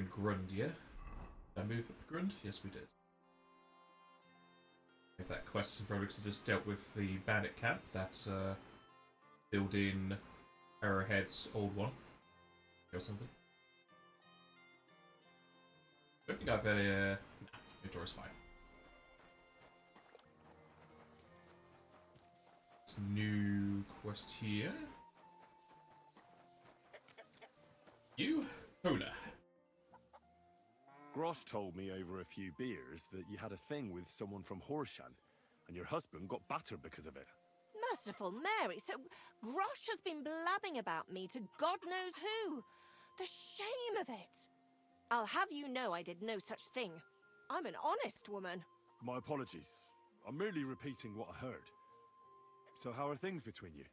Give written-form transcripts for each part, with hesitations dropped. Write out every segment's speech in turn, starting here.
in Grund, yeah? Did I move up Grund? Yes, we did. If that quest in Frolix just dealt with the bandit camp, that's building Arrowhead's old one. Or something. I don't think I've had a... Nah, inventory's fine. It's a new quest here. You? Hola. Grosh told me over a few beers that you had a thing with someone from Horshan, and your husband got battered because of it. Merciful Mary, so Grosh has been blabbing about me to God knows who. The shame of it. I'll have you know I did no such thing. I'm an honest woman. My apologies. I'm merely repeating what I heard. So how are things between you?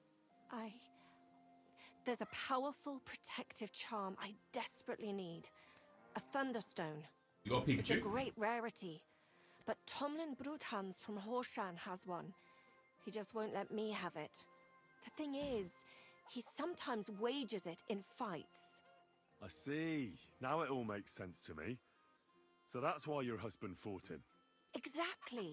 There's a powerful protective charm I desperately need. A Thunderstone. You got a Pikachu? It's a great rarity. But Tomlin Bruthans from Horshan has one. He just won't let me have it. The thing is, he sometimes wages it in fights. I see. Now it all makes sense to me. So that's why your husband fought him. Exactly.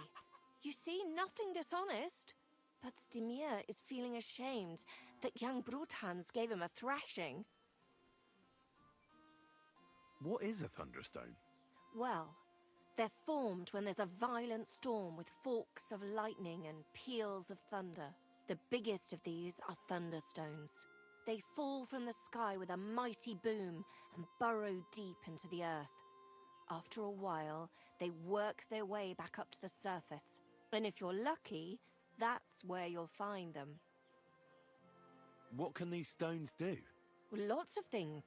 You see, nothing dishonest. But Stimir is feeling ashamed that young Bruthans gave him a thrashing. What is a Thunderstone? Well, they're formed when there's a violent storm with forks of lightning and peals of thunder. The biggest of these are thunderstones. They fall from the sky with a mighty boom and burrow deep into the earth. After a while, they work their way back up to the surface. And if you're lucky, that's where you'll find them. What can these stones do? Well, lots of things.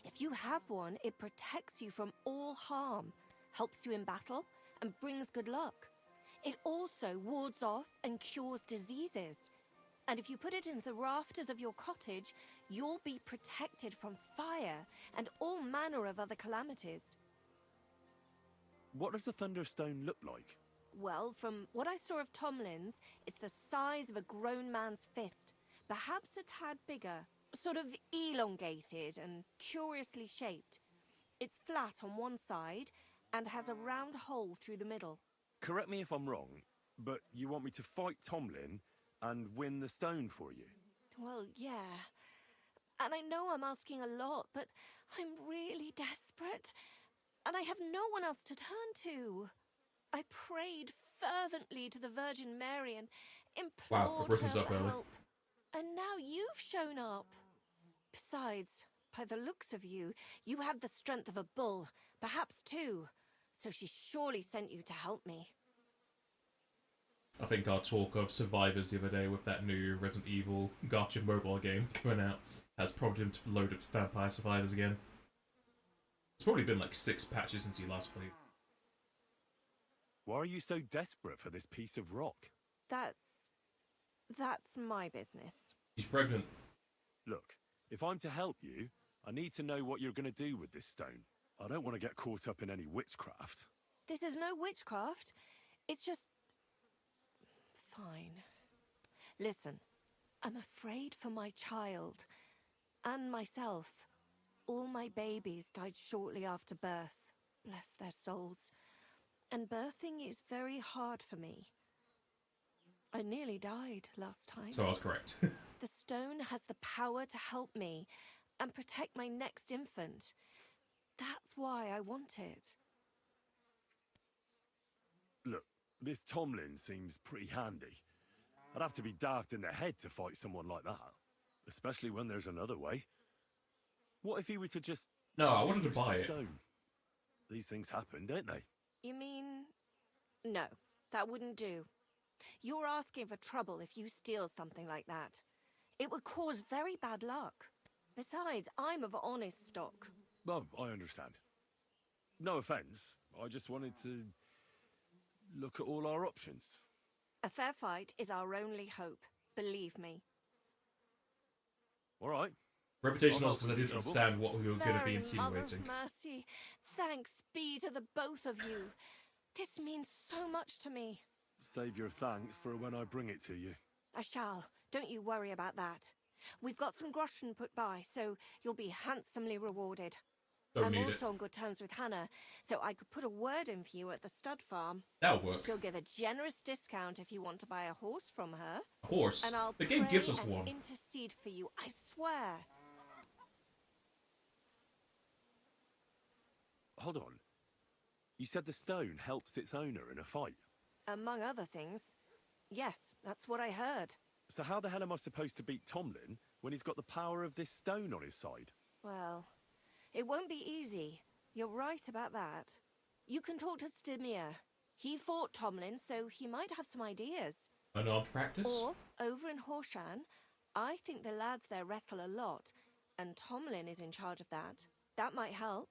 If you have one, it protects you from all harm, helps you in battle, and brings good luck. It also wards off and cures diseases. And if you put it into the rafters of your cottage, you'll be protected from fire and all manner of other calamities. What does the Thunderstone look like? Well, from what I saw of Tomlin's, it's the size of a grown man's fist, perhaps a tad bigger, sort of elongated and curiously shaped. It's flat on one side and has a round hole through the middle. Correct me if I'm wrong, but you want me to fight Tomlin and win the stone for you? Well, yeah. And I know I'm asking a lot, but I'm really desperate. And I have no one else to turn to. I prayed fervently to the Virgin Mary and implored her for help. And now you've shown up. Besides, by the looks of you, you have the strength of a bull, perhaps two. So she surely sent you to help me. I think our talk of survivors the other day with that new Resident Evil gacha mobile game coming out has prompted him to load up Vampire Survivors again. It's probably been like 6 patches since you last played. Why are you so desperate for this piece of rock? That's my business. She's pregnant. Look, if I'm to help you, I need to know what you're going to do with this stone. I don't want to get caught up in any witchcraft. This is no witchcraft. It's just... Fine. Listen, I'm afraid for my child. And myself. All my babies died shortly after birth. Bless their souls. And birthing is very hard for me. I nearly died last time. So I was correct. The stone has the power to help me and protect my next infant. That's why I want it. Look, this Tomlin seems pretty handy. I'd have to be daft in the head to fight someone like that. Especially when there's another way. What if he were to just... No, I wanted to buy it. Stone? These things happen, don't they? You mean... No, that wouldn't do. You're asking for trouble if you steal something like that. It would cause very bad luck. Besides, I'm of honest stock. Well, I understand. No offense, I just wanted to look at all our options. A fair fight is our only hope, believe me. All right. Reputation also because I didn't understand what we were going to be insinuating. Mother of mercy, thanks be to the both of you. This means so much to me. Save your thanks for when I bring it to you. I shall. Don't you worry about that. We've got some groschen put by, so you'll be handsomely rewarded. Don't I'm need it. also on good terms with Hannah, so I could put a word in for you at the stud farm. That'll work. She'll give a generous discount if you want to buy a horse from her. A horse. And I'll The game pray gives us and one. intercede for you, I swear. Hold on. You said the stone helps its owner in a fight. Among other things. Yes, that's what I heard. So how the hell am I supposed to beat Tomlin when he's got the power of this stone on his side? Well, it won't be easy. You're right about that. You can talk to Stimir. He fought Tomlin, so he might have some ideas. Unarmed practice? Or, over in Horshan, I think the lads there wrestle a lot, and Tomlin is in charge of that. That might help.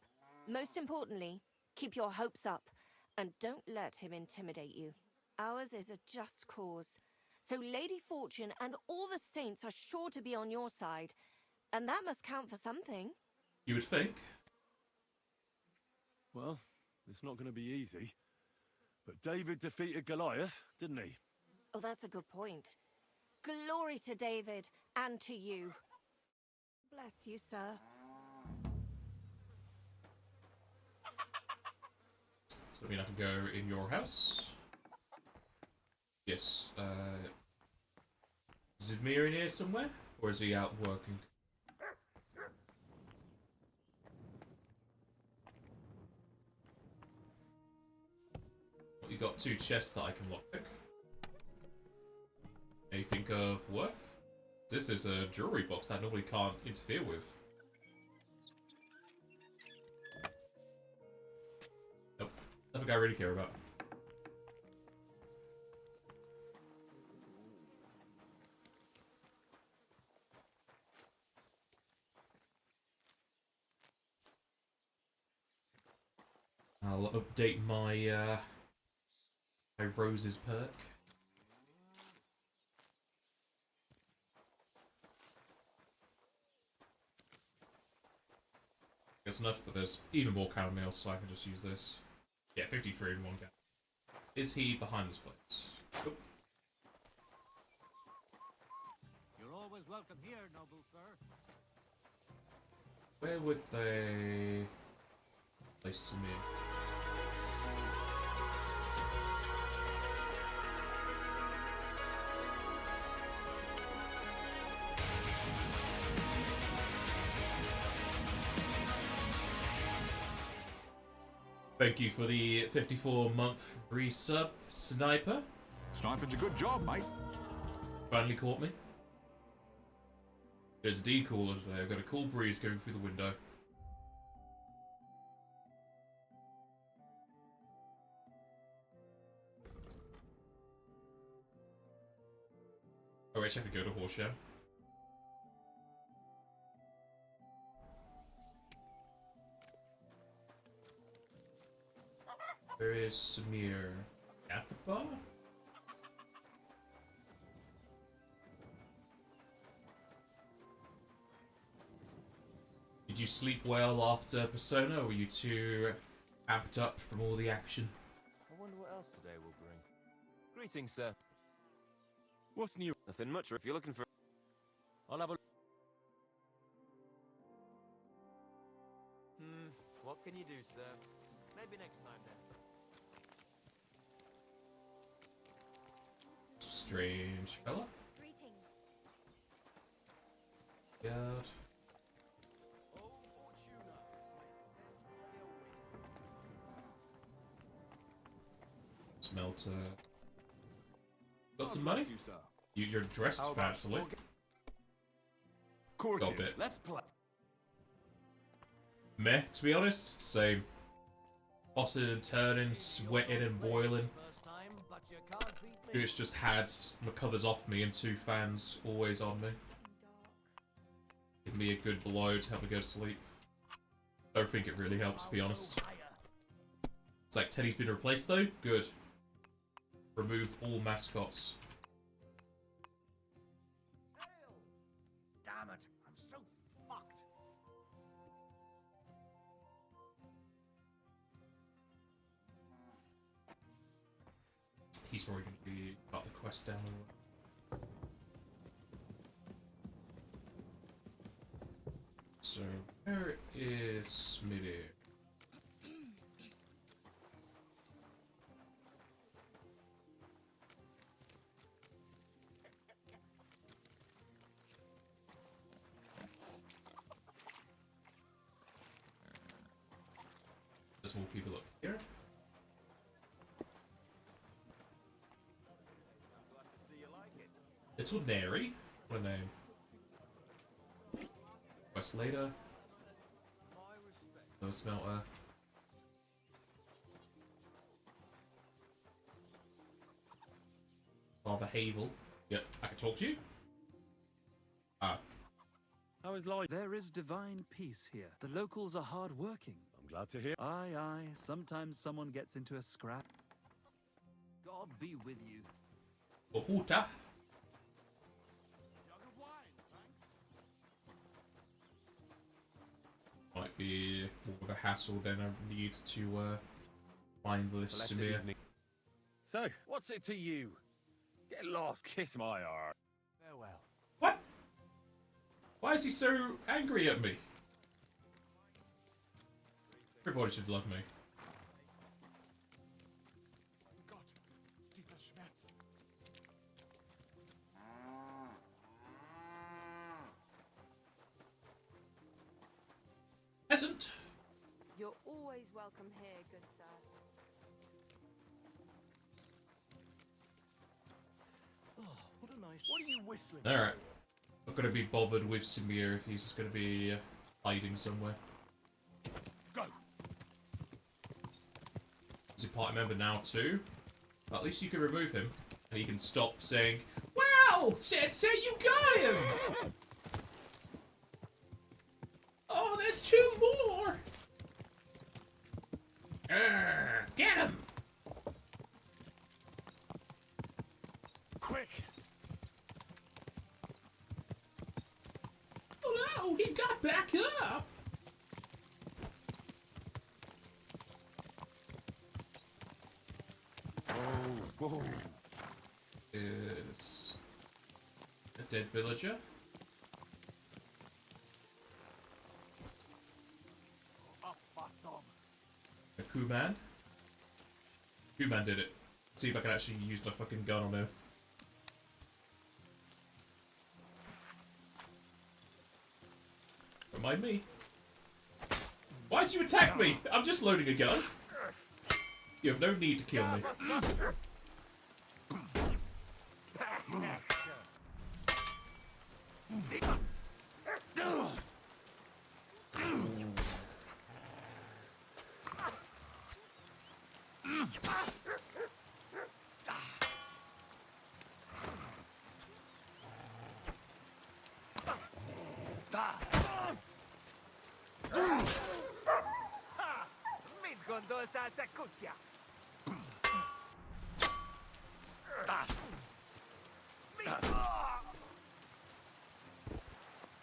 Most importantly, keep your hopes up, and don't let him intimidate you. Ours is a just cause, so Lady Fortune and all the saints are sure to be on your side, and that must count for something. You would think. Well, it's not going to be easy. But David defeated Goliath, didn't he? Oh, that's a good point. Glory to David, and to you. Bless you, sir. Does that mean I can go in your house? Yes. Is Zidmir in here somewhere? Or is he out working? Well, you got 2 chests that I can lockpick. Anything of worth? This is a jewelry box that I normally can't interfere with. Nope. Nothing I really care about. I'll update my my roses perk. That's enough, but there's even more cow meal, so I can just use this. Yeah, 53 in 1 cow. Is he behind this place? Oh. You're always welcome here, noble sir. Where would they place me? Thank you for the 54-month resub, Sniper. Sniping's a good job, mate. Finally caught me. There's a decooler today. I've got a cool breeze going through the window. Oh, actually, I have to go to Horseshoe. Where is Samir? At the bar? Did you sleep well after Persona, or were you too amped up from all the action? I wonder what else today will bring. Greetings, sir. What's new? Nothing much, or if you're looking for... I'll have a... What can you do, sir? Maybe next time, then. Strange fella. Greetings. God. Smelt, got some money? You're dressed fancily. Courteous. Got a bit. Let's play. Meh, to be honest. Same. Tossing and turning, sweating and boiling. It's just had my covers off me and 2 fans always on me. Give me a good blow to help me go to sleep. Don't think it really helps, to be honest. It's like Teddy's been replaced though? Good. Remove all mascots. Damn it, I'm so fucked. He's probably going to be about the quest down the road. So, where is is Midi? There's more people up here. Little Neri. What a name. Quest later. No smelter. Father Havel. Yep, I can talk to you. Ah. How is life? There is divine peace here. The locals are hard-working. I'm glad to hear. Aye, aye. Sometimes someone gets into a scrap. God be with you. Ohuta. Might be more of a hassle than I need to find this Blessed Samir. evening. So, what's it to you? Get lost, kiss my heart. Farewell. What? Why is he so angry at me? Everybody should love me. Gott, dieser Schmerz. Peasant. You're always welcome here, good sir. Oh, what a nice. What are you whistling? Alright. Not gonna be bothered with Samir if he's just gonna be hiding somewhere. Go. Is he party member now too? At least you can remove him. And he can stop saying, "Wow! Sensei, you got him! Oh, there's two more! Get him!" Quick. Oh no, he got back up! Whoa. Is a dead villager. A Kuman. Kuman did it. Let's see if I can actually use my fucking gun on him. Don't mind me. Why'd you attack me? I'm just loading a gun. You have no need to kill me.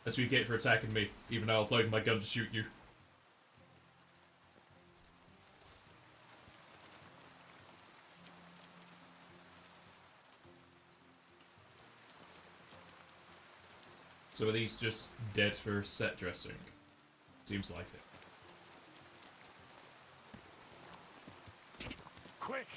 That's what you get for attacking me, even though I was loading my gun to shoot you. So are these just dead for set dressing? Seems like it. Quick.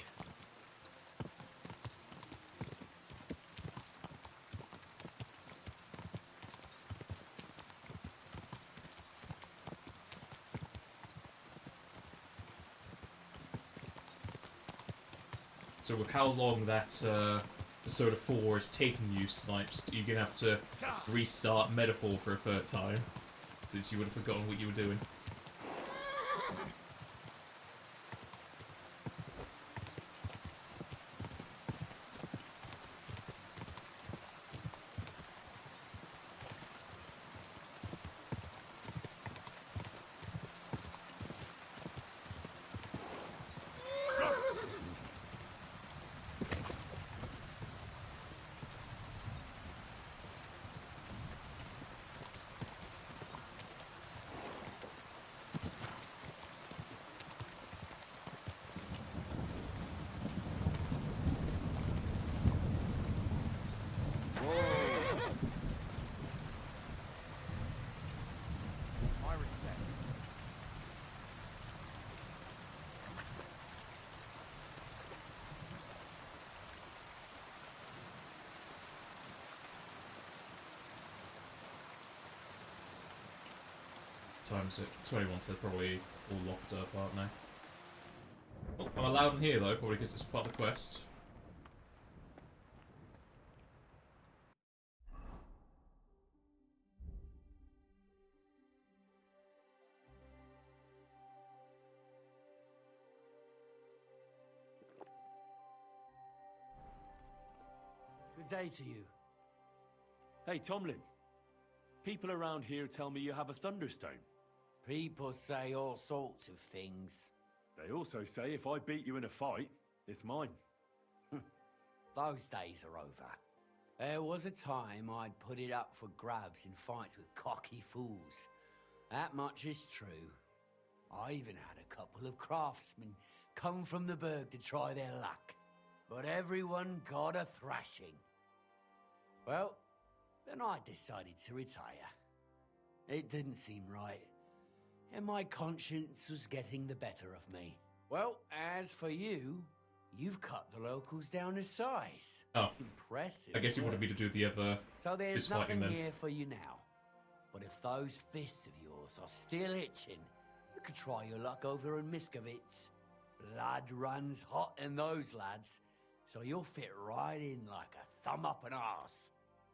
So with how long that Persona 4 is taking you, Snipes, you're gonna have to restart Metaphor for a third time, since you would have forgotten what you were doing. time is it? 21, so they're probably all locked up, aren't they? Oh, I'm allowed in here though, probably because it's part of the quest. Good day to you. Hey, Tomlin. People around here tell me you have a Thunderstone. People say all sorts of things. They also say if I beat you in a fight, it's mine. Those days are over. There was a time I'd put it up for grabs in fights with cocky fools. That much is true. I even had a couple of craftsmen come from the burg to try their luck. But everyone got a thrashing. Well, then I decided to retire. It didn't seem right, and my conscience was getting the better of me. Well, as for you, you've cut the locals down to size. Oh. Impressive. I guess you wanted me to do the other So there's fist fighting nothing then. here for you now. But if those fists of yours are still itching, you could try your luck over in Miskovitz. Blood runs hot in those lads, so you'll fit right in like a thumb up an arse.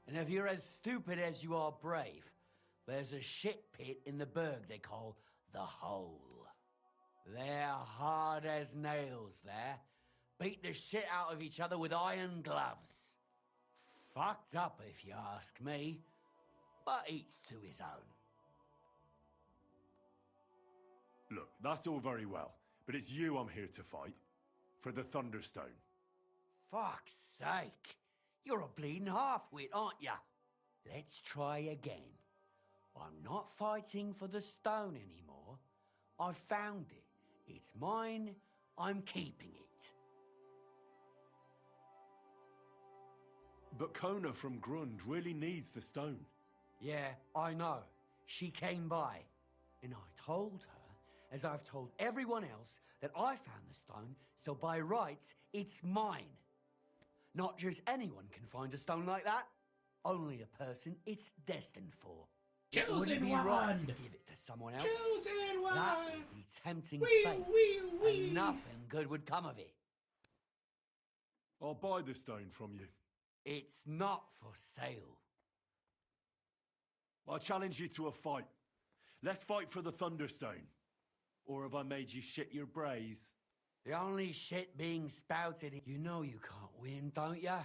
And if you're as stupid as you are brave, there's a shit pit in the burg they call the Hole. They're hard as nails there. Beat the shit out of each other with iron gloves. Fucked up if you ask me, but each to his own. Look, that's all very well, but it's you I'm here to fight. For the Thunderstone. Fuck's sake. You're a bleeding half-wit, aren't ya? Let's try again. I'm not fighting for the stone anymore. I found it. It's mine. I'm keeping it. But Kona from Grund really needs the stone. Yeah, I know. She came by. And I told her, as I've told everyone else, that I found the stone, so by rights, it's mine. Not just anyone can find a stone like that. Only a person it's destined for. It wouldn't be right to give it to someone else. Chosen one! That would be tempting Wee, fate. wee, wee. And nothing good would come of it. I'll buy the stone from you. It's not for sale. I challenge you to a fight. Let's fight for the Thunderstone. Or have I made you shit your brays? The only shit being spouted, you know you can't win, don't ya?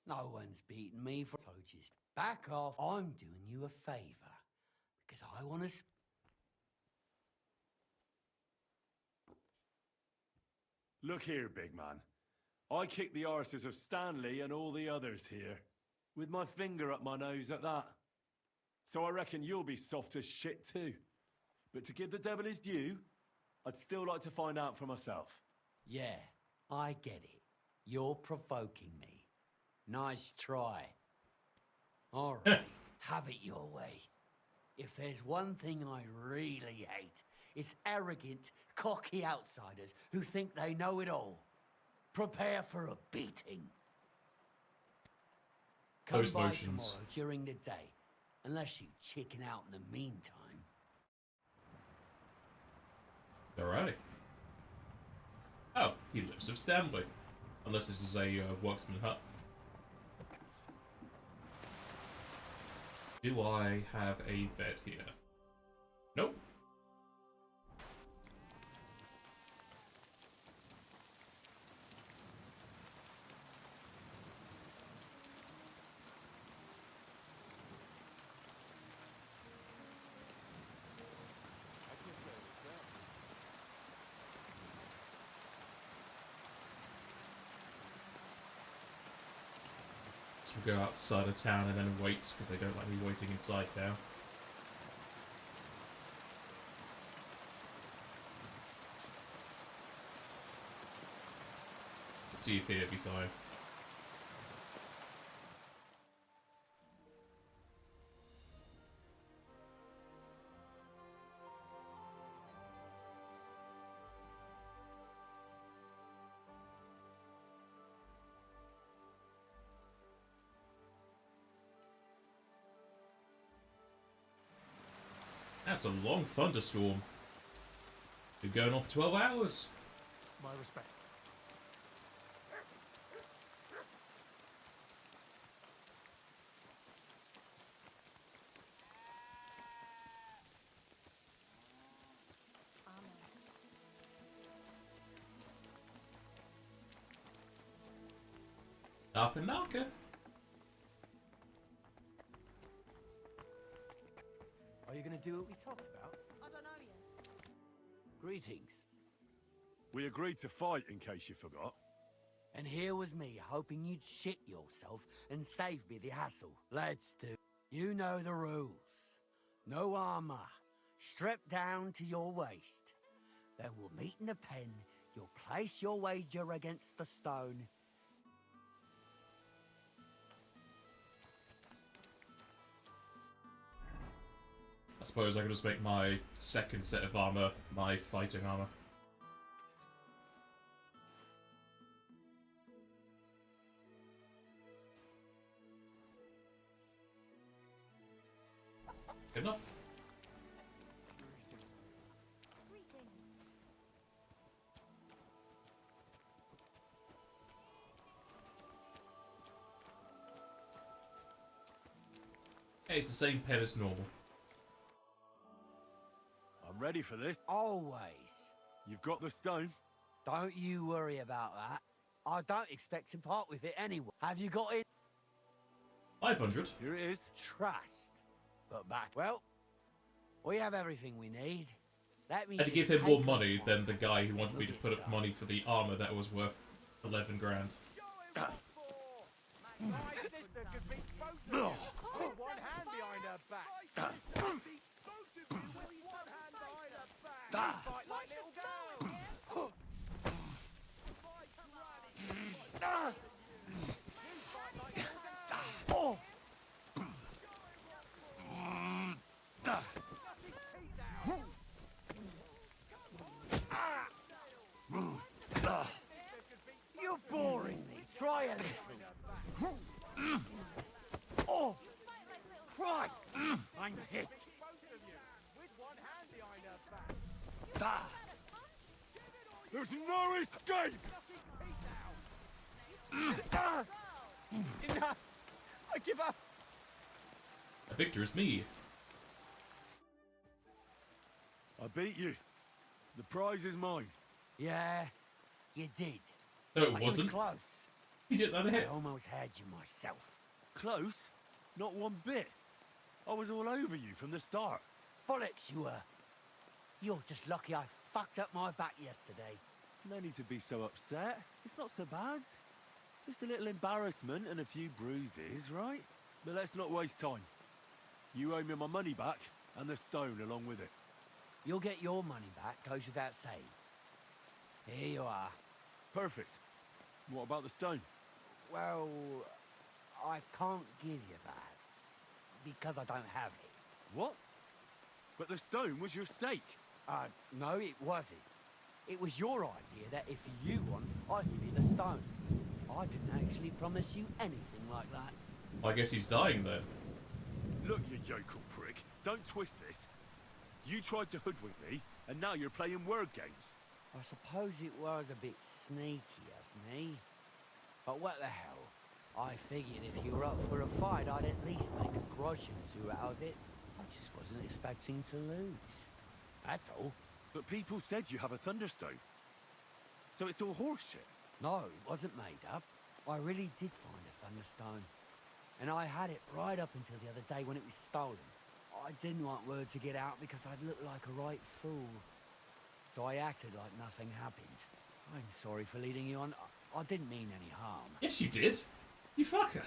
No one's beaten me for... So just back off. I'm doing you a favour. Because I want to... Look here, big man. I kicked the arses of Stanley and all the others here. With my finger up my nose at that. So I reckon you'll be soft as shit too. But to give the devil his due, I'd still like to find out for myself. Yeah, I get it. You're provoking me. Nice try. All right, have it your way. If there's one thing I really hate, it's arrogant, cocky outsiders who think they know it all. Prepare for a beating. Come Those by motions. tomorrow during the day, unless you chicken out in the meantime. Alrighty. Oh, he lives with Stanley. Unless this is a worksman hut. Do I have a bed here? Nope. So we'll go outside of town and then wait, because they don't like me waiting inside town. Let's see if here'd be fine. That's a long thunderstorm. Been going on for 12 hours. My respect. Knocker, knocker. Are you going to do what we talked about? I don't know yet. Greetings. We agreed to fight, in case you forgot. And here was me hoping you'd shit yourself and save me the hassle. Let's do. You know the rules. No armor. Stripped down to your waist. Then we'll meet in the pen. You'll place your wager against the stone. I suppose I could just make my second set of armor my fighting armor. Good enough. Hey, it's the same pen as normal. I'm ready for this. Always. You've got the stone. Don't you worry about that. I don't expect to part with it anyway. Have you got it? 500. Here it is. Trust. But back. Well, we have everything we need. Let me I had to just give him more take money off than the guy who wanted me to Look put at up money for the armor that was worth 11 grand. My sister could beat both of you with one hand behind her back. With one hand behind her back. You fight like little girls. Fight granny. You fight like little girls. You're boring me. Try a little. Oh, Christ! I'm hit. With one hand behind her back. There's no escape! Enough. I give up. The victor is me. I beat you. The prize is mine. Yeah, you did. No, it But wasn't. was close. He didn't have a I hit. almost had you myself. Close? Not one bit. I was all over you from the start. Bollocks, you were. You're just lucky I fucked up my back yesterday. No need to be so upset. It's not so bad. Just a little embarrassment and a few bruises, right? But let's not waste time. You owe me my money back and the stone along with it. You'll get your money back, goes without saying. Here you are. Perfect. What about the stone? Well, I can't give you that. Because I don't have it. What? But the stone was your stake. No, it wasn't. It was your idea that if you won, I'd give you the stone. I didn't actually promise you anything like that. I guess he's dying then. Look, you yokel prick. Don't twist this. You tried to hoodwink me, and now you're playing word games. I suppose it was a bit sneaky of me. But what the hell? I figured if you were up for a fight, I'd at least make a grosh or two out of it. I just wasn't expecting to lose. That's all. But people said you have a thunderstone. So it's all horseshit. No, it wasn't made up. I really did find a thunderstone. And I had it right up until the other day when it was stolen. I didn't want word to get out because I'd look like a right fool. So I acted like nothing happened. I'm sorry for leading you on. I didn't mean any harm. Yes, you did. You fucker.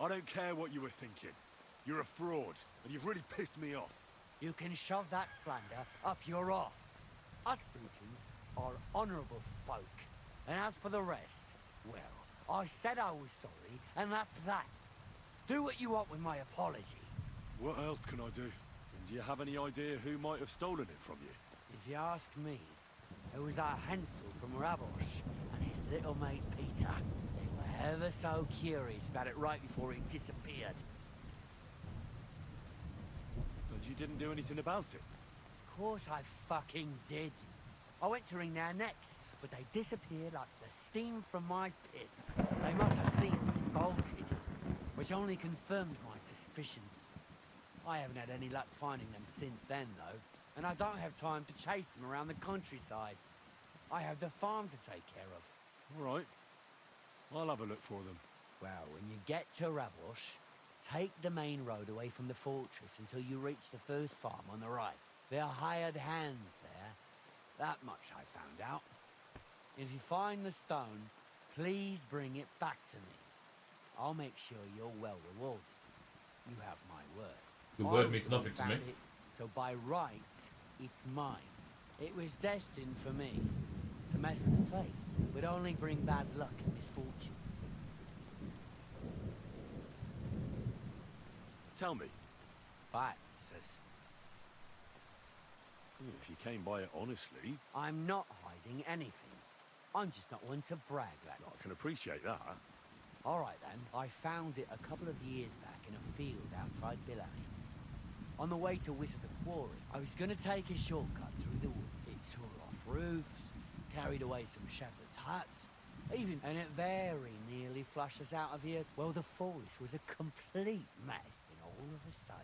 I don't care what you were thinking. You're a fraud, and you've really pissed me off. You can shove that slander up your arse. Us Britons are honourable folk. And as for the rest, well, I said I was sorry, and that's that. Do what you want with my apology. What else can I do? And do you have any idea who might have stolen it from you? If you ask me, it was that Hansel from Rabosh and his little mate Peter. They were ever so curious about it right before it disappeared. And you didn't do anything about it? Of course I fucking did. I went to wring their necks, but they disappeared like the steam from my piss. They must have seen me bolted, which only confirmed my suspicions. I haven't had any luck finding them since then, though, and I don't have time to chase them around the countryside. I have the farm to take care of. All right. I'll have a look for them. Well, when you get to Rabosh, take the main road away from the fortress until you reach the first farm on the right. There are hired hands there. That much I found out. If you find the stone, please bring it back to me. I'll make sure you're well rewarded. You have my word. Your I word was means the one nothing to me. found it, so by rights, it's mine. It was destined for me. To mess with fate would only bring bad luck and misfortune. Tell me, Facts. if you came by it honestly, I'm not hiding anything. I'm just not one to brag like that. I can appreciate that. All right then, I found it a couple of years back in a field outside Billany. On the way to Wizard the Quarry, I was going to take a shortcut through the woods. It tore off roofs, carried away some shepherd's huts, and it very nearly flushed us out of here. Well, the forest was a complete mess, and all of a sudden,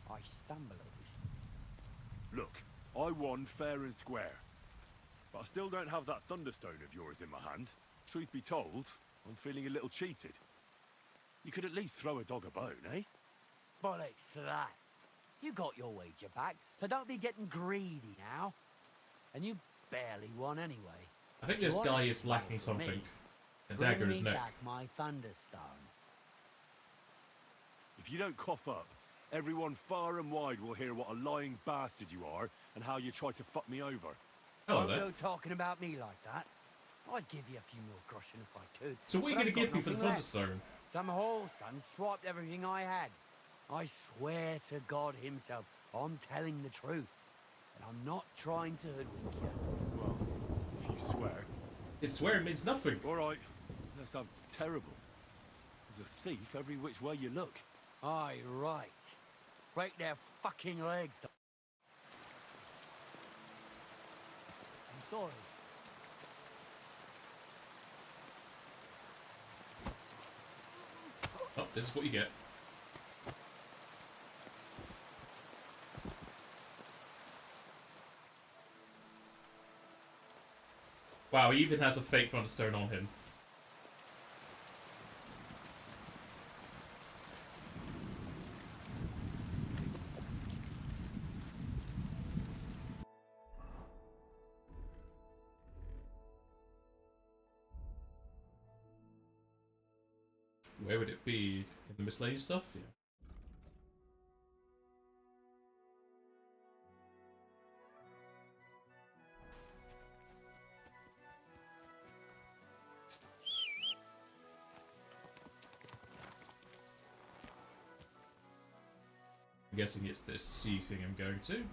I stumbled over something. Look, I won fair and square. But I still don't have that thunderstone of yours in my hand. Truth be told, I'm feeling a little cheated. You could at least throw a dog a bone, eh? Bollocks to that. You got your wager back, so don't be getting greedy now. And you barely won anyway. I think If you this want guy it is to lacking go for me, something. A bring dagger in his me neck. back my thunderstone. If you don't cough up, everyone far and wide will hear what a lying bastard you are and how you tried to fuck me over. Hello Don't there. go talking about me like that. I'd give you a few more groschen if I could. So what are you but going to I've give got me for the nothing left. Thunderstone? Some whoreson swiped everything I had. I swear to God himself, I'm telling the truth. And I'm not trying to hoodwink you. Well, if you swear. His swearing means nothing. All right, that sounds terrible. There's a thief every which way you look. Aye, right. Break their fucking legs. I'm sorry. Oh, this is what you get. Wow, he even has a fake Thunderstone on him. Where would it be? In the miscellaneous stuff? Yeah. I'm guessing it's this sea thing I'm going to.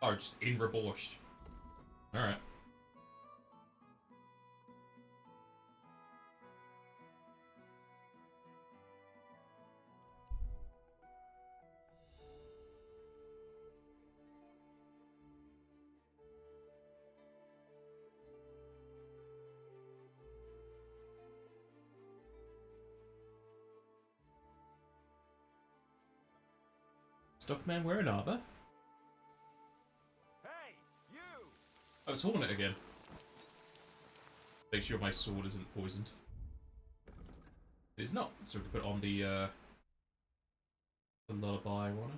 Oh, just in Raborscht. Alright. Stockman wearing armor? Hey, you! Oh, it's Hornet again. Make sure my sword isn't poisoned. It's not, so we can put on the lullaby one.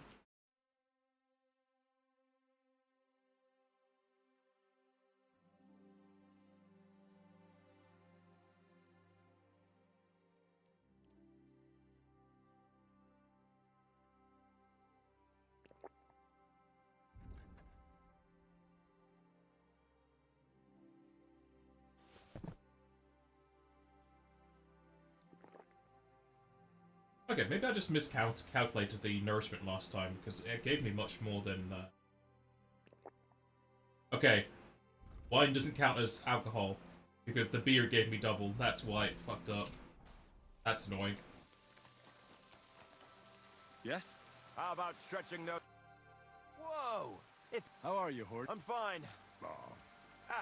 Okay, maybe I just miscalculated the nourishment last time, because it gave me much more than... Okay, wine doesn't count as alcohol, because the beer gave me double. That's why it fucked up. That's annoying. Yes? How about stretching those? Whoa! How are you, Horde? I'm fine. Oh,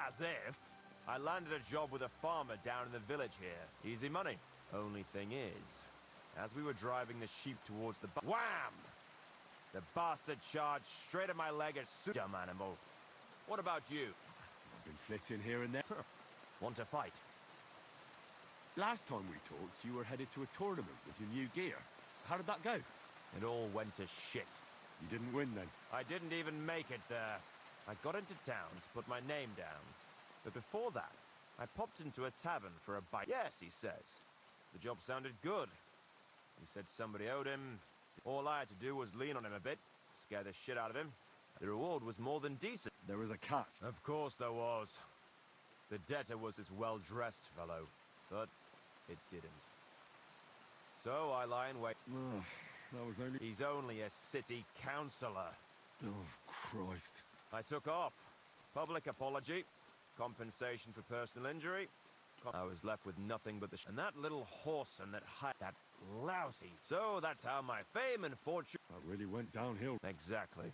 As if. I landed a job with a farmer down in the village here. Easy money. Only thing is, as we were driving the sheep towards the wham! The bastard charged straight at my leg at dumb animal. What about you? I've been flitting here and there. Want to fight? Last time we talked, you were headed to a tournament with your new gear. How did that go? It all went to shit. You didn't win then. I didn't even make it there. I got into town to put my name down. But before that, I popped into a tavern for a bite. Yes, he says. The job sounded good. He said somebody owed him. All I had to do was lean on him a bit, scare the shit out of him. The reward was more than decent. There was a catch. Of course there was. The debtor was this well-dressed fellow, but it didn't. So I lie in wait. Oh, that was only... He's only a city councillor. Oh, Christ. I took off. Public apology. Compensation for personal injury. I was left with nothing but the and that little horse and that lousy. So that's how my fame and fortune... That really went downhill. Exactly.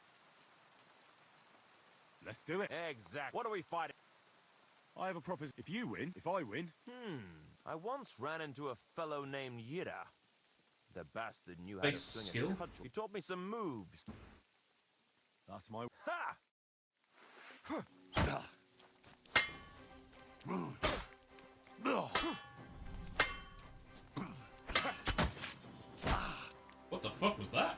Let's do it. Exactly. What are we fighting? I have a proposition. If you win, if I win... I once ran into a fellow named Yira. The bastard knew how Base to swing skill? a cudgel. He taught me some moves. That's my... Ha! What the fuck was that?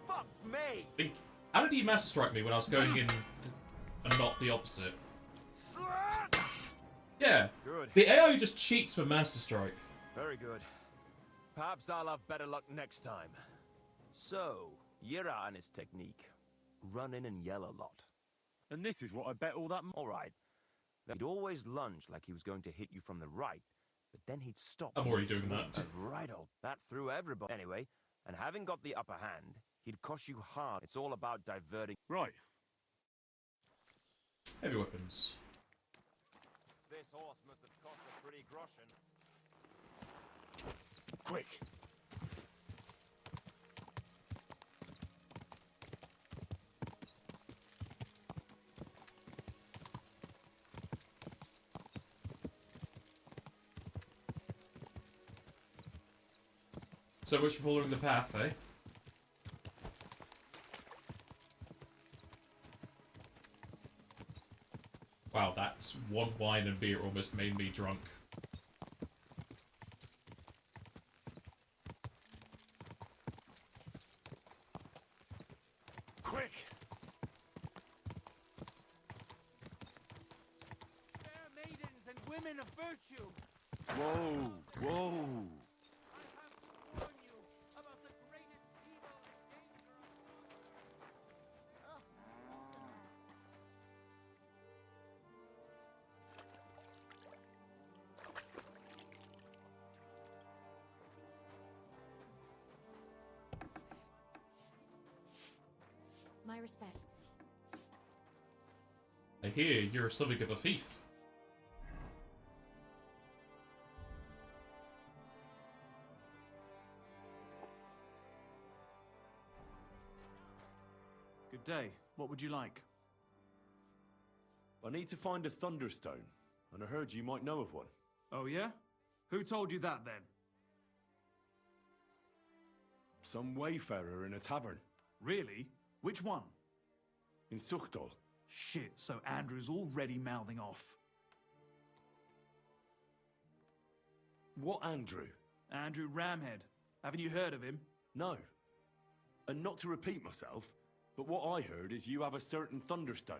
Fuck me! How did he master strike me when I was going in and not the opposite? Yeah. Good. The AI just cheats for master strike. Very good. Perhaps I'll have better luck next time. So, Yira and his technique. Run in and yell a lot. And this is what I bet all that... All right. He'd always lunge like he was going to hit you from the right, but then he'd stop. I'm already doing that. Right, that threw everybody. Anyway, and having got the upper hand, he'd cost you hard. It's all about diverting. Right. Heavy weapons. This horse must have cost a pretty groschen. Quick. So much for following the path, eh? Wow, that's one wine and beer almost made me drunk. Quick. Fair maidens and women of virtue, Whoa. Whoa. I have to warn you about the greatest evil and danger of... My respects. I hear you're something of a thief. Good day. What would you like? I need to find a Thunderstone, and I heard you might know of one. Oh, yeah? Who told you that, then? Some wayfarer in a tavern. Really? Which one? In Suchdol. Shit, so Andrew's already mouthing off. What Andrew? Andrew Ramhead. Haven't you heard of him? No. And not to repeat myself, but what I heard is you have a certain Thunderstone.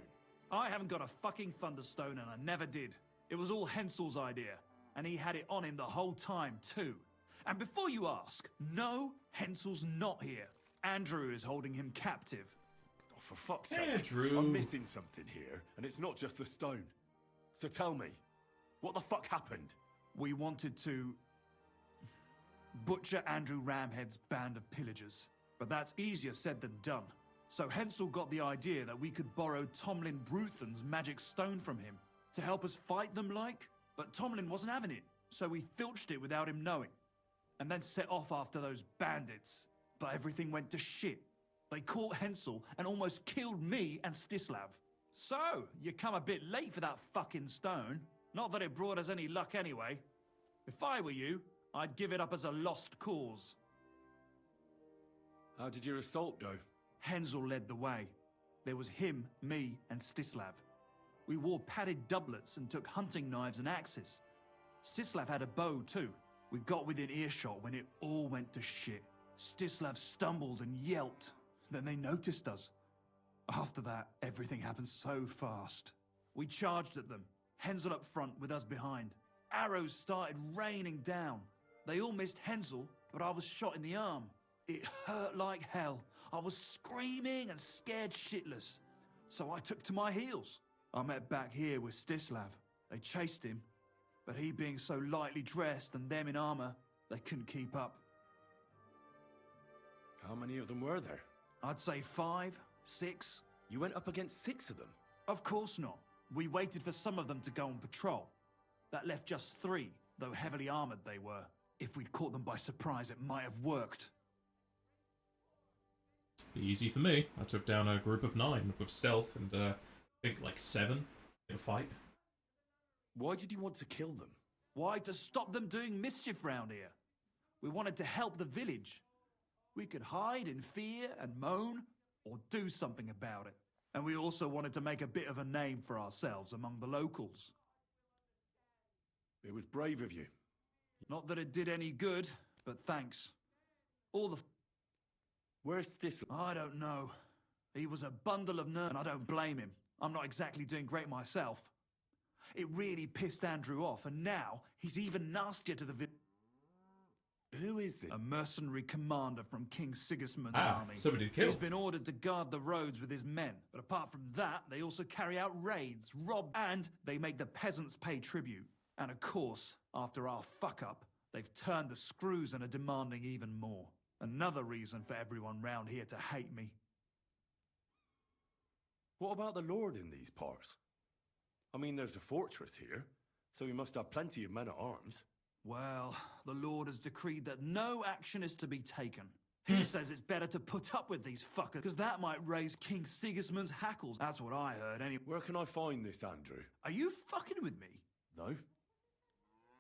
I haven't got a fucking Thunderstone, and I never did. It was all Hensel's idea, and he had it on him the whole time, too. And before you ask, no, Hensel's not here. Andrew is holding him captive. Oh, for fuck's sake. Andrew. I'm missing something here, and it's not just the stone. So tell me, what the fuck happened? We wanted to butcher Andrew Ramhead's band of pillagers, but that's easier said than done. So Hensel got the idea that we could borrow Tomlin Bruthen's magic stone from him to help us fight them like. But Tomlin wasn't having it, so we filched it without him knowing. And then set off after those bandits. But everything went to shit. They caught Hensel and almost killed me and Stislav. So, you come a bit late for that fucking stone. Not that it brought us any luck anyway. If I were you, I'd give it up as a lost cause. How did your assault go? Hensel led the way. There was him, me, and Stislav. We wore padded doublets and took hunting knives and axes. Stislav had a bow too. We got within earshot when it all went to shit. Stislav stumbled and yelped. Then they noticed us. After that, everything happened so fast. We charged at them, Hensel up front with us behind. Arrows started raining down. They all missed Hensel, but I was shot in the arm. It hurt like hell. I was screaming and scared shitless. So I took to my heels. I met back here with Stislav. They chased him, but he being so lightly dressed and them in armor, they couldn't keep up. How many of them were there? I'd say 5, 6. You went up against 6 of them? Of course not. We waited for some of them to go on patrol. That left just 3, though heavily armored they were. If we'd caught them by surprise, it might have worked. Easy for me. I took down a group of 9 with stealth and I think like 7 in a fight. Why did you want to kill them? Why? To stop them doing mischief round here. We wanted to help the village. We could hide in fear and moan, or do something about it. And we also wanted to make a bit of a name for ourselves among the locals. It was brave of you. Not that it did any good, but thanks. All the... Where's Stislav? I don't know. He was a bundle of nerve, and I don't blame him. I'm not exactly doing great myself. It really pissed Andrew off, and now he's even nastier to the Who is it? A mercenary commander from King Sigismund's Ah, army. somebody to kill. He's been ordered to guard the roads with his men. But apart from that, they also carry out raids, rob, and they make the peasants pay tribute. And of course, after our fuck-up, they've turned the screws and are demanding even more. Another reason for everyone round here to hate me. What about the Lord in these parts? I mean, there's a fortress here, so he must have plenty of men-at-arms. Well, the Lord has decreed that no action is to be taken. He says it's better to put up with these fuckers, because that might raise King Sigismund's hackles. That's what I heard, anyway. Where can I find this, Andrew? Are you fucking with me? No.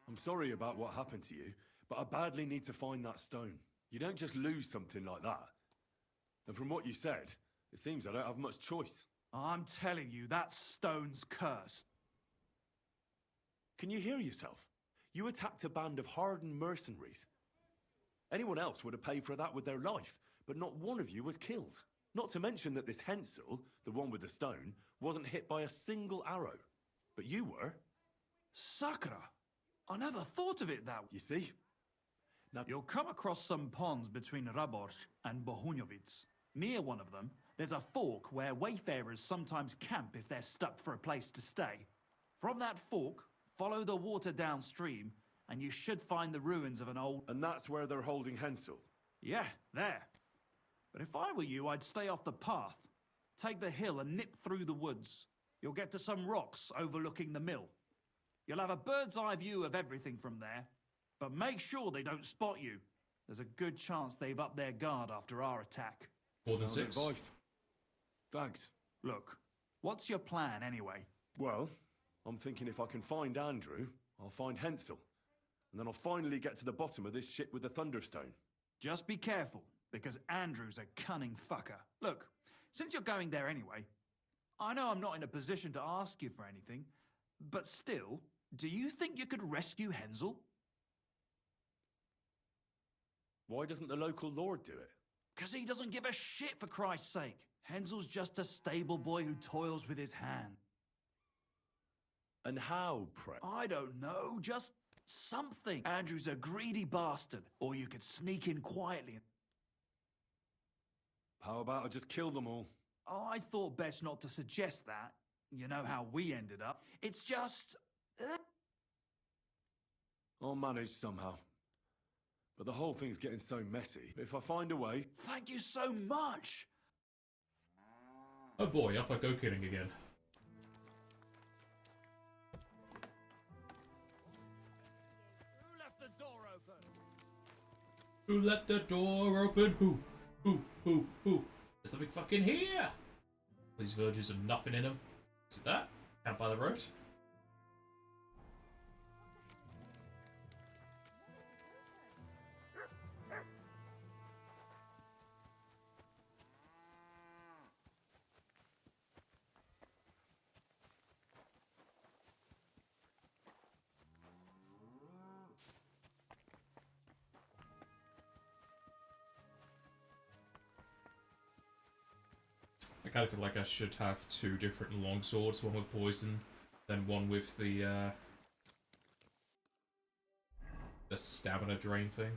I'm sorry about what happened to you, but I badly need to find that stone. You don't just lose something like that. And from what you said, it seems I don't have much choice. I'm telling you, that stone's cursed. Can you hear yourself? You attacked a band of hardened mercenaries. Anyone else would have paid for that with their life, but not one of you was killed. Not to mention that this Hensel, the one with the stone, wasn't hit by a single arrow. But you were. Sakura! I never thought of it that way. You see? Now, You'll come across some ponds between Raborsk and Bohunjovic. Near one of them, there's a fork where wayfarers sometimes camp if they're stuck for a place to stay. From that fork, follow the water downstream, and you should find the ruins of an old... and that's where they're holding Hensel. Yeah, there. But if I were you, I'd stay off the path. Take the hill and nip through the woods. You'll get to some rocks overlooking the mill. You'll have a bird's eye view of everything from there. But make sure they don't spot you. There's a good chance they've upped their guard after our attack. More than Sound 6. advice. Thanks. Look, what's your plan anyway? Well, I'm thinking if I can find Andrew, I'll find Hensel. And then I'll finally get to the bottom of this shit with the Thunderstone. Just be careful, because Andrew's a cunning fucker. Look, since you're going there anyway, I know I'm not in a position to ask you for anything, but still, do you think you could rescue Hensel? Why doesn't the local lord do it? Because he doesn't give a shit, for Christ's sake. Hensel's just a stable boy who toils with his hand. And how, pray? I don't know, just something. Andrew's a greedy bastard, or you could sneak in quietly. How about I just kill them all? Oh, I thought best not to suggest that. You know how we ended up. It's just... I'll manage somehow. But the whole thing's getting so messy. If I find a way... Thank you so much! Oh boy, off I go killing again. Who left the door open? Who let the door open? Who? There's something fucking here! These villages have nothing in them. Is it that? Out by the road? I kind of feel like I should have two different longswords, one with poison, then one with the stamina drain thing.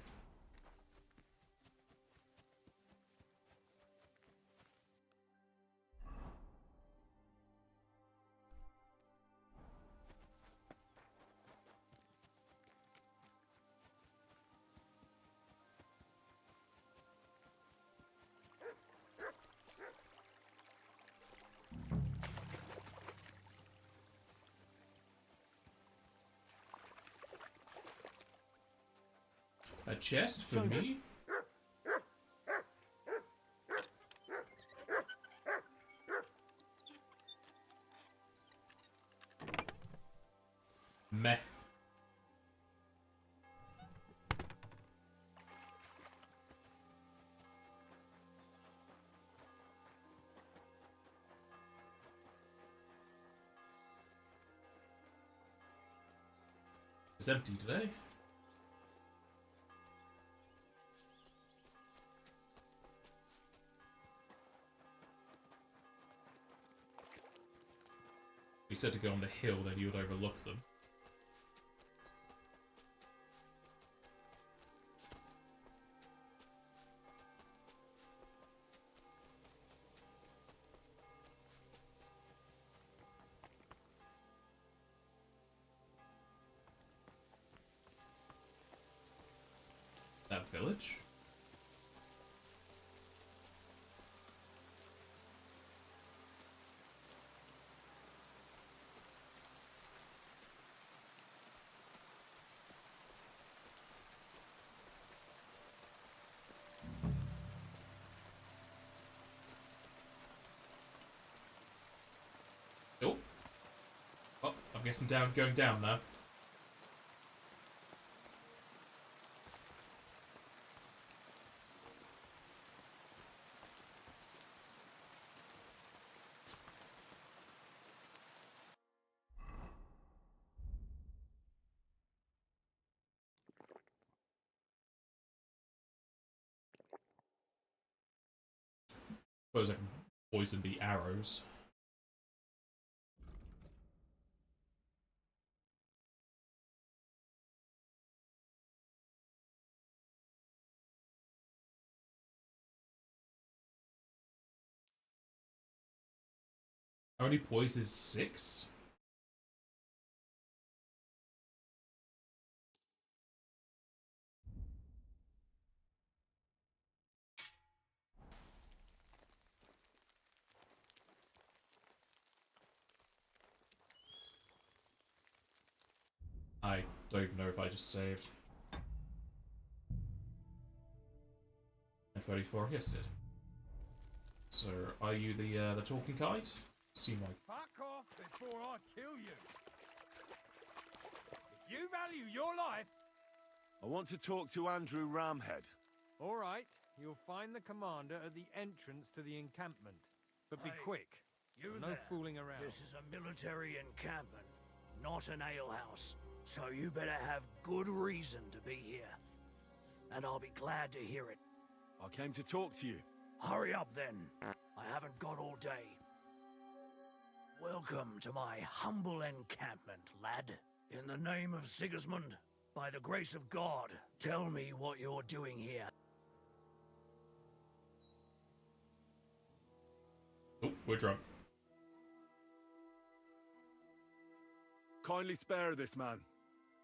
A chest for me? Meh. It's empty today. We said to go on the hill, then you would overlook them. That village? Oh. Oh, I'm guessing going down now. Suppose I can poison the arrows. Only poisons 6? I don't even know if I just saved. And 34, yes it did. So, are you the talking kite? Seem like. Fuck off before I kill you. If you value your life, I want to talk to Andrew Ramhead. all right, you'll find the commander at the entrance to the encampment. But be Hey, quick. You No there. fooling around. This is a military encampment, not an alehouse. So you better have good reason to be here. And I'll be glad to hear it. I came to talk to you. Hurry up then. I haven't got all day. Welcome to my humble encampment, lad. In the name of Sigismund, by the grace of God, tell me what you're doing here. Oh, we're drunk. Kindly spare this man,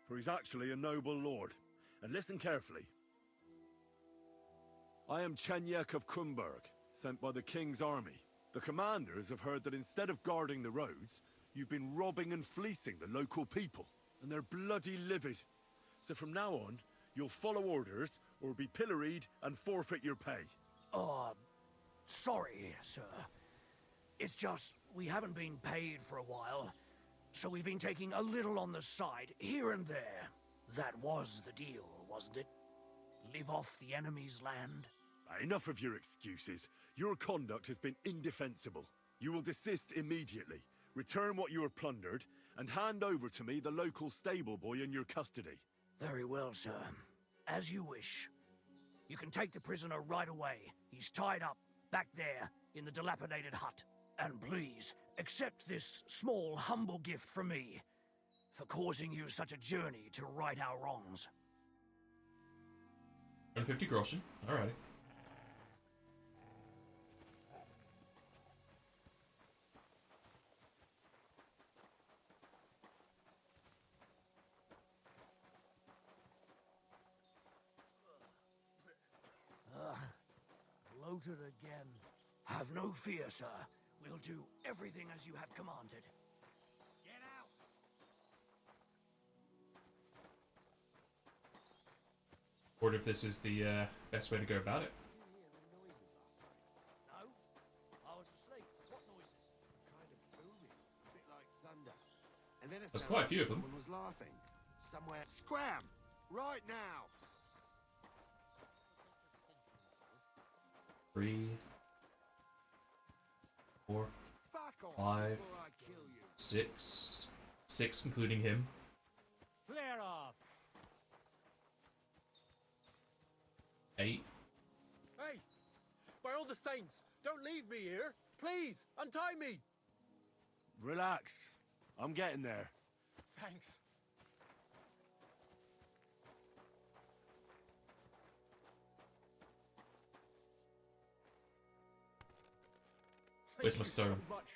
for he's actually a noble lord. And listen carefully. I am Chenyek of Krumberg, sent by the king's army. The commanders have heard that instead of guarding the roads, you've been robbing and fleecing the local people, and they're bloody livid. So from now on, you'll follow orders or be pilloried and forfeit your pay. Sorry, sir. It's just, we haven't been paid for a while, so we've been taking a little on the side, here and there. That was the deal, wasn't it? Live off the enemy's land? Enough of your excuses. Your conduct has been indefensible. You will desist immediately, return what you have plundered, and hand over to me the local stable boy in your custody. Very well, sir. As you wish. You can take the prisoner right away. He's tied up, back there, in the dilapidated hut. And please, accept this small, humble gift from me, for causing you such a journey to right our wrongs. 150 groschen. Alrighty. Bloated again. Have no fear, sir. We'll do everything as you have commanded. Get out! Wonder if this is the best way to go about it. No? I was asleep. What noises? Kind of booming, a bit like thunder. And then it There's sounded quite a few like of them. someone was laughing. Somewhere. Scram! Right now! 3, 4, Fuck off 5, before I kill you. 6, 6 including him. Flare off! 8. Hey! By all the saints, don't leave me here! Please, untie me! Relax. I'm getting there. Thanks. Where's my Thank you stone? so much.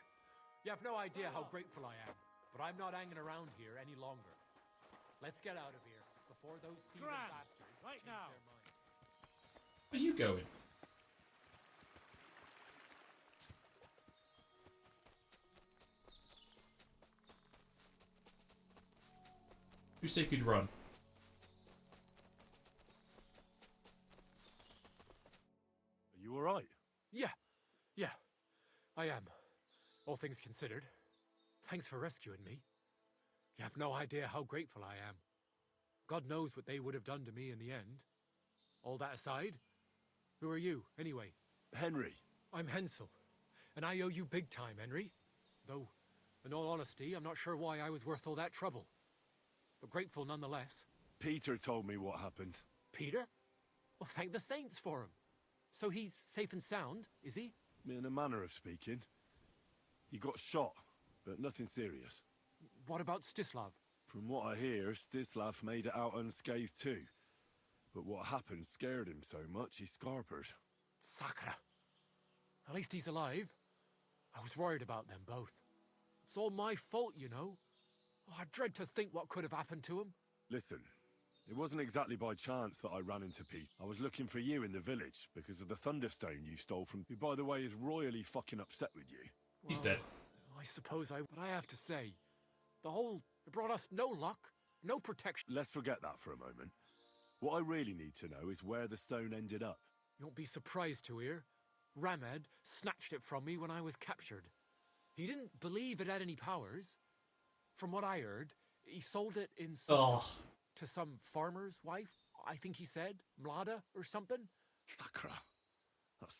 You have no idea how grateful I am, but I'm not hanging around here any longer. Let's get out of here before those thieving Gran, bastards right change now. their mind. Where are you going? Who said you'd run? Are you alright? Yeah, I am. All things considered. Thanks for rescuing me. You have no idea how grateful I am. God knows what they would have done to me in the end. All that aside, who are you, anyway? Henry. I'm Hensel, and I owe you big time, Henry. Though, in all honesty, I'm not sure why I was worth all that trouble. But grateful nonetheless. Peter told me what happened. Peter? Well, thank the saints for him. So he's safe and sound, is he? In a manner of speaking. He got shot, but nothing serious. What about Stislav? From what I hear, Stislav made it out unscathed too. But what happened scared him so much he scarpered. Sakra. At least he's alive. I was worried about them both. It's all my fault, you know. Oh, I dread to think what could have happened to him. Listen, it wasn't exactly by chance that I ran into Pete. I was looking for you in the village because of the Thunderstone you stole from, who by the way is royally fucking upset with you. He's Well, dead. I suppose but I have to say, it brought us no luck, no protection. Let's forget that for a moment. What I really need to know is where the stone ended up. You won't be surprised to hear. Ramed snatched it from me when I was captured. He didn't believe it had any powers. From what I heard, he sold it in Oh, to some farmer's wife, I think he said. Mlada or something. Sakra.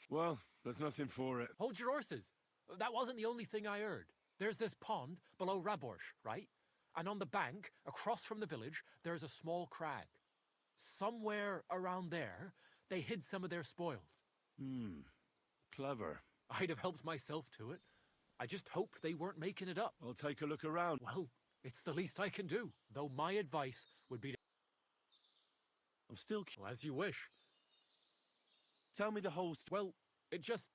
Well, there's nothing for it. Hold your horses. That wasn't the only thing I heard. There's this pond below Raborsh, right? And on the bank, across from the village, there's a small crag. Somewhere around there, they hid some of their spoils. Clever. I'd have helped myself to it. I just hope they weren't making it up. I'll take a look around. Well, it's the least I can do. Though my advice would be to... I'm still Well, as you wish. Tell me the whole Well, it just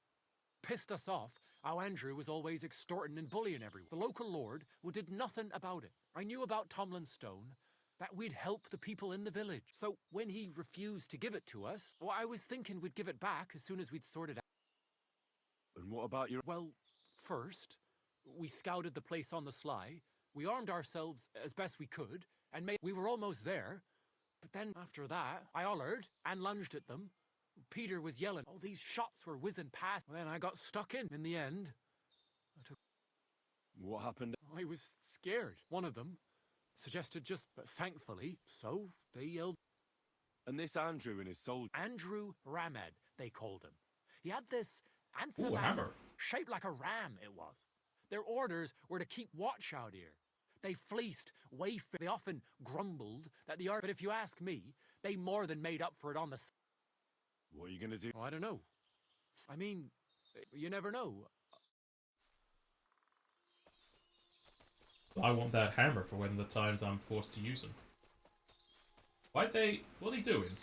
pissed us off how Andrew was always extorting and bullying everyone. The local lord did nothing about it. I knew about Tomlin Stone, that we'd help the people in the village. So when he refused to give it to us, well, I was thinking we'd give it back as soon as we'd sorted out. And what about your... Well, first, we scouted the place on the sly. We armed ourselves as best we could, and we were almost there. But then after that, I hollered and lunged at them. Peter was yelling. All these shots were whizzing past. Then I got stuck in the end. What happened? I was scared. One of them suggested just, but thankfully, so they yelled. And this Andrew and his soldier... Andrew Ramed, they called him. He had this answer Ooh, a hammer. shaped like a ram, it was. Their orders were to keep watch out here. They fleeced Wayfair. They often grumbled that the art, but if you ask me, they more than made up for it on the... What are you gonna do? Oh, I don't know. I mean, you never know. I want that hammer for when the times I'm forced to use them. What are they doing?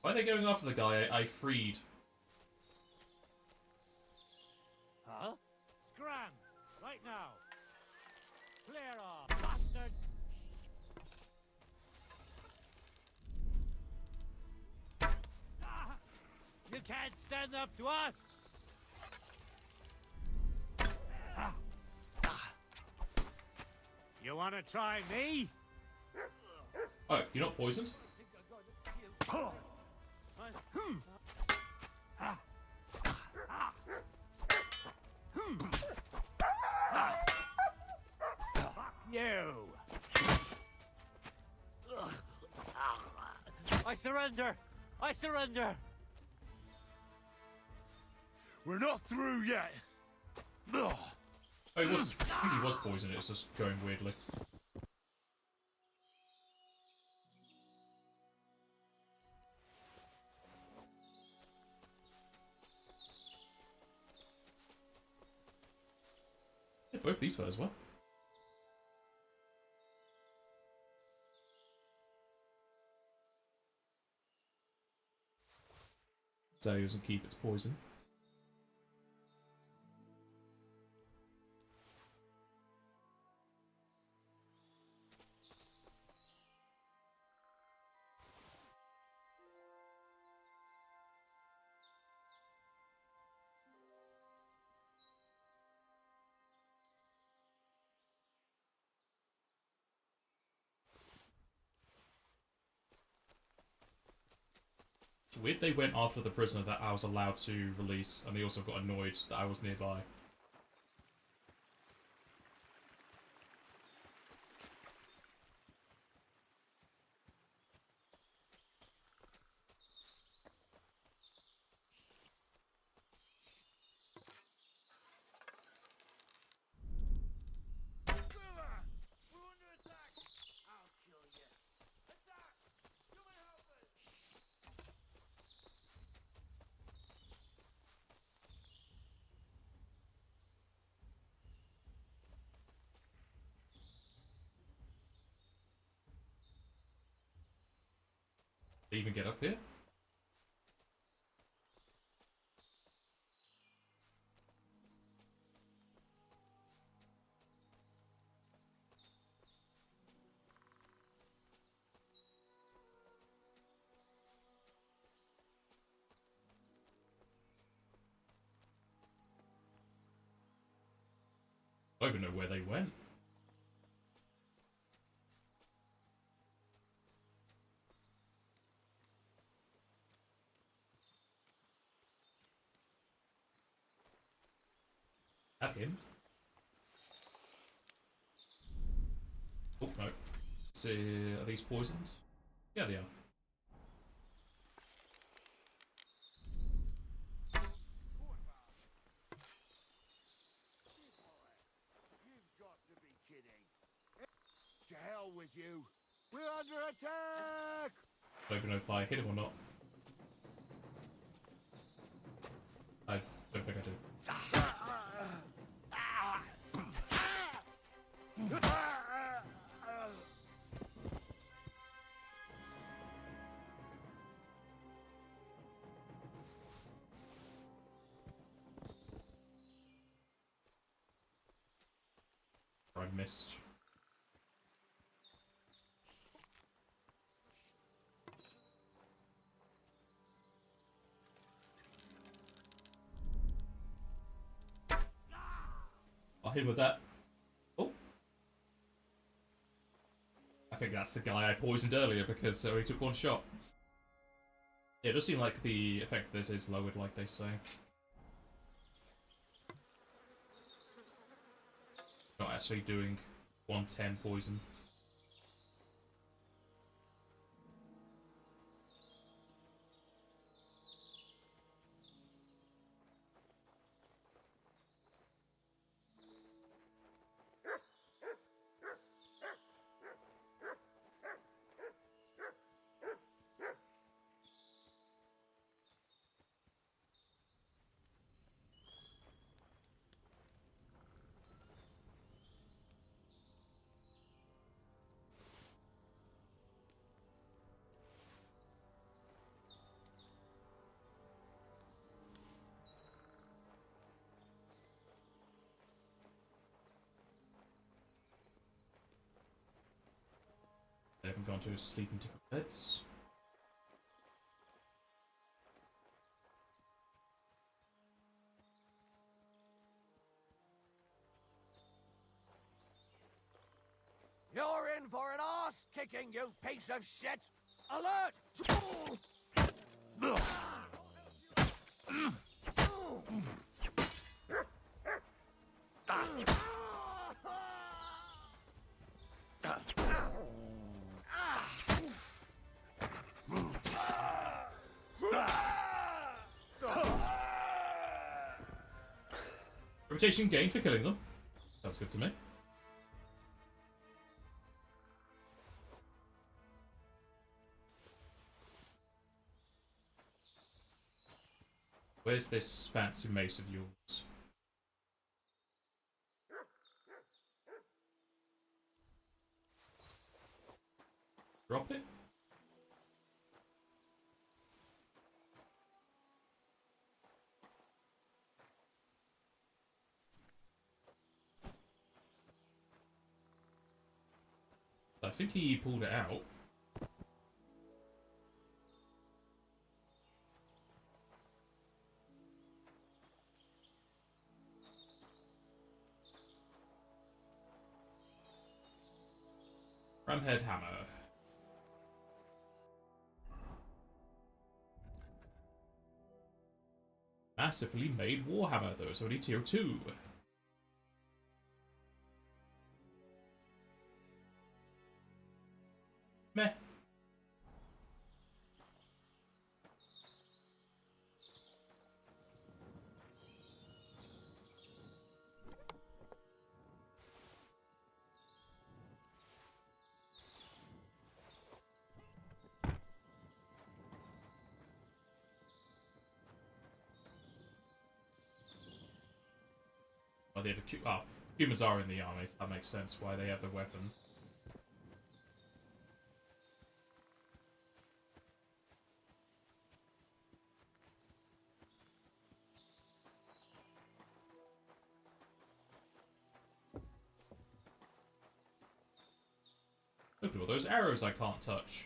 Why are they going after the guy I freed? Huh? Scram! Right now! Clear off, bastard! Ah! You can't stand up to us! Ah! Ah! You wanna try me? Oh, you're not poisoned? You! I surrender! I surrender! We're not through yet! Oh, I think he was poisoned, it was just going weirdly. Yeah, both these fellas were. So he doesn't keep its poison. It's weird they went after the prisoner that I was allowed to release, and they also got annoyed that I was nearby. They even get up here? I don't even know where they went. That him? Oh, no. Are these poisoned? Yeah, they are. To hell with you! We're under attack! I don't even know if I hit him or not. I don't think I did. I missed. I'll hit him with that. Oh. I think that's the guy I poisoned earlier because he took one shot. Yeah, it does seem like the effect of this is lowered, like they say. Not actually doing 110 poison. They haven't gone to sleep in different beds. You're in for an arse kicking, you piece of shit! Alert! Reputation gained for killing them. That's good to me. Where's this fancy mace of yours? Drop it? I think he pulled it out. Ramhead hammer. Massively made warhammer, though it's only tier 2. Meh. Oh, they have a humans are in the army, so that makes sense why they have the weapon. Look at all those arrows I can't touch.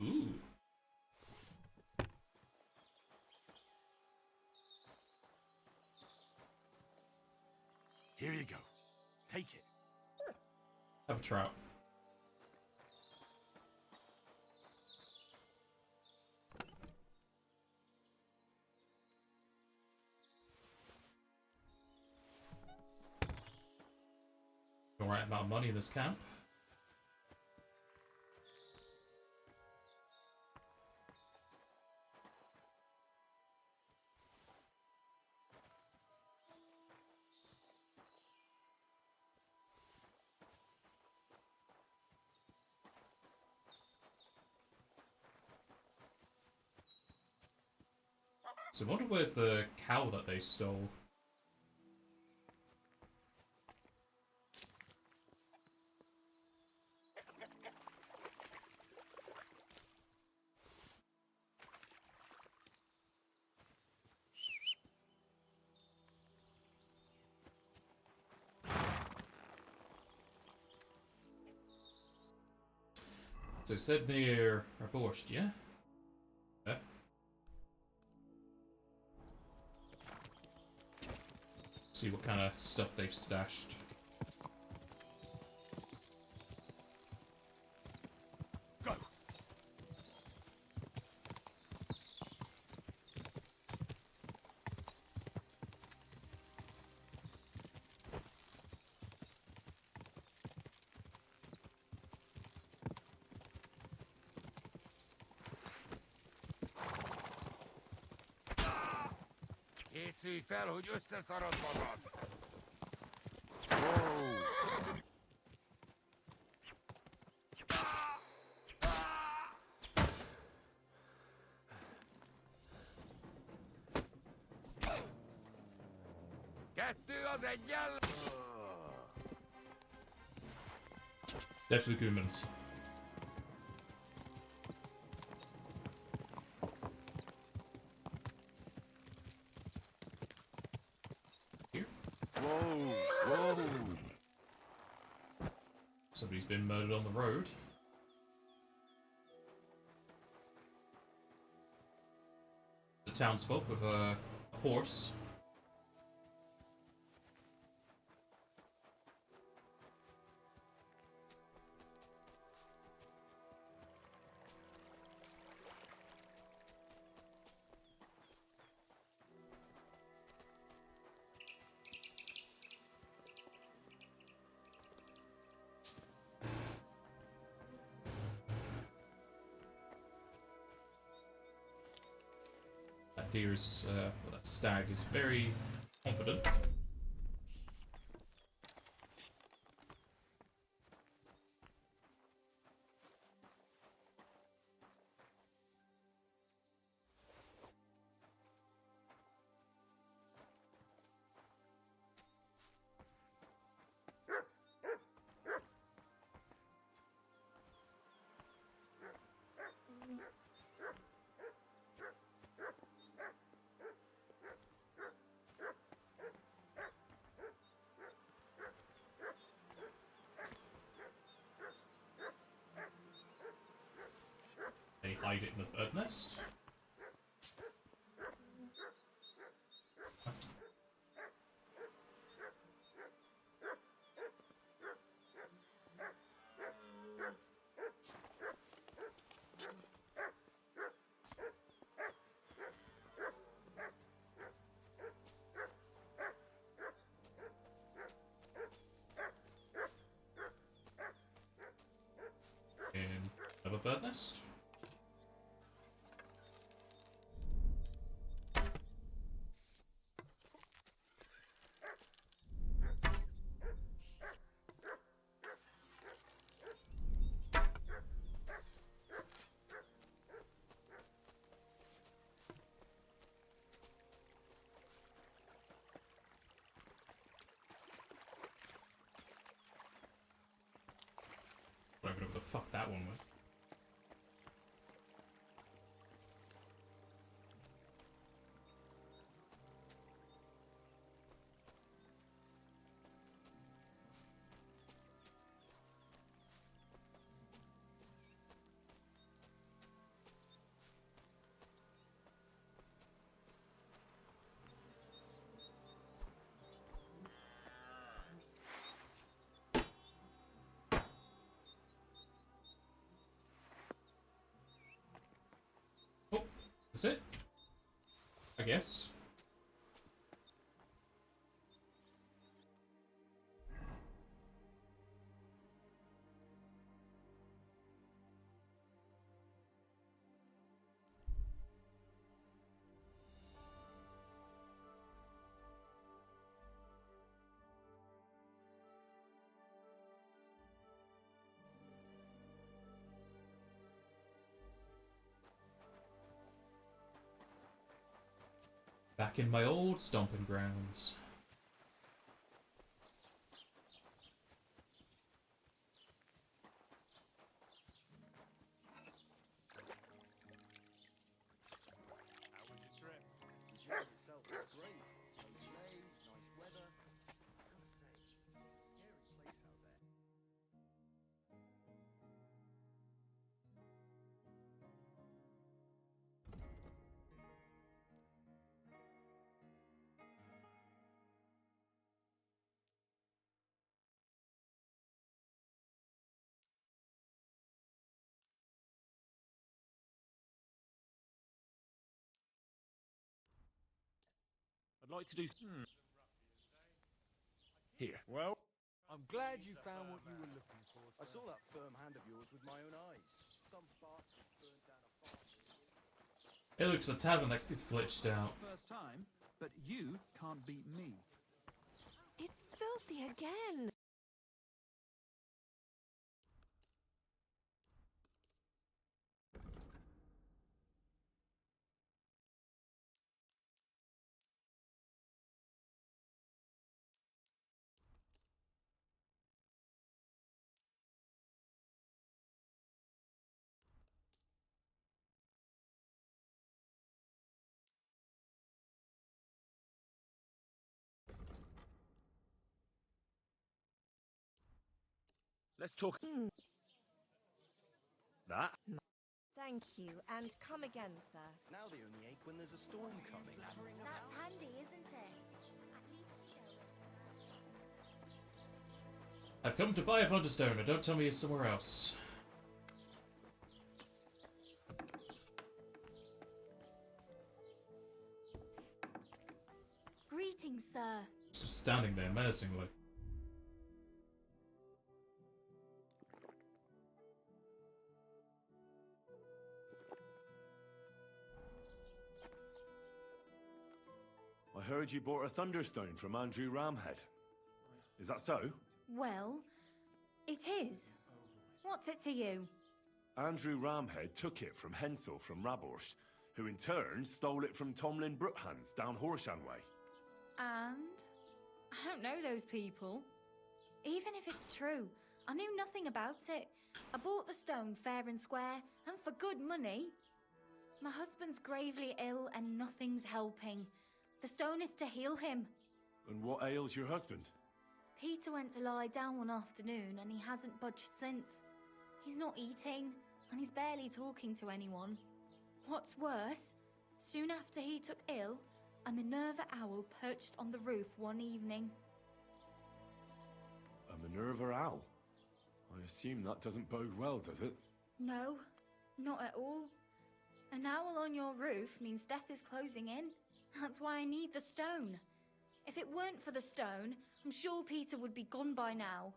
Ooh. Here you go. Take it. Have a trout. Alright amount of money in this camp. So I wonder where's the cow that they stole. So it said near Borscht, yeah? Okay. See what kind of stuff they've stashed. Go. Készülj fel, hogy összeszarod magad! Kettő az egyen! Definitely Goomans. Here? Whoa, whoa. Somebody's been murdered on the road. The townsfolk with a horse. That deer is, well, that stag is very confident. They hide it in the bird nest. In another bird nest. I don't know what the fuck that one was. Oh, that's it? I guess. Back in my old stomping grounds. How was your trip? The journey itself was great. No delays, nice weather. Gotta say, it's a scary place out there. I'd like to do... Here. Well, I'm glad you found what you were looking for, sir. I saw that firm hand of yours with my own eyes. Some bastard burned down a farm. It looks a tavern that is glitched out. First time, but you can't beat me. It's filthy again. Let's talk... That? Thank you, and come again, sir. Now they only ache when there's a storm coming. That's handy, isn't it? At least we know it. I've come to buy a Thunderstone, and don't tell me it's somewhere else. Greetings, sir. Just standing there menacingly. I heard you bought a Thunderstone from Andrew Ramhead. Is that so? Well, it is. What's it to you? Andrew Ramhead took it from Hensel from Raborsh, who in turn stole it from Tomlin Brookhans down Horshan way. And? I don't know those people. Even if it's true, I knew nothing about it. I bought the stone fair and square, and for good money. My husband's gravely ill and nothing's helping. The stone is to heal him. And what ails your husband? Peter went to lie down one afternoon and he hasn't budged since. He's not eating, and he's barely talking to anyone. What's worse, soon after he took ill, a Minerva owl perched on the roof one evening. A Minerva owl? I assume that doesn't bode well, does it? No, not at all. An owl on your roof means death is closing in. That's why I need the stone. If it weren't for the stone, I'm sure Peter would be gone by now.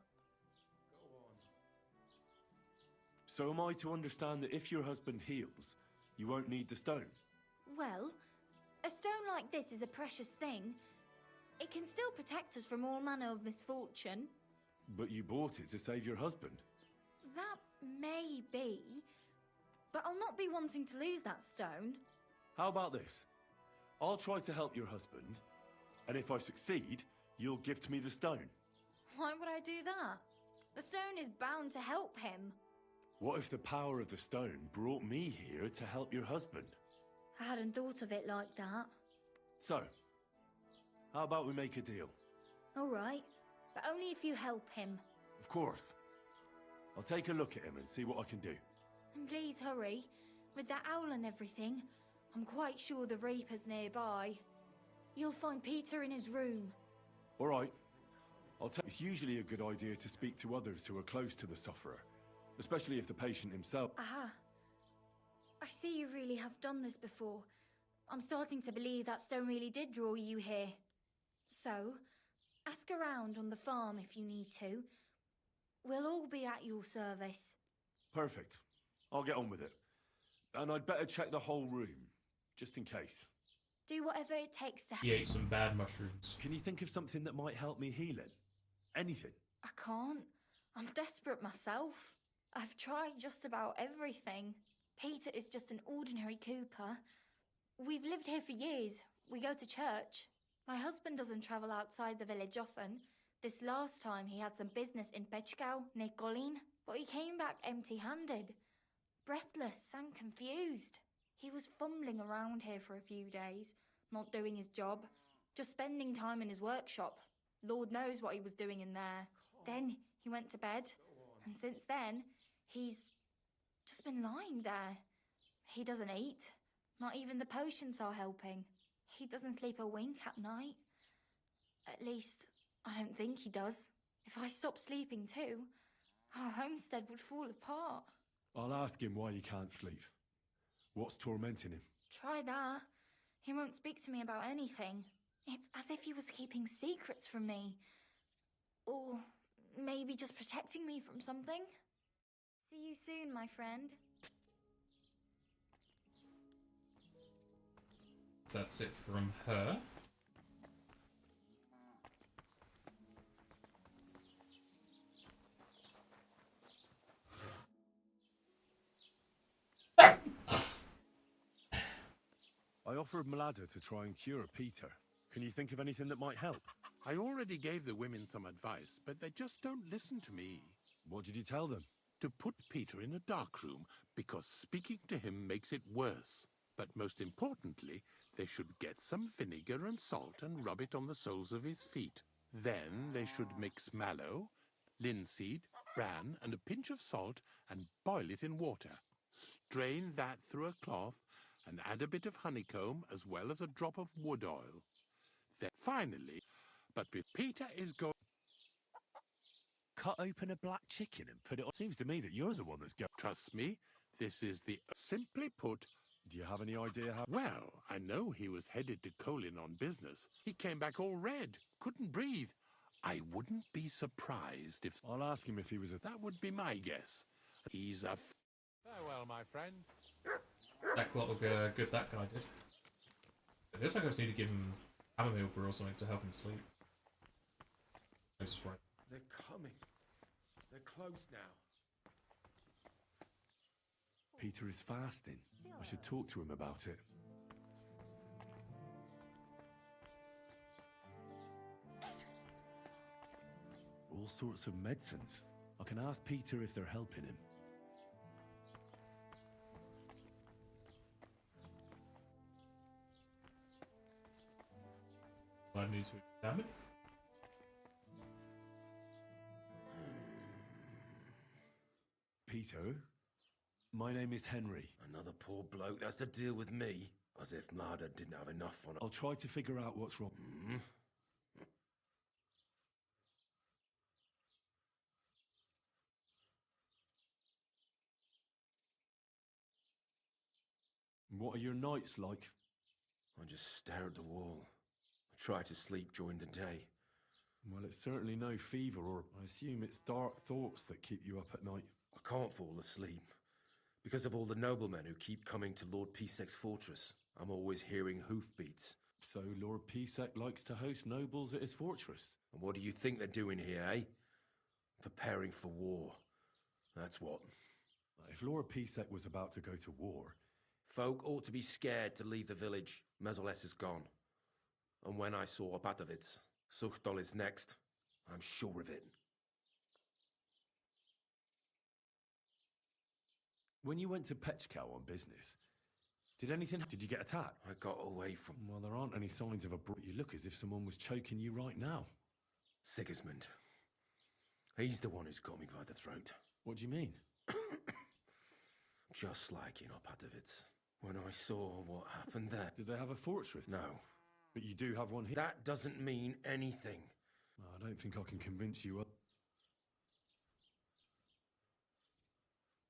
So am I to understand that if your husband heals, you won't need the stone? Well, a stone like this is a precious thing. It can still protect us from all manner of misfortune. But you bought it to save your husband. That may be, but I'll not be wanting to lose that stone. How about this? I'll try to help your husband, and if I succeed, you'll gift me the stone. Why would I do that? The stone is bound to help him. What if the power of the stone brought me here to help your husband? I hadn't thought of it like that. So, how about we make a deal? All right, but only if you help him. Of course. I'll take a look at him and see what I can do. And please hurry. With that owl and everything, I'm quite sure the Reaper's nearby. You'll find Peter in his room. All right. It's usually a good idea to speak to others who are close to the sufferer, especially if the patient himself... Aha. I see you really have done this before. I'm starting to believe that stone really did draw you here. So, ask around on the farm if you need to. We'll all be at your service. Perfect. I'll get on with it. And I'd better check the whole room, just in case. Do whatever it takes to... He ate some bad mushrooms. Can you think of something that might help me heal it? Anything? I can't. I'm desperate myself. I've tried just about everything. Peter is just an ordinary cooper. We've lived here for years. We go to church. My husband doesn't travel outside the village often. This last time he had some business in Pechgau, near Golin, but he came back empty-handed. Breathless and confused. He was fumbling around here for a few days, not doing his job, just spending time in his workshop. Lord knows what he was doing in there. Then he went to bed, and since then, he's just been lying there. He doesn't eat. Not even the potions are helping. He doesn't sleep a wink at night. At least, I don't think he does. If I stopped sleeping too, our homestead would fall apart. I'll ask him why he can't sleep. What's tormenting him? Try that. He won't speak to me about anything. It's as if he was keeping secrets from me. Or maybe just protecting me from something. See you soon, my friend. That's it from her. I offered Mlada to try and cure Peter. Can you think of anything that might help? I already gave the women some advice, but they just don't listen to me. What did you tell them? To put Peter in a dark room, because speaking to him makes it worse. But most importantly, they should get some vinegar and salt and rub it on the soles of his feet. Then they should mix mallow, linseed, bran, and a pinch of salt and boil it in water. Strain that through a cloth and add a bit of honeycomb as well as a drop of wood oil. Then finally, but with Peter is going... Cut open a black chicken and put it on. Seems to me that you're the one that's going. Trust me, this is the... Simply put... Do you have any idea how? Well, I know he was headed to Colin on business. He came back all red, couldn't breathe. I wouldn't be surprised if... I'll ask him if he was a... That would be my guess. He's a... Farewell, my friend. That lot look good that guy did. I guess I just need to give him chamomile brew or something to help him sleep. This is right. They're coming. They're close now. Peter is fasting. I should talk to him about it. All sorts of medicines. I can ask Peter if they're helping him. I need to examine. Peter, my name is Henry. Another poor bloke that's to deal with me. As if Mlada didn't have enough on it. I'll try to figure out what's wrong. What are your nights like? I just stare at the wall. I try to sleep during the day. Well, it's certainly no fever, or I assume it's dark thoughts that keep you up at night. I can't fall asleep. Because of all the noblemen who keep coming to Lord Pisek's fortress. I'm always hearing hoofbeats. So Lord Pisek likes to host nobles at his fortress? And what do you think they're doing here, eh? Preparing for war. That's what. If Lord Pisek was about to go to war... Folk ought to be scared to leave the village. Mezoles is gone. And when I saw Opatovitz, Suchdol is next. I'm sure of it. When you went to Pechkow on business, did you get attacked? I got away from... Well, there aren't any signs of a... You look as if someone was choking you right now. Sigismund. He's the one who's got me by the throat. What do you mean? Just like in Opatovitz. When I saw what happened there. Did they have a fortress? No. But you do have one here? That doesn't mean anything. I don't think I can convince you.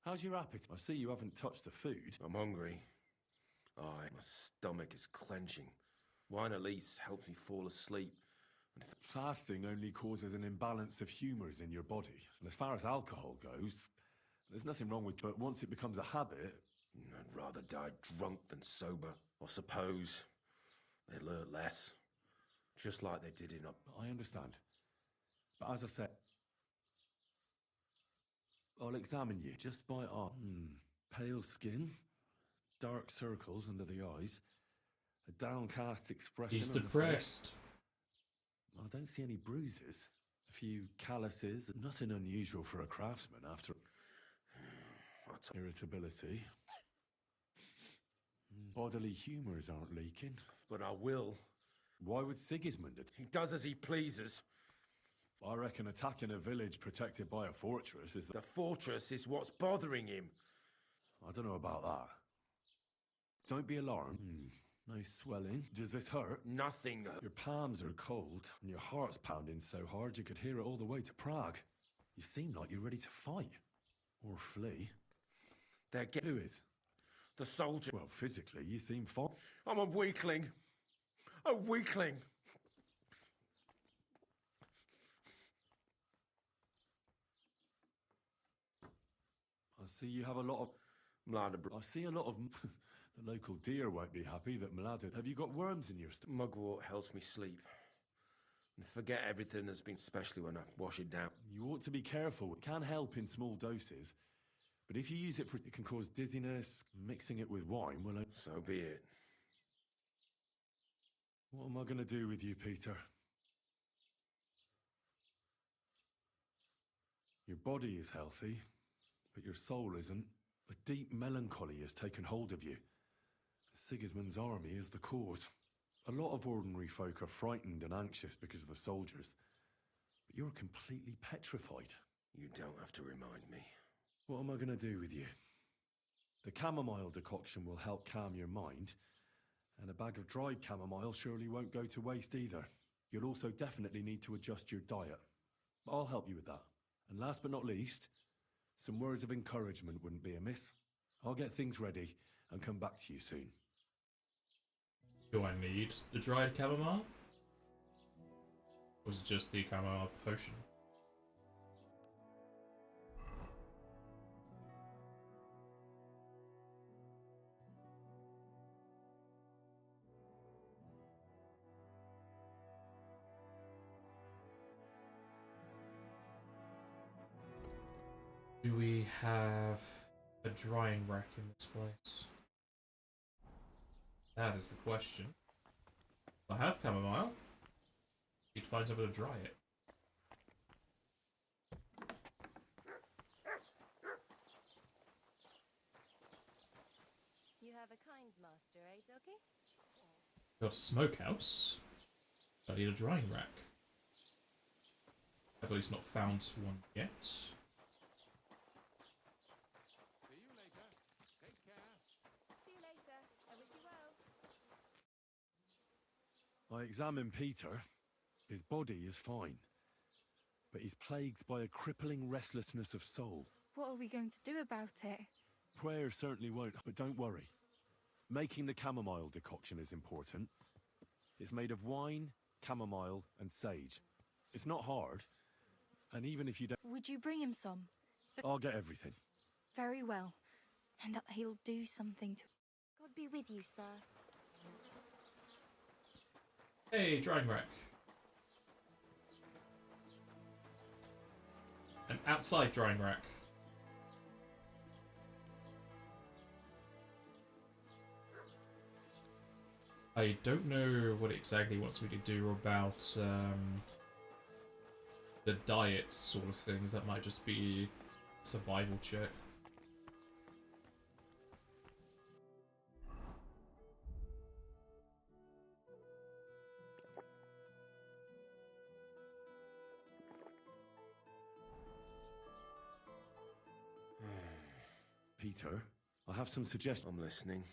How's your appetite? I see you haven't touched the food. I'm hungry. My stomach is clenching. Wine at least helps me fall asleep. Fasting only causes an imbalance of humours in your body. And as far as alcohol goes, there's nothing wrong with it. But once it becomes a habit... I'd rather die drunk than sober. I suppose they'd learn less. Just like they did in... I understand. But as I said... I'll examine you just by art. Pale skin, dark circles under the eyes, a downcast expression. He's depressed. I don't see any bruises. A few calluses. Nothing unusual for a craftsman after... Irritability. Bodily humours aren't leaking. But I will. Why would Sigismund... He does as he pleases. I reckon attacking a village protected by a fortress is... The fortress is what's bothering him. I don't know about that. Don't be alarmed. No swelling. Does this hurt? Nothing. Your palms are cold, and your heart's pounding so hard you could hear it all the way to Prague. You seem like you're ready to fight. Or flee. Who is? The soldier. Well, physically, you seem fine. I'm a weakling. A weakling. see you have a lot of... Mlada I see a lot of... The local deer won't be happy that Mlada... Have you got worms in your stomach? Mugwort helps me sleep. And forget everything that's been, especially when I wash it down. You ought to be careful. It can help in small doses. But if you use it for... It can cause dizziness. Mixing it with wine will... So be it. What am I going to do with you, Peter? Your body is healthy, but your soul isn't. A deep melancholy has taken hold of you. Sigismund's army is the cause. A lot of ordinary folk are frightened and anxious because of the soldiers. But you're completely petrified. You don't have to remind me. What am I going to do with you? The chamomile decoction will help calm your mind, and a bag of dried chamomile surely won't go to waste either. You'll also definitely need to adjust your diet. I'll help you with that. And last but not least, some words of encouragement wouldn't be amiss. I'll get things ready and come back to you soon. Do I need the dried chamomile? Or is it just the chamomile potion? Do we have a drying rack in this place? That is the question. I have chamomile. Need to find somewhere to dry it. You have a kind master, eh, doggy? Got a smokehouse. I need a drying rack. I've at least not found one yet. See you later. Take care. See you later. I wish you well. I examined Peter. His body is fine, but he's plagued by a crippling restlessness of soul. What are we going to do about it? Prayer certainly won't, but don't worry. Making the chamomile decoction is important. It's made of wine, chamomile, and sage. It's not hard, and even if you don't... Would you bring him some? I'll get everything. Very well. And that he'll do something to... God be with you, sir. Hey, drying rack. An outside drying rack. I don't know what it exactly wants me to do about the diet sort of things. That might just be survival check. Peter, I have some suggestions. I'm listening.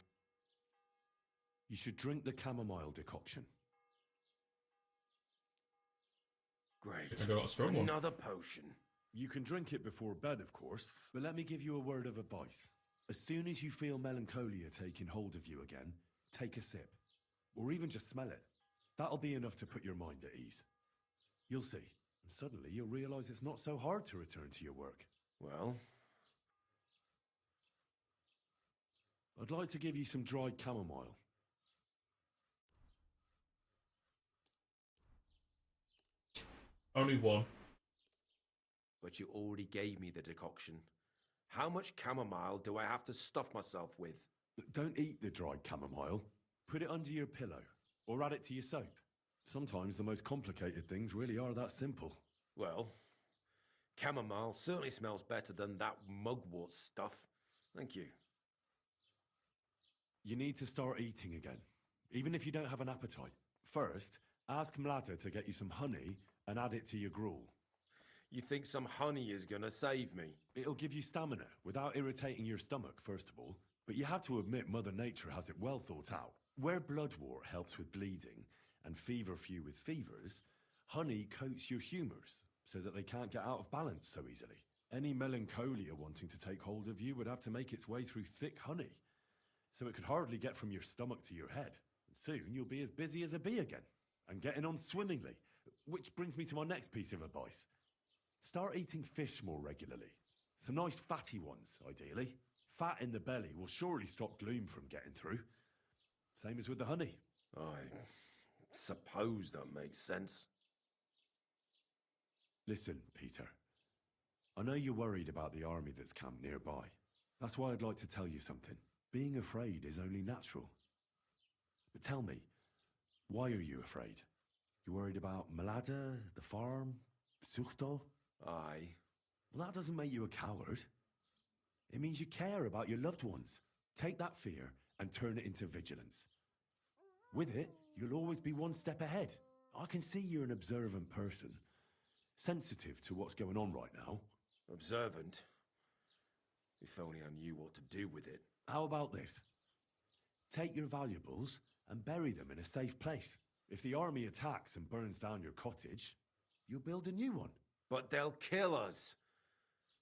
You should drink the chamomile decoction. Great. I think I got a strong one. Another potion. You can drink it before bed, of course, but let me give you a word of advice. As soon as you feel melancholia taking hold of you again, take a sip. Or even just smell it. That'll be enough to put your mind at ease. You'll see. And suddenly you'll realize it's not so hard to return to your work. Well, I'd like to give you some dried chamomile. Only one. but you already gave me the decoction. How much chamomile do I have to stuff myself with? Don't eat the dried chamomile. Put it under your pillow, or add it to your soap. Sometimes the most complicated things really are that simple. Well, chamomile certainly smells better than that mugwort stuff. Thank you. You need to start eating again, even if you don't have an appetite. First, ask Mlada to get you some honey and add it to your gruel. You think some honey is gonna save me? It'll give you stamina without irritating your stomach, first of all. But you have to admit Mother Nature has it well thought out. Where bloodwort helps with bleeding and feverfew with fevers, honey coats your humours so that they can't get out of balance so easily. Any melancholia wanting to take hold of you would have to make its way through thick honey, so it could hardly get from your stomach to your head. And soon you'll be as busy as a bee again, and getting on swimmingly. Which brings me to my next piece of advice. Start eating fish more regularly. Some nice fatty ones, ideally. Fat in the belly will surely stop gloom from getting through. Same as with the honey. I suppose that makes sense. Listen, Peter. I know you're worried about the army that's camped nearby. That's why I'd like to tell you something. Being afraid is only natural. But tell me, why are you afraid? You worried about Malada, the farm, Zuchtal? Aye. Well, that doesn't make you a coward. It means you care about your loved ones. Take that fear and turn it into vigilance. With it, you'll always be one step ahead. I can see you're an observant person, sensitive to what's going on right now. Observant? If only I knew what to do with it. How about this? Take your valuables and bury them in a safe place. If the army attacks and burns down your cottage, you'll build a new one. But they'll kill us.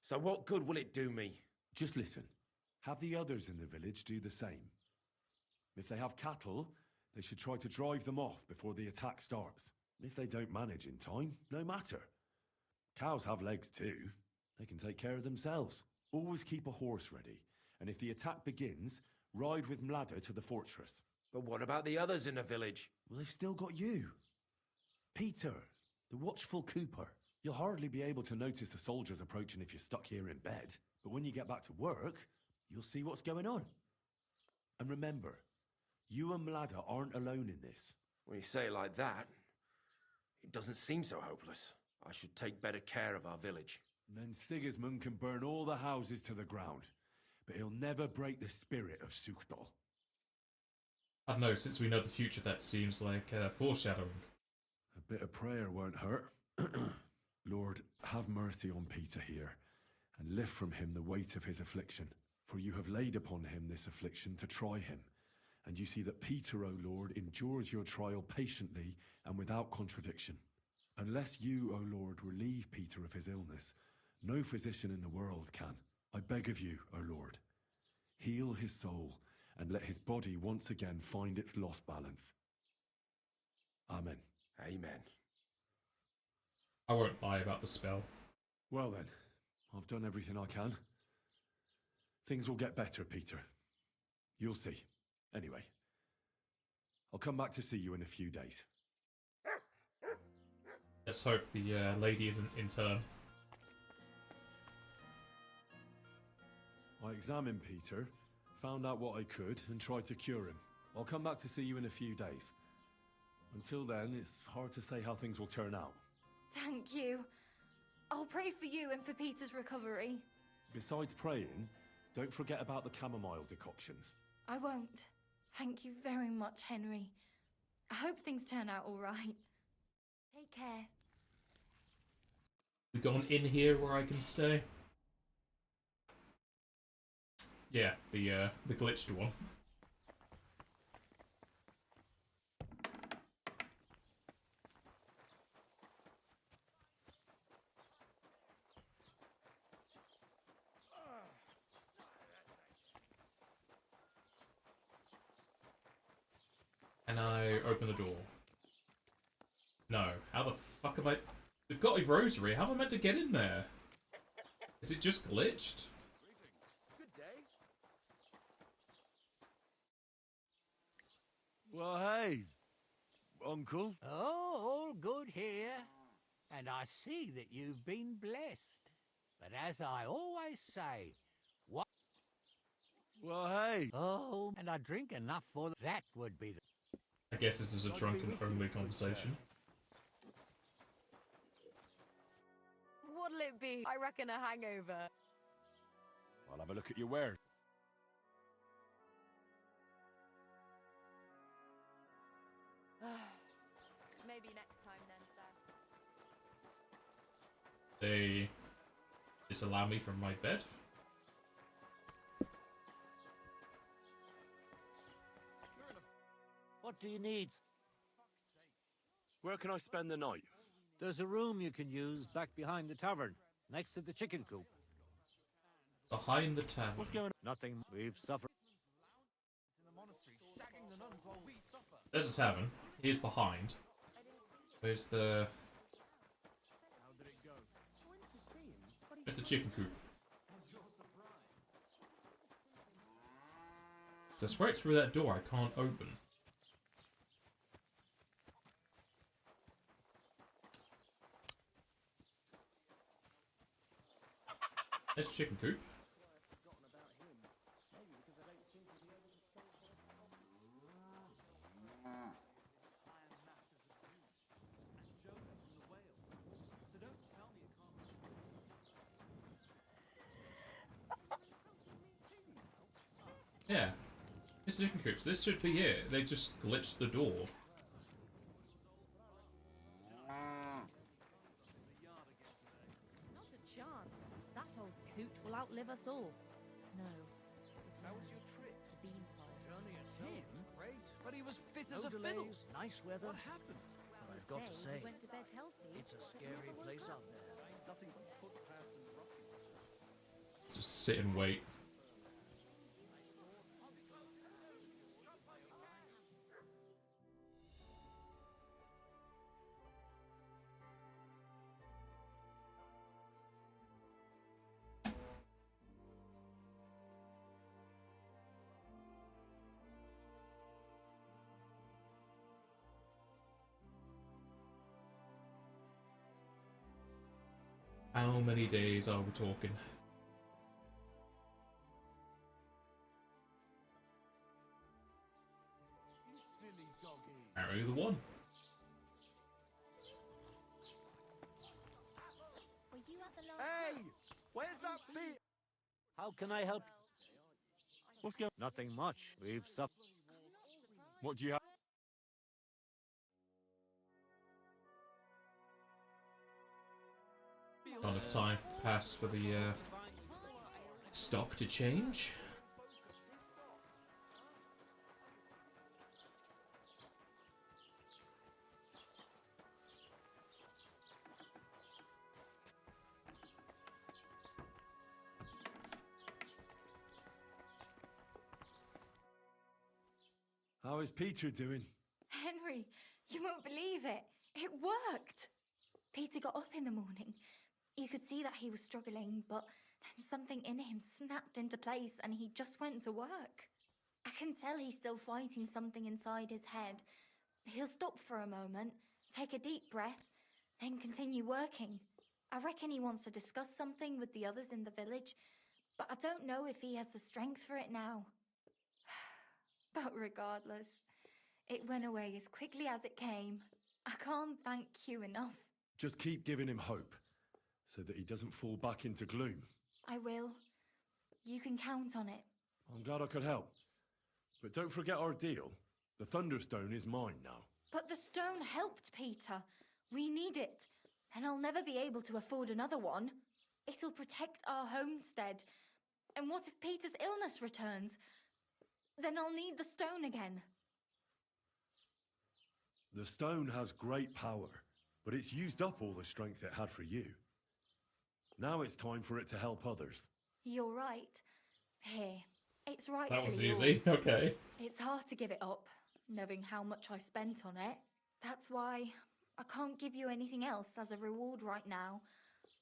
So what good will it do me? Just listen. Have the others in the village do the same. If they have cattle, they should try to drive them off before the attack starts. If they don't manage in time, no matter. Cows have legs too. They can take care of themselves. Always keep a horse ready. And if the attack begins, ride with Mlada to the fortress. But what about the others in the village? Well, they've still got you. Peter, the watchful Cooper. You'll hardly be able to notice the soldiers approaching if you're stuck here in bed. But when you get back to work, you'll see what's going on. And remember, you and Mlada aren't alone in this. When you say it like that, it doesn't seem so hopeless. I should take better care of our village. Then Sigismund can burn all the houses to the ground, but he'll never break the spirit of Zuchtal. I don't know, since we know the future, that seems like foreshadowing. A bit of prayer won't hurt. Lord, have mercy on Peter here, and lift from him the weight of his affliction. For you have laid upon him this affliction to try him. And you see that Peter, O Lord, endures your trial patiently and without contradiction. Unless you, O Lord, relieve Peter of his illness, no physician in the world can. I beg of you, O Lord, heal his soul and let his body once again find its lost balance. Amen. Amen. I won't lie about the spell. Well then, I've done everything I can. Things will get better, Peter. You'll see. Anyway, I'll come back to see you in a few days. Let's hope the lady isn't in turn. I examined Peter, found out what I could, and tried to cure him. I'll come back to see you in a few days. Until then, it's hard to say how things will turn out. Thank you. I'll pray for you and for Peter's recovery. Besides praying, don't forget about the chamomile decoctions. I won't. Thank you very much, Henry. I hope things turn out all right. Take care. We got an inn here where I can stay. Yeah, the glitched one. And I open the door. No, how the fuck am I... We've got a rosary, how am I meant to get in there? Is it just glitched? Good day. Well, hey, Uncle. Oh, all good here. And I see that you've been blessed. But as I always say, what... Well, hey. Oh, and I drink enough for that would be the... I guess this is a drunken-only conversation. What'll it be? I reckon a hangover. I'll have a look at your wares. Maybe next time then, sir. They disallow me from my bed? What do you need? Where can I spend the night? There's a room you can use back behind the tavern, next to the chicken coop. Behind the tavern. What's going on? Nothing. We've suffered. There's a tavern. Here's behind. Where's the... Where's the chicken coop? So I swear it's through that door I can't open. There's a chicken coop. Yeah, it's a chicken coop. So this should be it. They just glitched the door. Not a chance. That old coot will outlive us all. No. How was your trip? The bean pie. Journey itself was great. But he was fit No as a delays, fiddle. nice weather. What happened? But I've got to say, He went to bed healthy. it's a scary place out there. Nothing but footpaths and rocking. Let's just sit and wait. How many days are we talking? Arrow the one. Were you at the last Hey! Where's that bee? How can I help? What's going on? Nothing much. We've suffered. What do you have? Not enough time passed for the stock to change. How is Peter doing? Henry, you won't believe it. It worked. Peter got up in the morning. You could see that he was struggling, but then something in him snapped into place and he just went to work. I can tell he's still fighting something inside his head. He'll stop for a moment, take a deep breath, then continue working. I reckon he wants to discuss something with the others in the village, but I don't know if he has the strength for it now. But regardless, it went away as quickly as it came. I can't thank you enough. Just keep giving him hope, so that he doesn't fall back into gloom. I will. You can count on it. I'm glad I could help. But don't forget our deal. The Thunderstone is mine now. But the stone helped, Peter. We need it. And I'll never be able to afford another one. It'll protect our homestead. And what if Peter's illness returns? Then I'll need the stone again. The stone has great power, but it's used up all the strength it had for you. Now it's time for it to help others. You're right. Here. It's right That was yours. easy. Okay. It's hard to give it up, knowing how much I spent on it. That's why I can't give you anything else as a reward right now.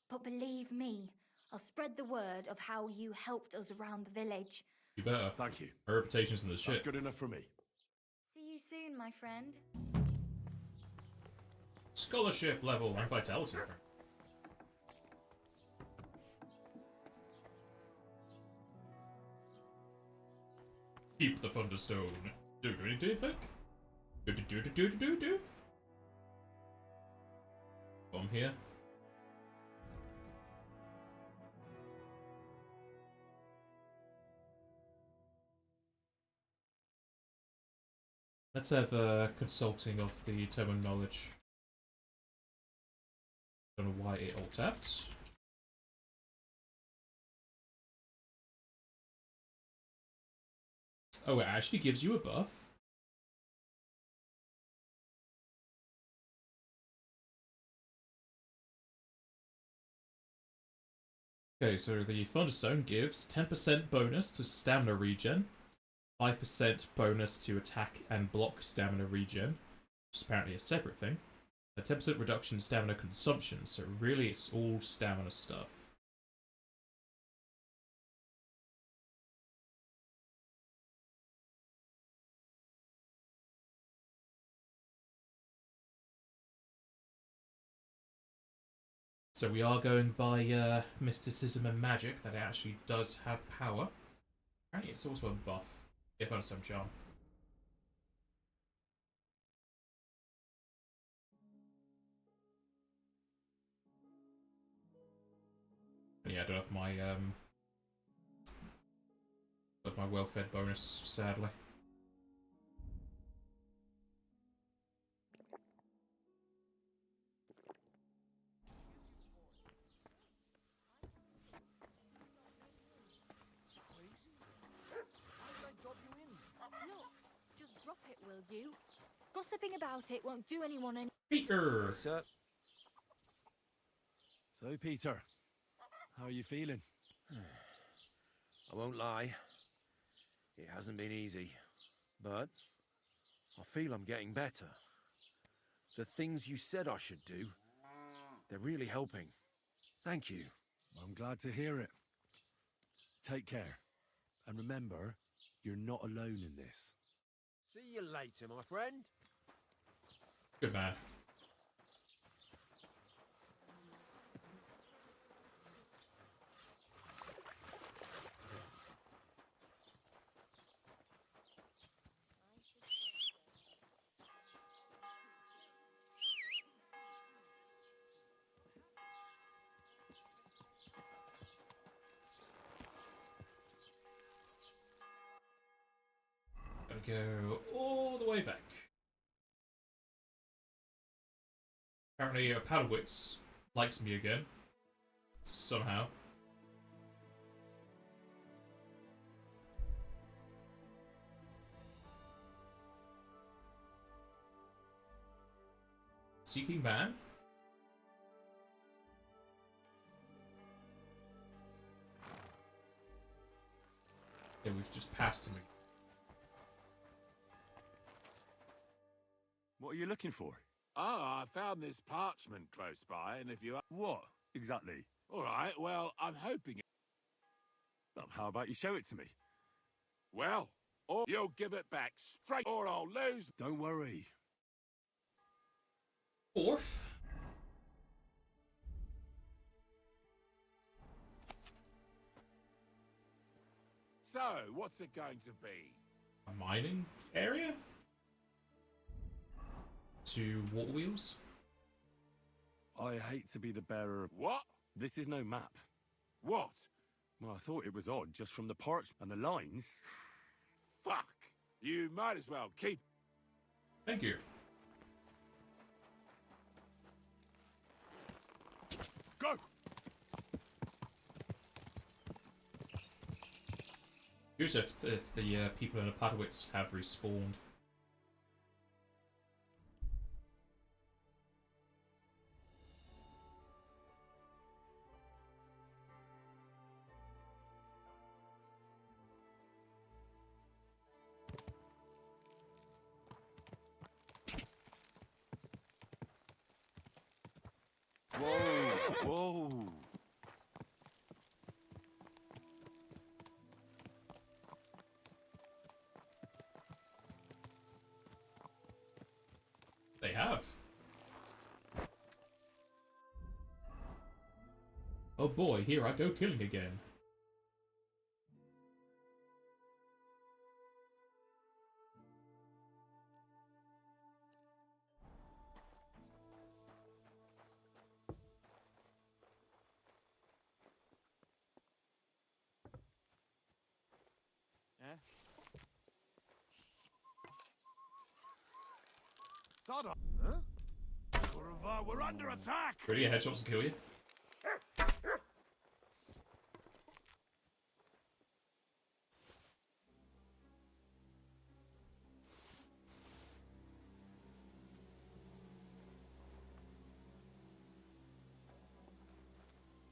But believe me, I'll spread the word of how you helped us around the village. You better. Thank you. Her reputation's in the shit. That's good enough for me. See you soon, my friend. Scholarship level and vitality. Keep the Thunderstone. Do anything? Do. Bomb here. Let's have a consulting of the Tome of Knowledge. Don't know why it all tapped. Oh, it actually gives you a buff? Okay, so the Thunderstone gives 10% bonus to stamina regen, 5% bonus to attack and block stamina regen, which is apparently a separate thing, a 10% reduction in stamina consumption, so really it's all stamina stuff. So we are going by mysticism and magic, that it actually does have power. Apparently it's also a buff, if on some charm. Yeah, I don't have my well-fed bonus, sadly. Look, just drop it, will you? Gossiping about it won't do anyone any. Peter! Sir. So, Peter, how are you feeling? I won't lie. It hasn't been easy. But I feel I'm getting better. The things you said I should do, they're really helping. Thank you. I'm glad to hear it. Take care. And remember, you're not alone in this. See you later, my friend. Good man. Gotta go all the way back. Apparently, Paddlewitz likes me again. Somehow. Seeking man? Yeah, we've just passed him. What are you looking for? Oh, I found this parchment close by, and if you... What, exactly? All right, well, I'm hoping... Well, how about you show it to me? Well, or you'll give it back straight, or I'll lose... Don't worry. Fourth? So, what's it going to be? A mining area? 2 water wheels? I hate to be the bearer of... What? This is no map. What? Well, I thought it was odd just from the parch and the lines. Fuck! You might as well keep... Thank you. Go! Curious if the people in the Paddlewitz have respawned. Whoa! Whoa! They have. Oh boy, here I go killing again. Sod off. Huh? We're under attack! Ready, a headshots to kill you?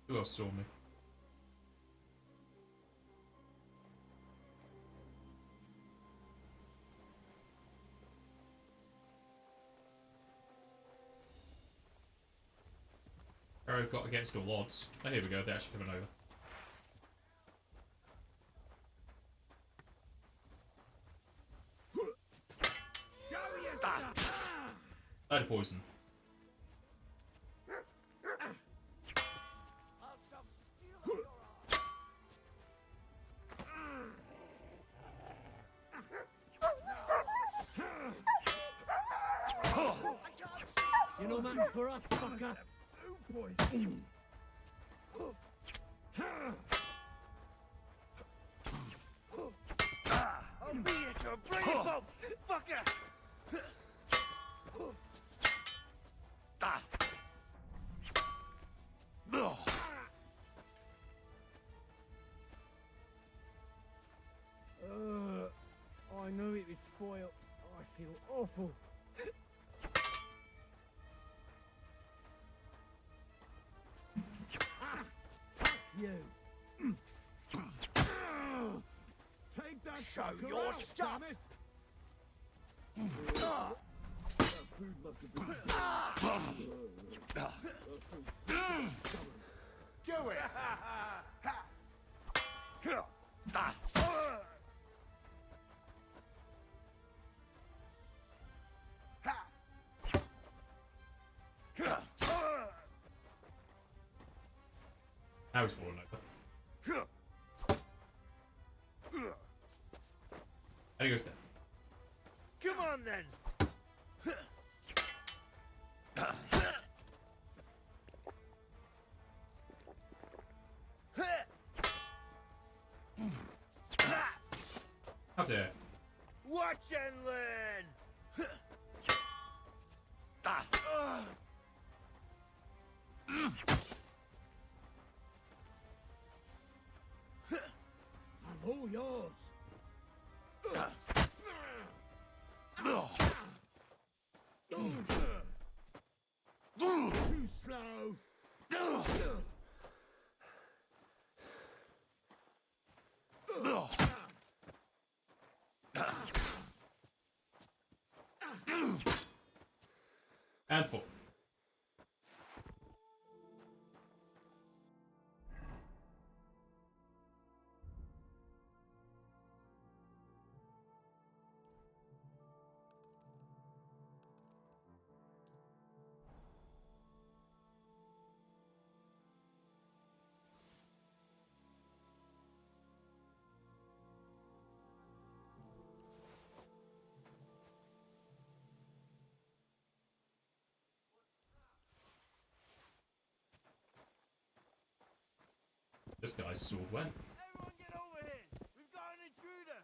Who else saw me? I've got against all odds. Oh, here we go, they're actually coming over. I had poison. no match for us, fucker. I'll be here to bring it up, fucker! I knew it was spoiled. I feel awful. Fuck you. Take that. Show fucker your out, stuff. damn it. Food must have been Do it! Now he's falling over. How do you go step? Come on then! How dare. Watch and learn! I'm all yours. Too slow. And fall. This guy's sword went. Everyone get over here! We've got an intruder!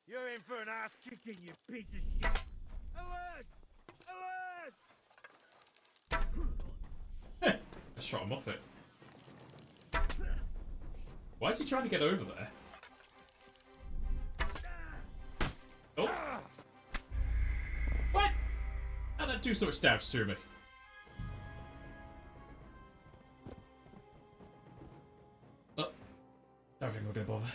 You're in for an ass kicking, you piece of shit! Alert! Alert! I shot him off it. Why is he trying to get over there? Oh. What? How'd that do so much damage to me? Oh. Don't think we're gonna bother.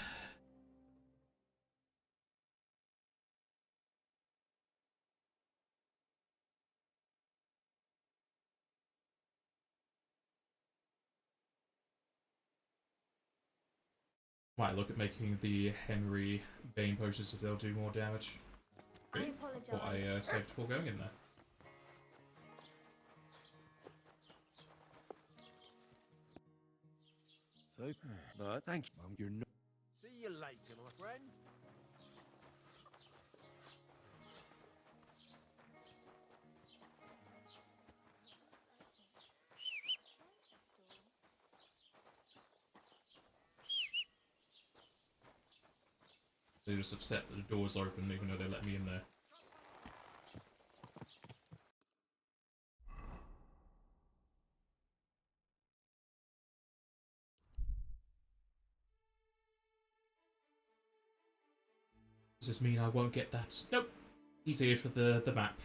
Might look at making the Henry Bane potions if they'll do more damage. I What I apologise. saved before going in there. So, but thank you. You're not. See you later, my friend. They're just upset that the door's open even though they let me in there. Does this mean I won't get that? Nope. He's here for the map.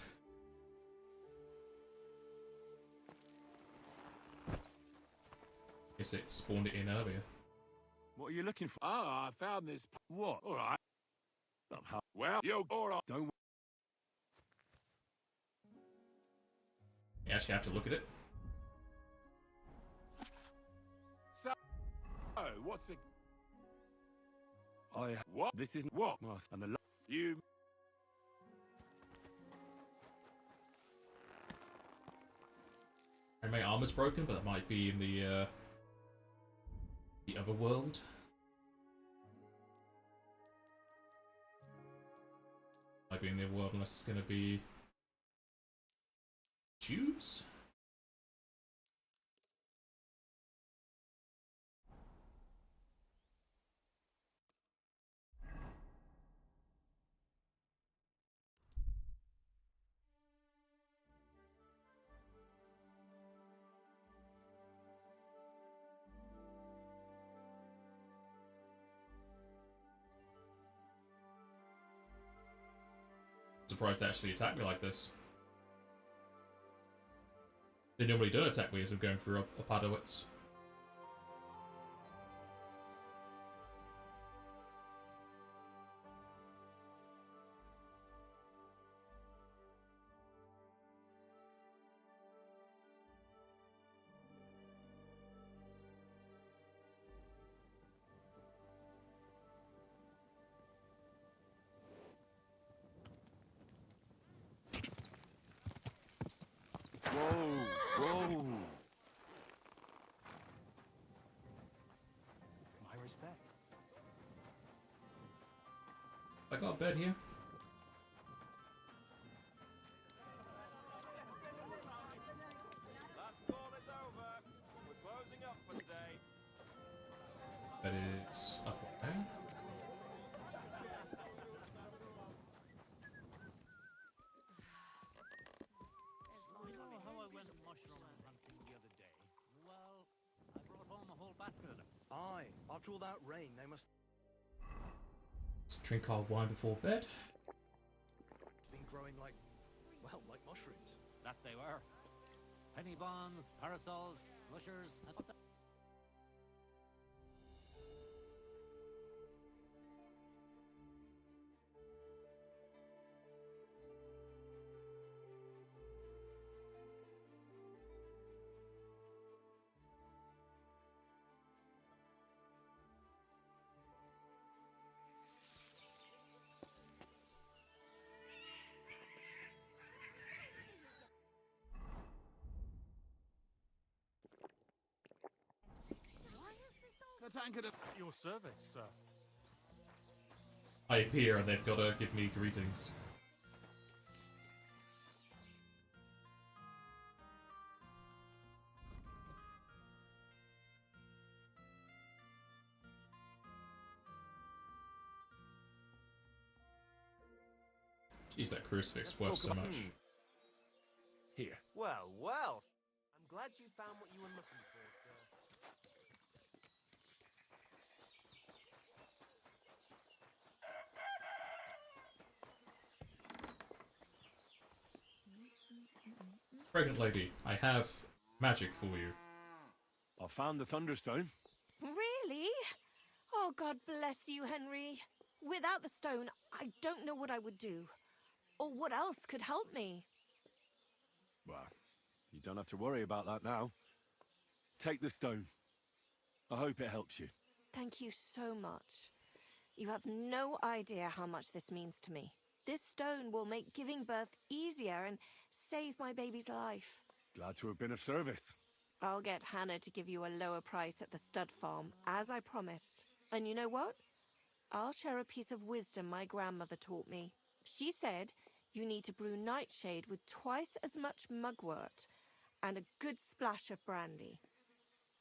Guess it spawned it in earlier. What are you looking for? Ah, I found this. What? All right. Well, Yo, all right. don't. You actually have to look at it. So, what's it? I. What? This isn't What? And the. You. And my armor's broken, but that might be in the other world. might be in the world unless it's going to be Jews. Surprised they actually attack me like this. They normally don't attack me as I'm going through a Padowitz. Whoa! My respects. I got a bed here. Last call is over. We're closing up for the day. Bed is up there. Aye, after all that rain, they must Let's drink our wine before bed. have been growing like mushrooms. That they were. Penny bonds, parasols, mushers. A tankard at your service, sir. I appear and they've got to give me greetings. Jeez, that crucifix worth so much. Here. Well, well. I'm glad you found what you were looking for, sir. Pregnant lady, I have magic for you. I found the Thunderstone. Really? Oh, God bless you, Henry. Without the stone, I don't know what I would do. Or what else could help me. Well, you don't have to worry about that now. Take the stone. I hope it helps you. Thank you so much. You have no idea how much this means to me. This stone will make giving birth easier and save my baby's life. Glad to have been of service. I'll get Hannah to give you a lower price at the stud farm, as I promised. And you know what? I'll share a piece of wisdom my grandmother taught me. She said you need to brew nightshade with twice as much mugwort and a good splash of brandy.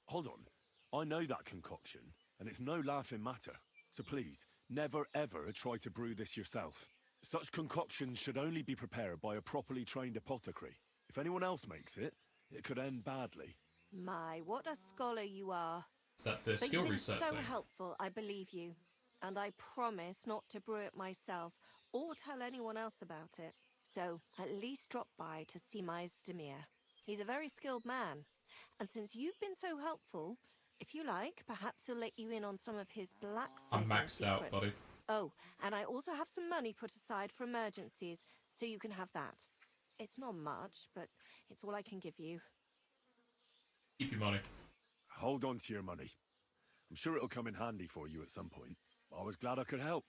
Hold on. I know that concoction, and it's no laughing matter. So please, never ever try to brew this yourself. Such concoctions should only be prepared by a properly trained apothecary. If anyone else makes it, it could end badly. My, what a scholar you are. Is that the But skill you've been reset so thing? helpful, I believe you. And I promise not to brew it myself or tell anyone else about it. So at least drop by to see my Zdemir. He's a very skilled man. And since you've been so helpful, if you like, perhaps he'll let you in on some of his blacksmithing I'm maxed out, secrets. buddy. Oh, and I also have some money put aside for emergencies, so you can have that. It's not much, but it's all I can give you. Keep your money. Hold on to your money. I'm sure it'll come in handy for you at some point. I was glad I could help.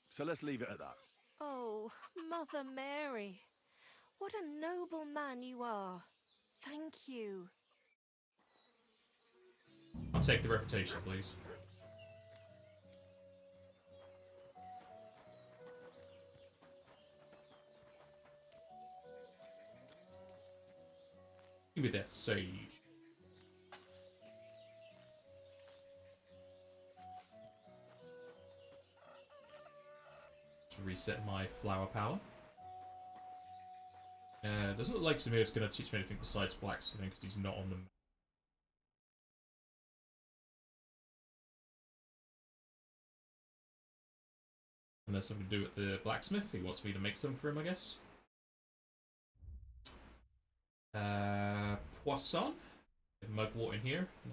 So let's leave it at that. Oh, Mother Mary. What a noble man you are. Thank you. I'll take the reputation, please. Give me that sage. To reset my flower power. Doesn't look like Samir's going to teach me anything besides blacksmithing because he's not on the map. And there's something to do with the blacksmith. He wants me to make some for him, I guess. Poisson? Mugwort in here. No.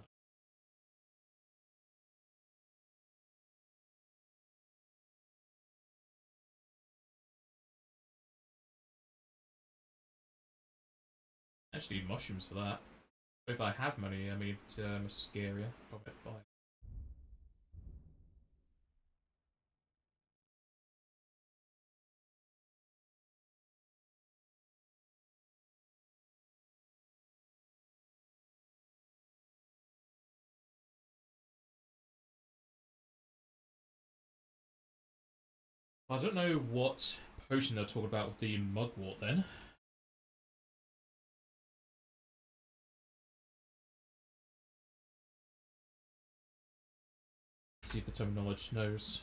Actually need mushrooms for that. But if I have money, I mean, Muscaria. Probably have to buy. I don't know what potion they'll talk about with the mugwort then. Let's see if the terminology knows.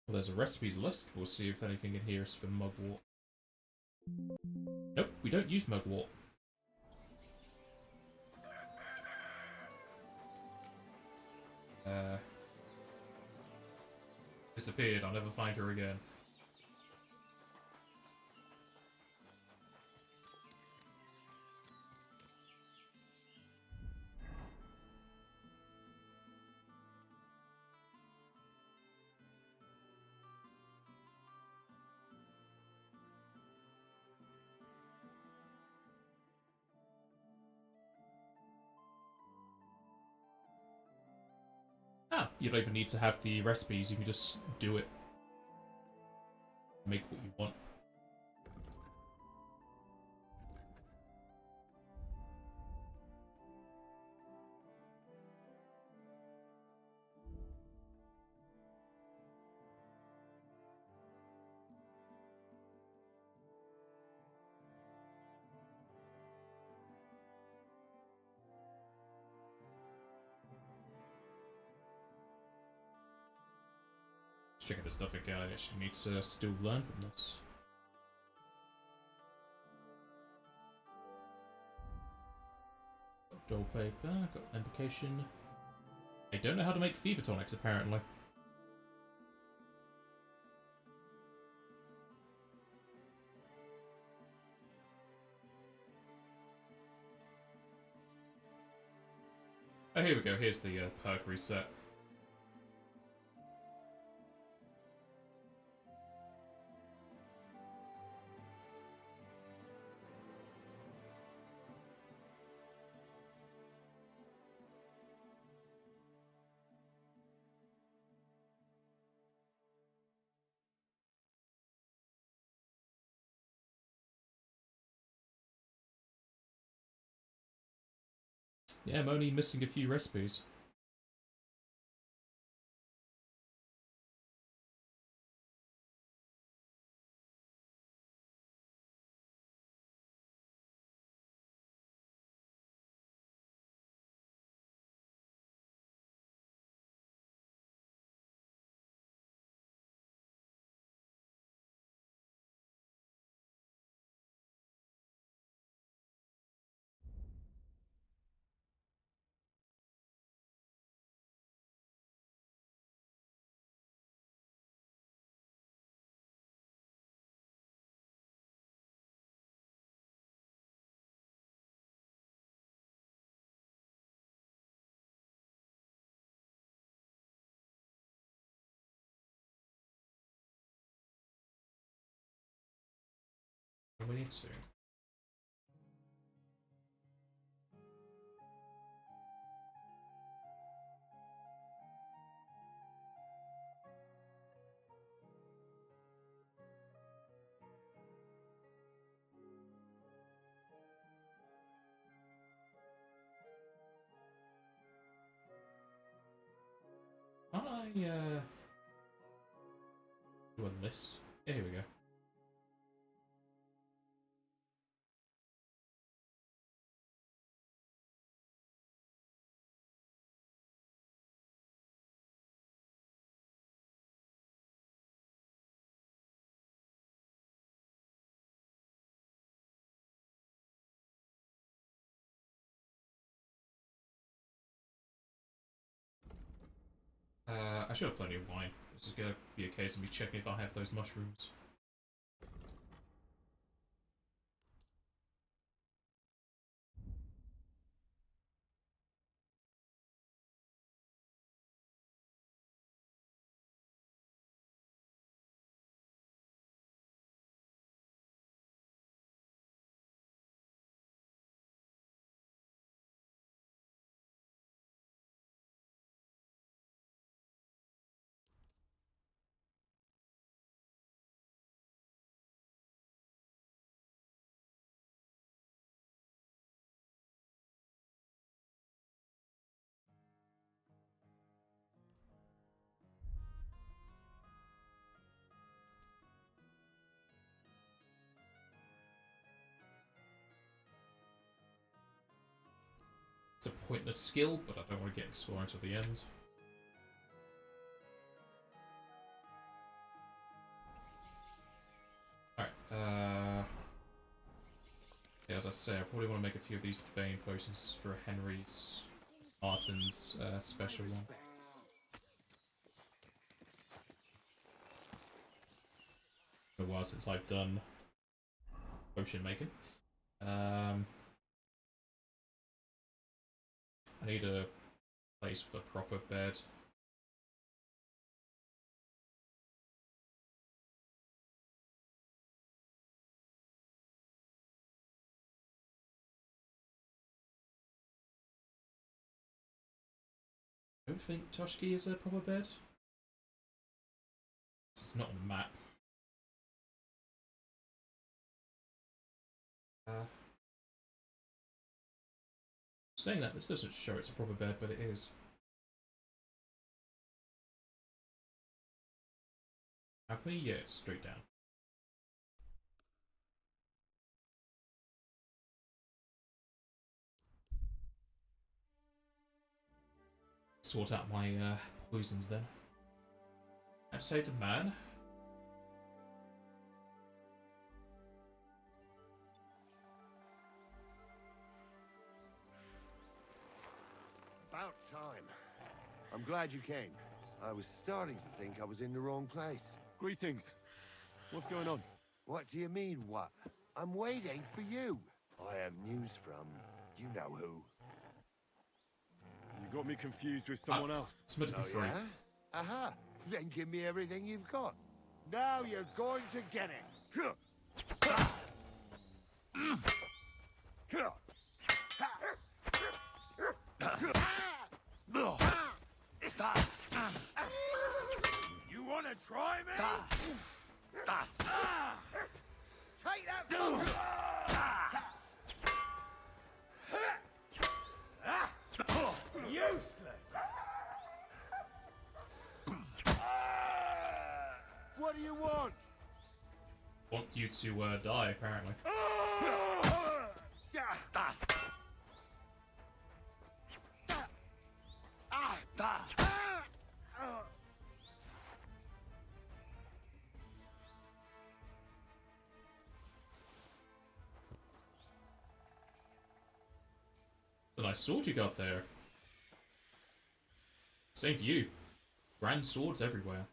Well, there's a recipes list. We'll see if anything in here is for mugwort. Nope, we don't use mugwort. Disappeared. I'll never find her again. Ah, you don't even need to have the recipes, you can just do it. Make what you want. Checking this stuff again, I actually need to still learn from this. Got doll paper, got implication. I don't know how to make fever tonics apparently. Oh, here we go, here's the perk reset. Yeah, I'm only missing a few recipes. We need to. Can't I, do a list? Yeah, here we go. I should have plenty of wine. This is gonna be a case of me checking if I have those mushrooms. It's a pointless skill, but I don't want to get exploring to the end. Alright, yeah, as I say, I probably want to make a few of these Bane potions for Henry's Martin's special one. It's been a while since I've done potion making. I need a place with a proper bed. I don't think Toshki is a proper bed. It's not on the map. Saying that, this doesn't show it's a proper bed, but it is. Happily? Yeah, it's straight down. Sort out my poisons then. Agitated man. About time. I'm glad you came. I was starting to think I was in the wrong place. Greetings. What's going on? What do you mean, what? I'm waiting for you. I have news from you know who. You got me confused with someone else. It's meant to be free. Yeah? Aha. Then give me everything you've got. Now you're going to get it. You wanna try me? Take that! Useless! What do you want? Want you to die, apparently. The nice sword you got there. Same for you. Grand swords everywhere.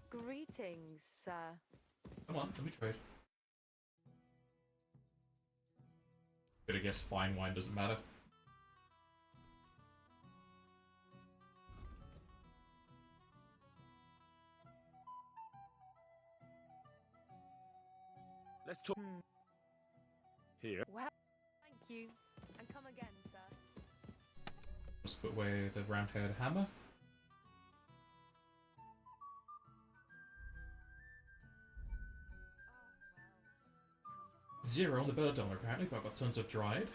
Greetings, sir. Come on, let me trade. Bit of guess fine wine doesn't matter. Let's talk. Here. Well, thank you. And come again, sir. Just put away the round-headed hammer. Zero on the belladonna apparently, but I've got tons of dried.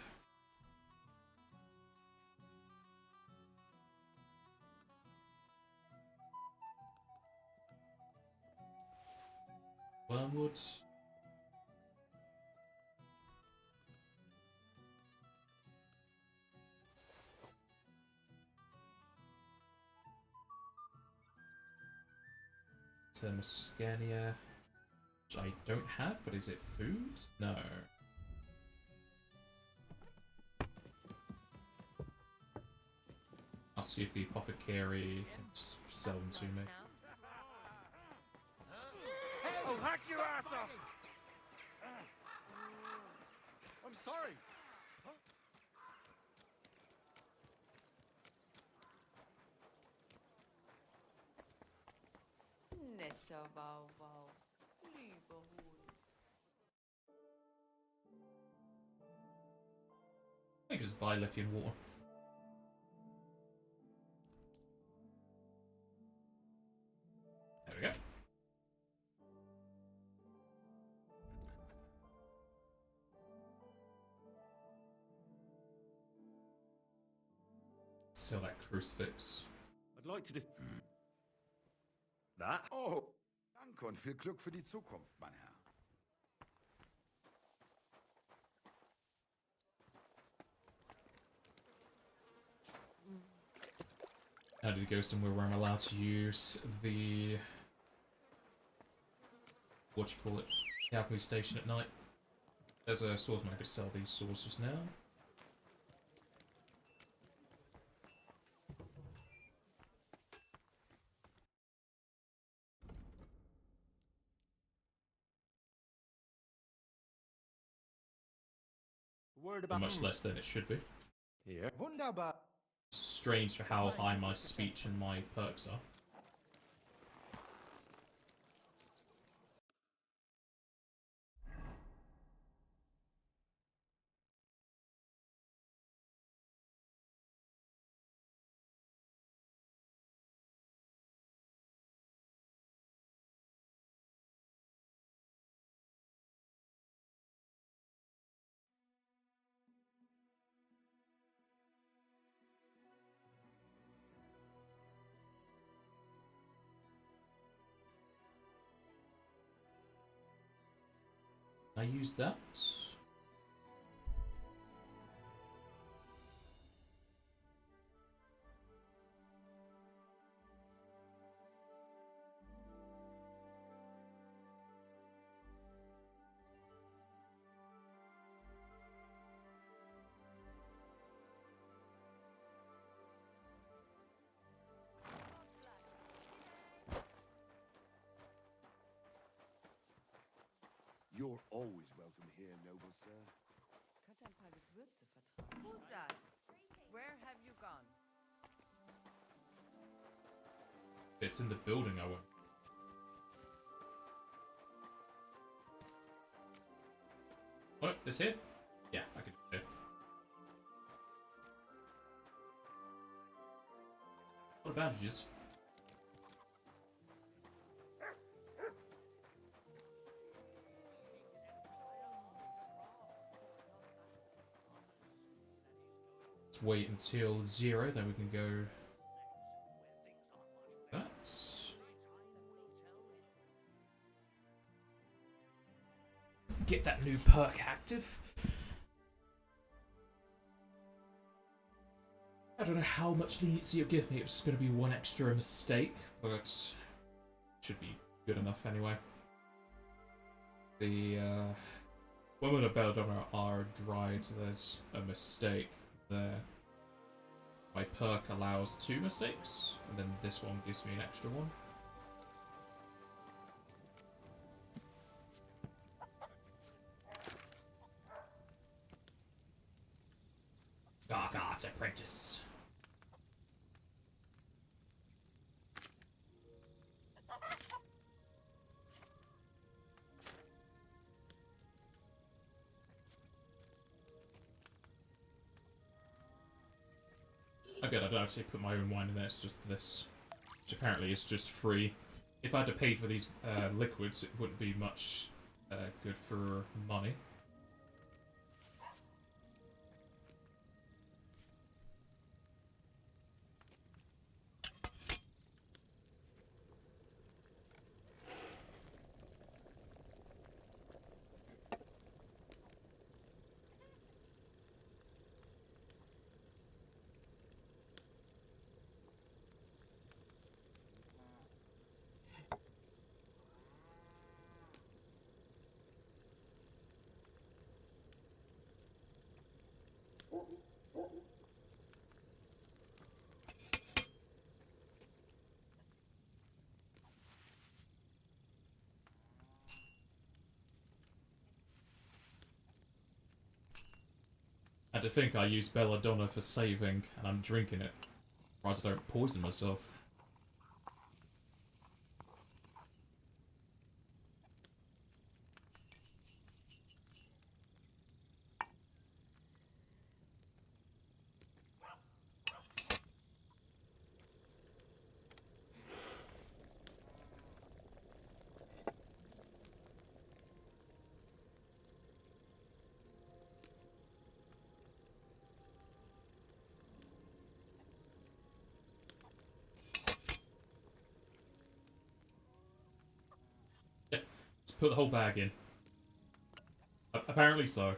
Wormwood. Muscania, which I don't have, but is it food? No. I'll see if the apothecary can just sell them to me. I'll hack your ass off! I'm sorry. Netter Wauwau. Lieber Hund. I can just buy lithium water. There we go. Sell that crucifix. I'd like to just. That? Oh, danke und viel Glück für die Zukunft, mein Herr. Now to go somewhere where I'm allowed to use the... what you call it? The alchemy station at night. There's a swordsman I could sell these swords just now. Word about Much less than it should be. Here. Wunderbar. It's strange for how high my speech and my perks are. I use that. You're always welcome here, noble sir. Who's that? Where have you gone? If it's in the building, I won't. What? This here? Yeah, I can do it. What bandages? Let's wait until 0, then we can go. That. Get that new perk active. I don't know how much leniency you'll give me. It's going to be one extra mistake, but it should be good enough anyway. The women of Belladonna are dried, so there's a mistake there. My perk allows 2 mistakes, and then this one gives me an extra one. apprentice. Again, I don't actually put my own wine in there, it's just this. Which apparently is just free. If I had to pay for these liquids, it wouldn't be much good for money. And to think I use belladonna for saving, and I'm drinking it. Otherwise I don't poison myself. Yeah, just put the whole bag in. Apparently so.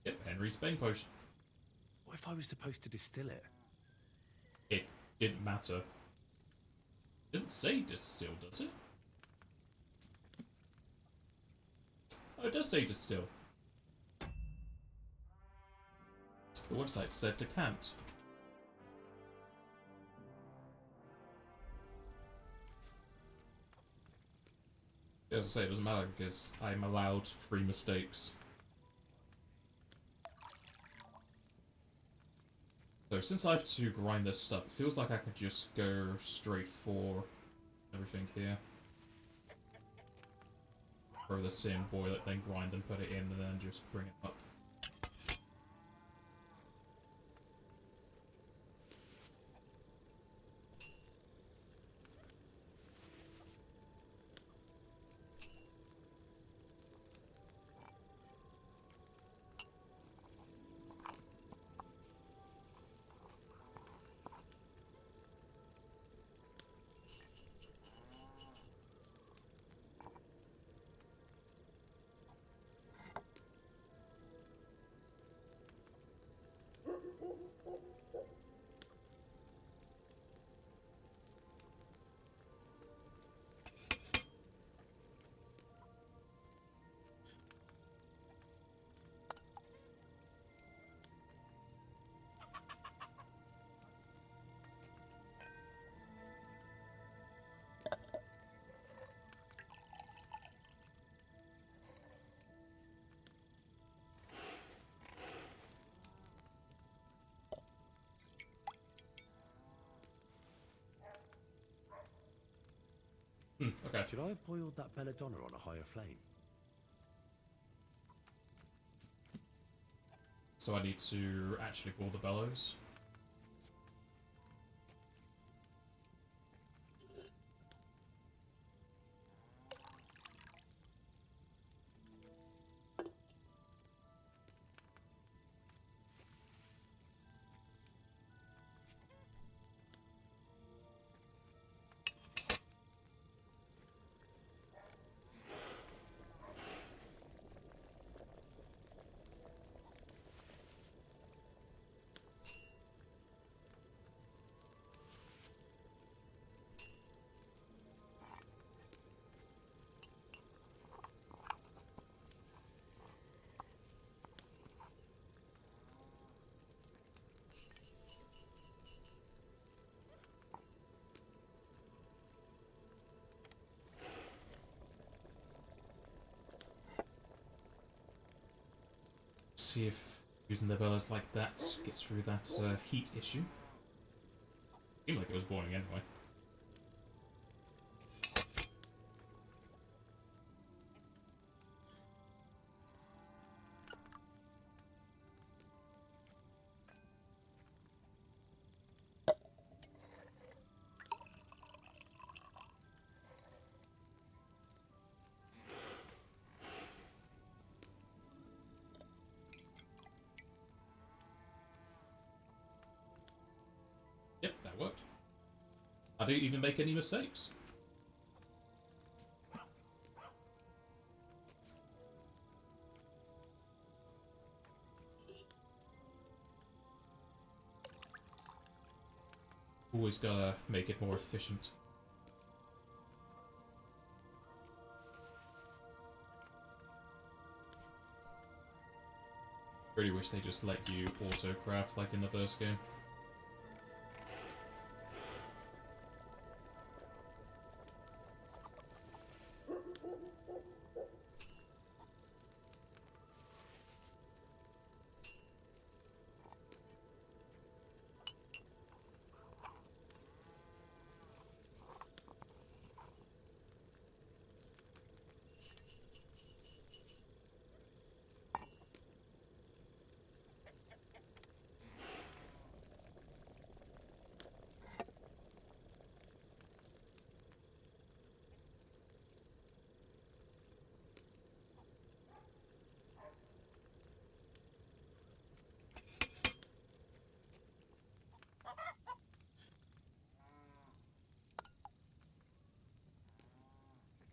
Yep, Henry's Bane potion. What if I was supposed to distill it? It didn't matter. It doesn't say distill, does it? Oh, it does say distill. The website said decant. As I say, it doesn't matter because I'm allowed 3 mistakes. So since I have to grind this stuff, it feels like I could just go straight for everything here. Throw this in, boil it, then grind and put it in, and then just bring it up. Okay. Should I have boiled that belladonna on a higher flame? So I need to actually boil the bellows. see if using the bellows like that gets through that heat issue. Seemed like it was boiling anyway. Yep, that worked. I didn't even make any mistakes. Always gotta make it more efficient. Really wish they just let you auto-craft like in the first game.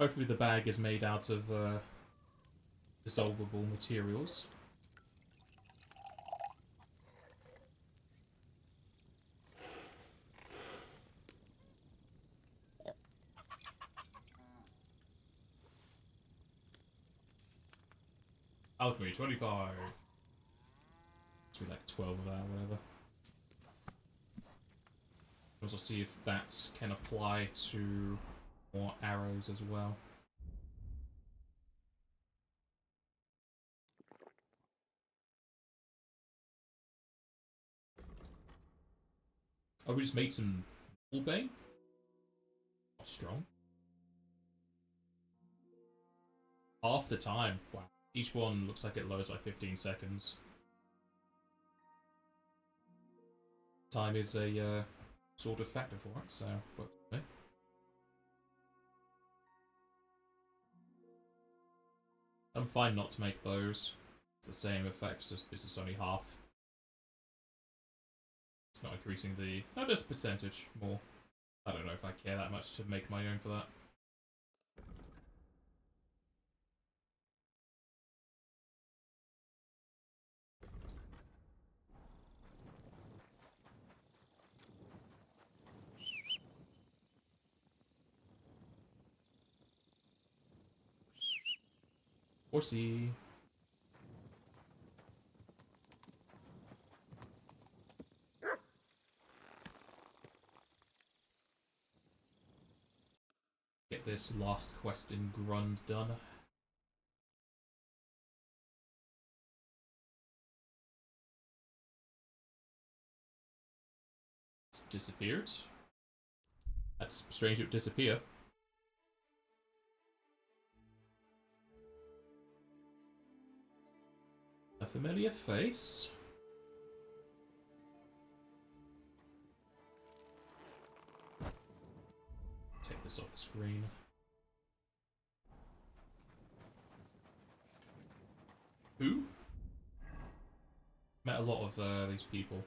Hopefully the bag is made out of dissolvable materials. Alchemy 25. Let's do like 12 of that, whatever. Also see if that can apply to more arrows as well. Oh, we just made some bane? Not strong. Half the time. Wow. Each one looks like it lowers by 15 seconds. Time is a sort of factor for it, so works for me. I'm fine not to make those. It's the same effects, just this is only half. It's not increasing the... no, just percentage more. I don't know if I care that much to make my own for that. Horsey. Get this last quest in Grund done. It's disappeared. That's strange it would disappear. A familiar face. Take this off the screen. Who? Met a lot of these people.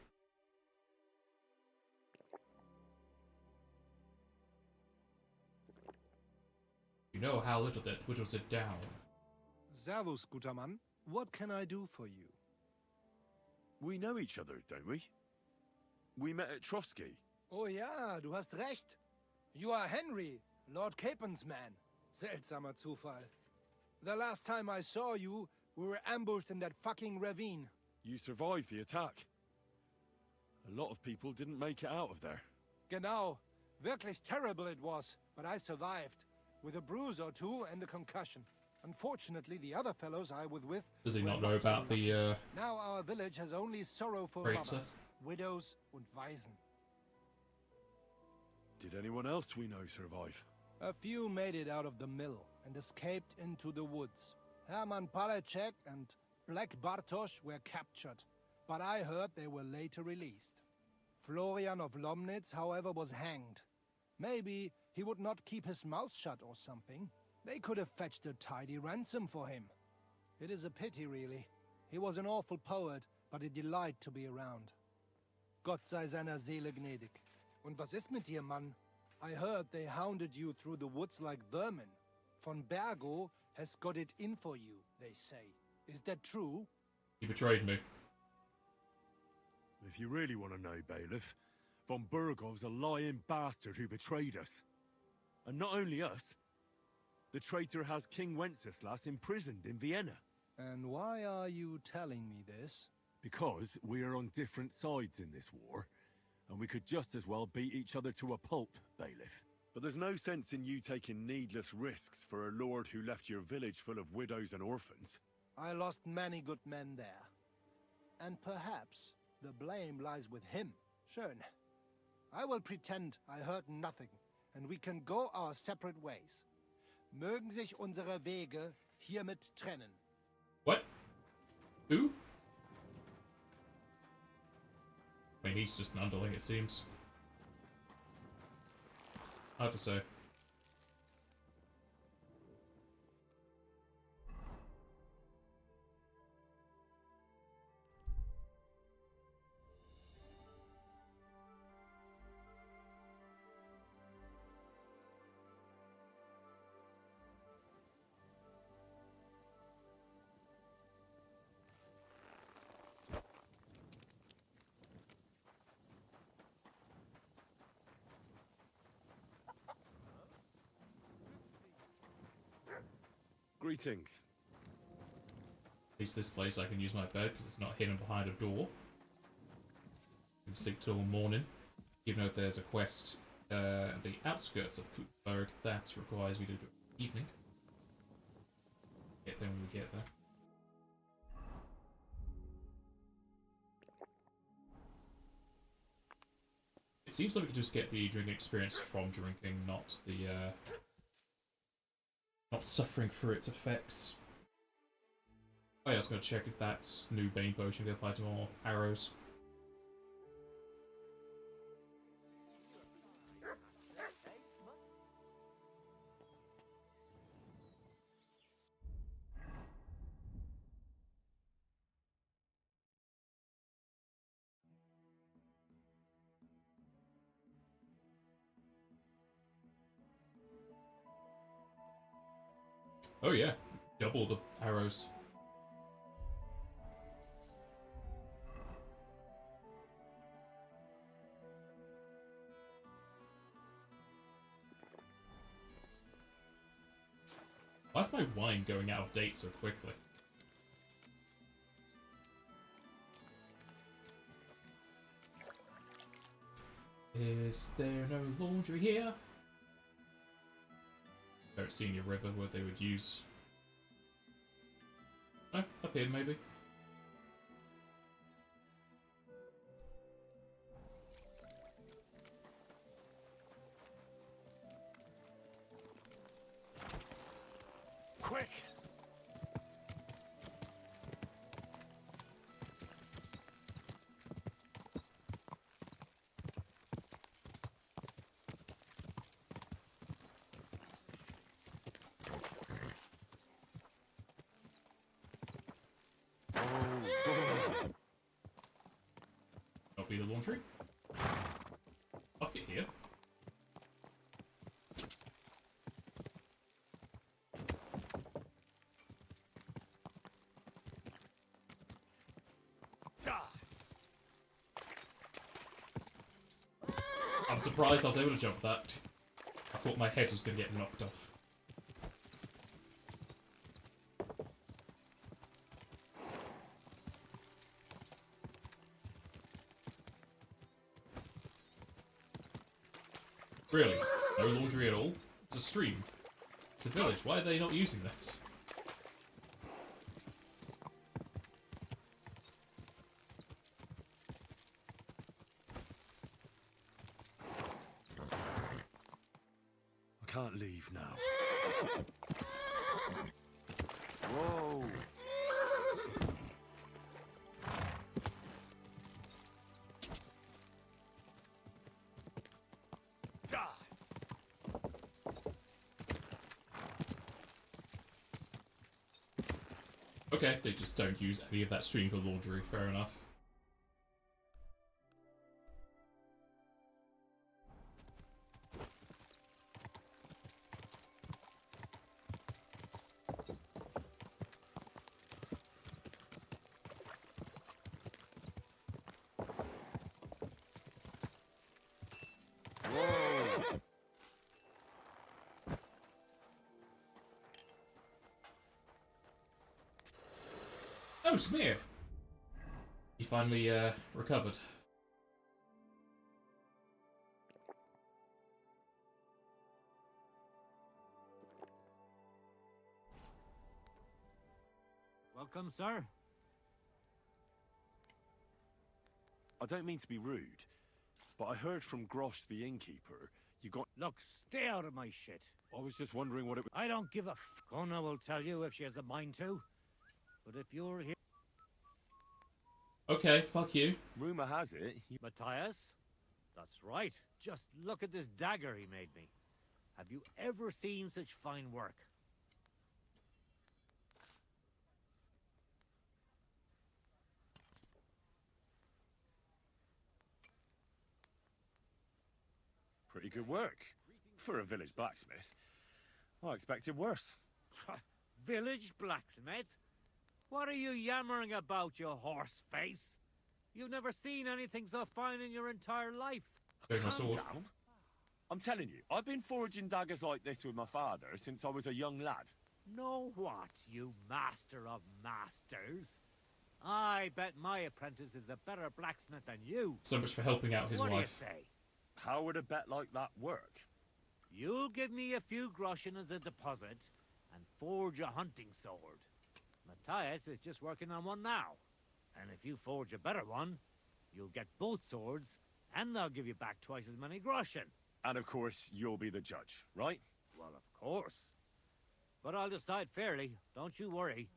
You know how little that whittles it down. Servus, guter Mann. What can I do for you? We know each other, don't we? We met at Trotsky. Oh ja, du hast recht. You are Henry, Lord Capen's man. Seltsamer Zufall. The last time I saw you, we were ambushed in that fucking ravine. You survived the attack. A lot of people didn't make it out of there. Genau. Wirklich terrible it was, but I survived. With a bruise or two and a concussion. Unfortunately, the other fellows I was with... Does he were not know so about lucky. the, Now our village has only sorrowful traitor? mothers, widows und Waisen. Did anyone else we know survive? A few made it out of the mill and escaped into the woods. Herman Palachek and Black Bartosz were captured, but I heard they were later released. Florian of Lomnitz, however, was hanged. Maybe he would not keep his mouth shut or something. They could have fetched a tidy ransom for him. It is a pity, really. He was an awful poet, but a delight to be around. Gott sei seiner Seele gnädig. Und was ist mit dir, Mann? I heard they hounded you through the woods like vermin. Von Bergo has got it in for you, they say. Is that true? He betrayed me. If you really want to know, Bailiff, von Burgov's a lying bastard who betrayed us. And not only us, the traitor has King Wenceslas imprisoned in Vienna. And why are you telling me this? Because we are on different sides in this war, and we could just as well beat each other to a pulp, Bailiff. But there's no sense in you taking needless risks for a lord who left your village full of widows and orphans. I lost many good men there. And perhaps the blame lies with him. Schön. I will pretend I heard nothing, and we can go our separate ways. Mögen sich unsere Wege hiermit trennen. What? Who? I mean, he's just an underling, it seems. Hard to say. Greetings. At least this place I can use my bed because it's not hidden behind a door. I can sleep till morning. Even though there's a quest at the outskirts of Kutenberg that requires me to do it evening. Get there when we get there. It seems like we could just get the drinking experience from drinking, not the not suffering through its effects. Oh yeah, I was going to check if that new Bane potion can apply to more arrows. Oh yeah, double the arrows. Why is my wine going out of date so quickly? Is there no laundry here? Don't see any river where they would use. No, up here maybe. Quick! Not be the laundry. Bucket here. I'm surprised I was able to jump that. I thought my head was going to get knocked off. Really? No laundry at all? It's a stream. It's a village. Why are they not using this? can't leave now. Whoa! Okay, they just don't use any of that stream for laundry, fair enough. Oh, Smear! He finally, recovered. Welcome, sir. I don't mean to be rude, but I heard from Grosh the innkeeper you got... Look, stay out of my shit. I was just wondering what it was... I don't give a f... Connor will tell you if she has a mind to. But if you're here... Okay, fuck you. Rumour has it... Matthias? That's right. Just look at this dagger he made me. Have you ever seen such fine work? Pretty good work. For a village blacksmith. I expected worse. Village blacksmith? What are you yammering about, you horse face? You've never seen anything so fine in your entire life. There's my sword. Down. I'm telling you, I've been forging daggers like this with my father since I was a young lad. Know what, you master of masters? I bet my apprentice is a better blacksmith than you. So much for helping out his what wife. What do you say? How would a bet like that work? You'll give me a few groschen as a deposit and forge a hunting sword. Matthias is just working on one now. And if you forge a better one, you'll get both swords and they'll give you back twice as many groschen. And of course, you'll be the judge, right? Well, of course. But I'll decide fairly, don't you worry.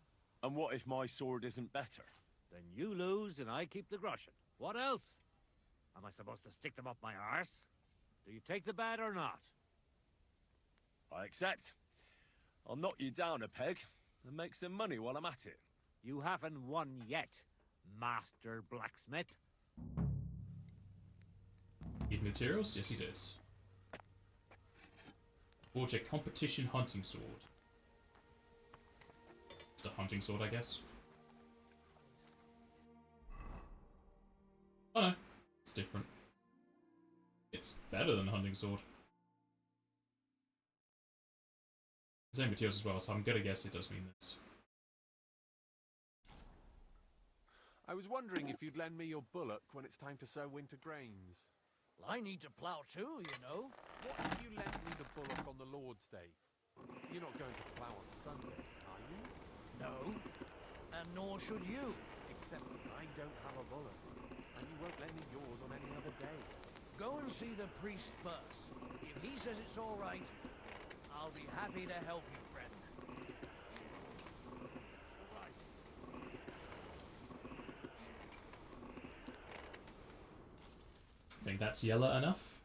And what if my sword isn't better? Then you lose and I keep the groschen. What else? Am I supposed to stick them up my arse? Do you take the bet or not? I accept. I'll knock you down a peg and make some money while I'm at it. You haven't won yet, Master Blacksmith. Need materials? Yes, he does. Forge a competition hunting sword. Just a hunting sword, I guess. Oh no, it's different. It's better than a hunting sword. Same materials as well, so I'm gonna guess it does mean this. I was wondering if you'd lend me your bullock when it's time to sow winter grains. Well, I need to plough too, you know. What if you lend me the bullock on the Lord's Day? You're not going to plough on Sunday, are you? No, and nor should you. Except I don't have a bullock, and you won't lend me yours on any other day. Go and see the priest first. If he says it's all right, I'll be happy to help you, friend. I think that's yellow enough.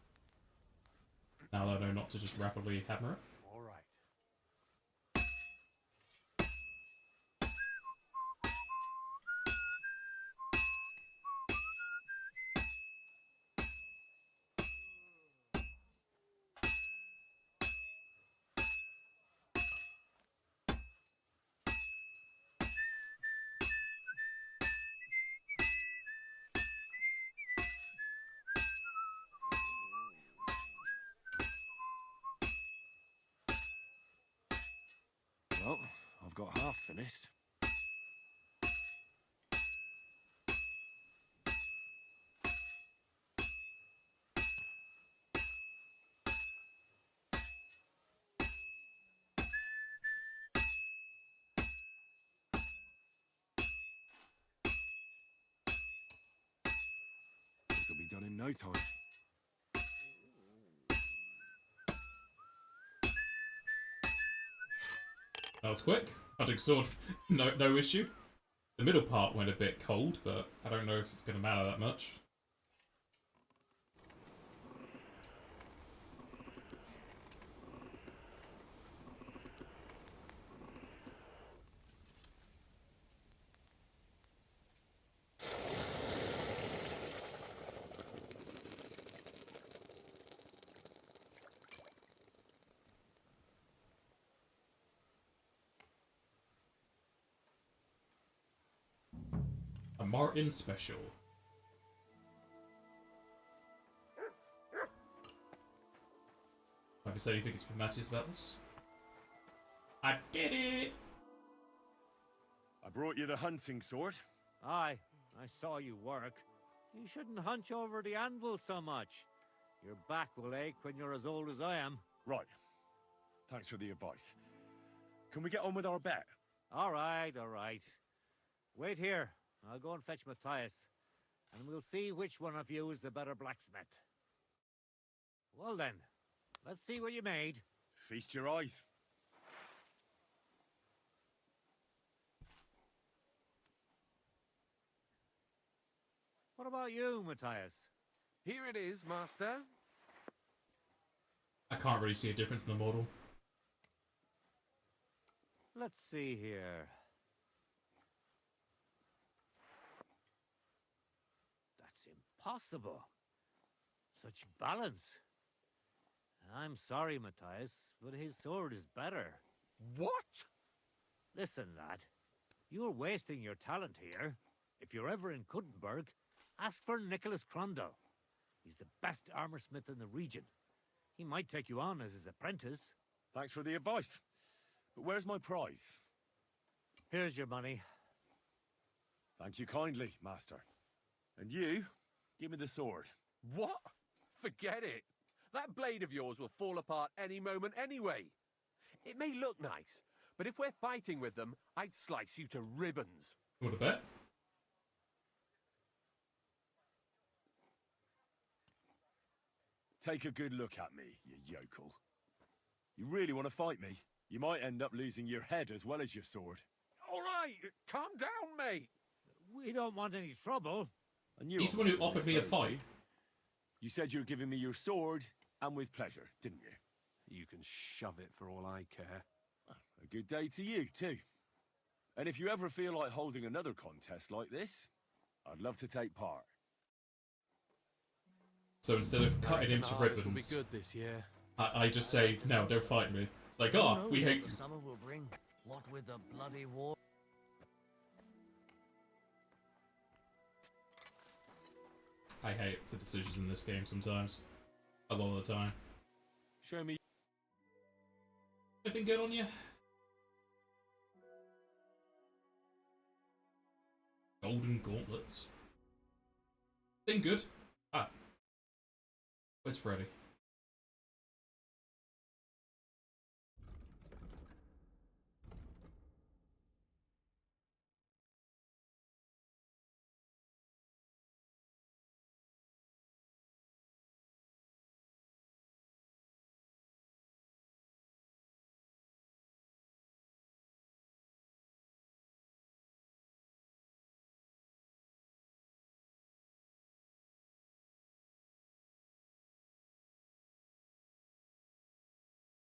Now that I know not to just rapidly hammer it. All right. Well, I've got half finished. This'll be done in no time. That was quick. Hunting sword, no issue. The middle part went a bit cold, but I don't know if it's going to matter that much. A Martin special. Have you said anything to Matthias about this? I did it! I brought you the hunting sword. Aye, I saw you work. You shouldn't hunch over the anvil so much. Your back will ache when you're as old as I am. Right. Thanks for the advice. Can we get on with our bet? All right, all right. Wait here. I'll go and fetch Matthias, and we'll see which one of you is the better blacksmith. Well then, let's see what you made. Feast your eyes. What about you, Matthias? Here it is, Master. I can't really see a difference in the model. Let's see here. That's impossible. Such balance. I'm sorry, Matthias, but his sword is better. What? Listen, lad. You're wasting your talent here. If you're ever in Kuttenberg, ask for Nicholas Crondell. He's the best armorsmith in the region. He might take you on as his apprentice. Thanks for the advice. But where's my prize? Here's your money. Thank you kindly, Master. And you, give me the sword. What? Forget it. That blade of yours will fall apart any moment anyway. It may look nice, but if we're fighting with them, I'd slice you to ribbons. You want to bet? Take a good look at me, you yokel. You really want to fight me? You might end up losing your head as well as your sword. All right, calm down, mate. We don't want any trouble. I knew He's the one who offered me a fight. You said you were giving me your sword, and with pleasure, didn't you? You can shove it for all I care. A good day to you, too. And if you ever feel like holding another contest like this, I'd love to take part. So instead of cutting him to ribbons, will be good this year. I just say, no, don't fight me. It's like, oh, we hate you. Summer will bring. What with the bloody war. I hate the decisions in this game sometimes. A lot of the time. Show me. Anything good on you? Golden gauntlets. Thing good. Ah. Where's Freddy?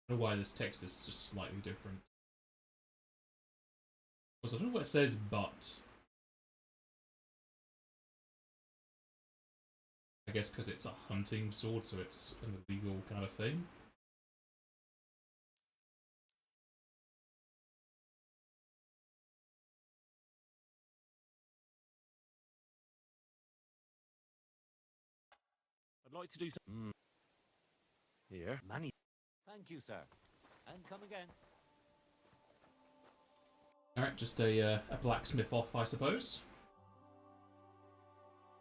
I don't know why this text is just slightly different. Also, I don't know what it says, but... I guess because it's a hunting sword, so it's an illegal kind of thing. I'd like to do some... Here. Money. Thank you, sir. And come again. Alright, just a blacksmith off, I suppose.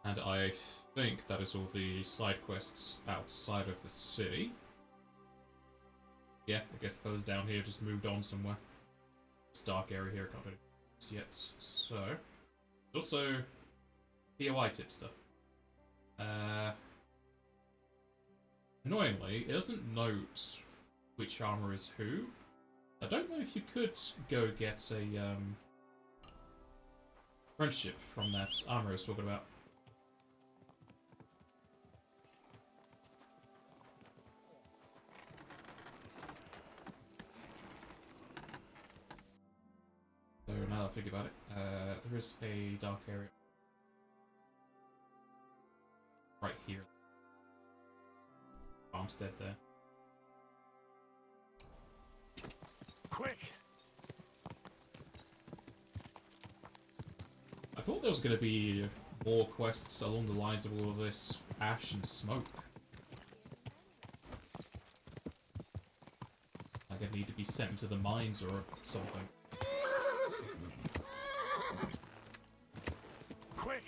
And I think that is all the side quests outside of the city. Yeah, I guess those down here just moved on somewhere. This dark area here, can't do it yet. So, there's also POI tipster. Annoyingly, it doesn't note which armor is who. I don't know if you could go get a friendship from that armor I was talking about. So now that I think about it, there is a dark area right here. Farmstead there. Quick! I thought there was going to be more quests along the lines of all of this ash and smoke. Like I need to be sent to the mines or something. Quick!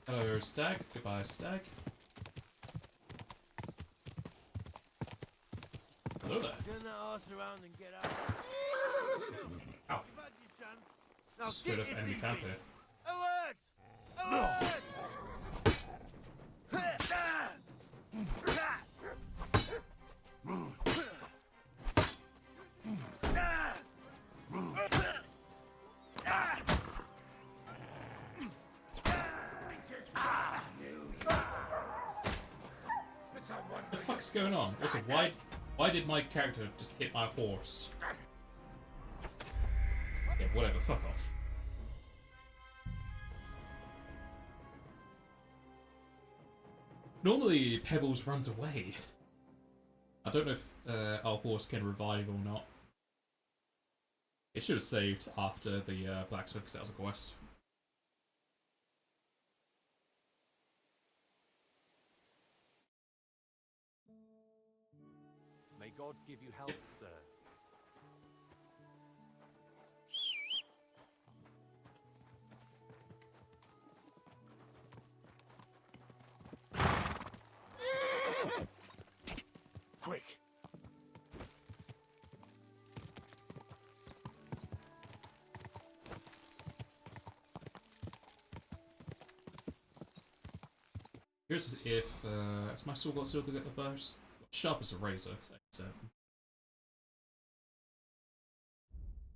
Hello, stag. Goodbye, stag. Hello there. Turn that horse around and get out. Ow. You've had your chance. Now Straight up it's enemy easy. camp here. Alert! Alert! What the fuck's going on? Also, why did my character just hit my horse? Yeah, whatever, fuck off. Normally, Pebbles runs away. I don't know if our horse can revive or not. It should have saved after the blacksmith because that was a quest. May God give you health, sir. Quick! Here's if has my sword got still to get the burst? Sharp as a razor. So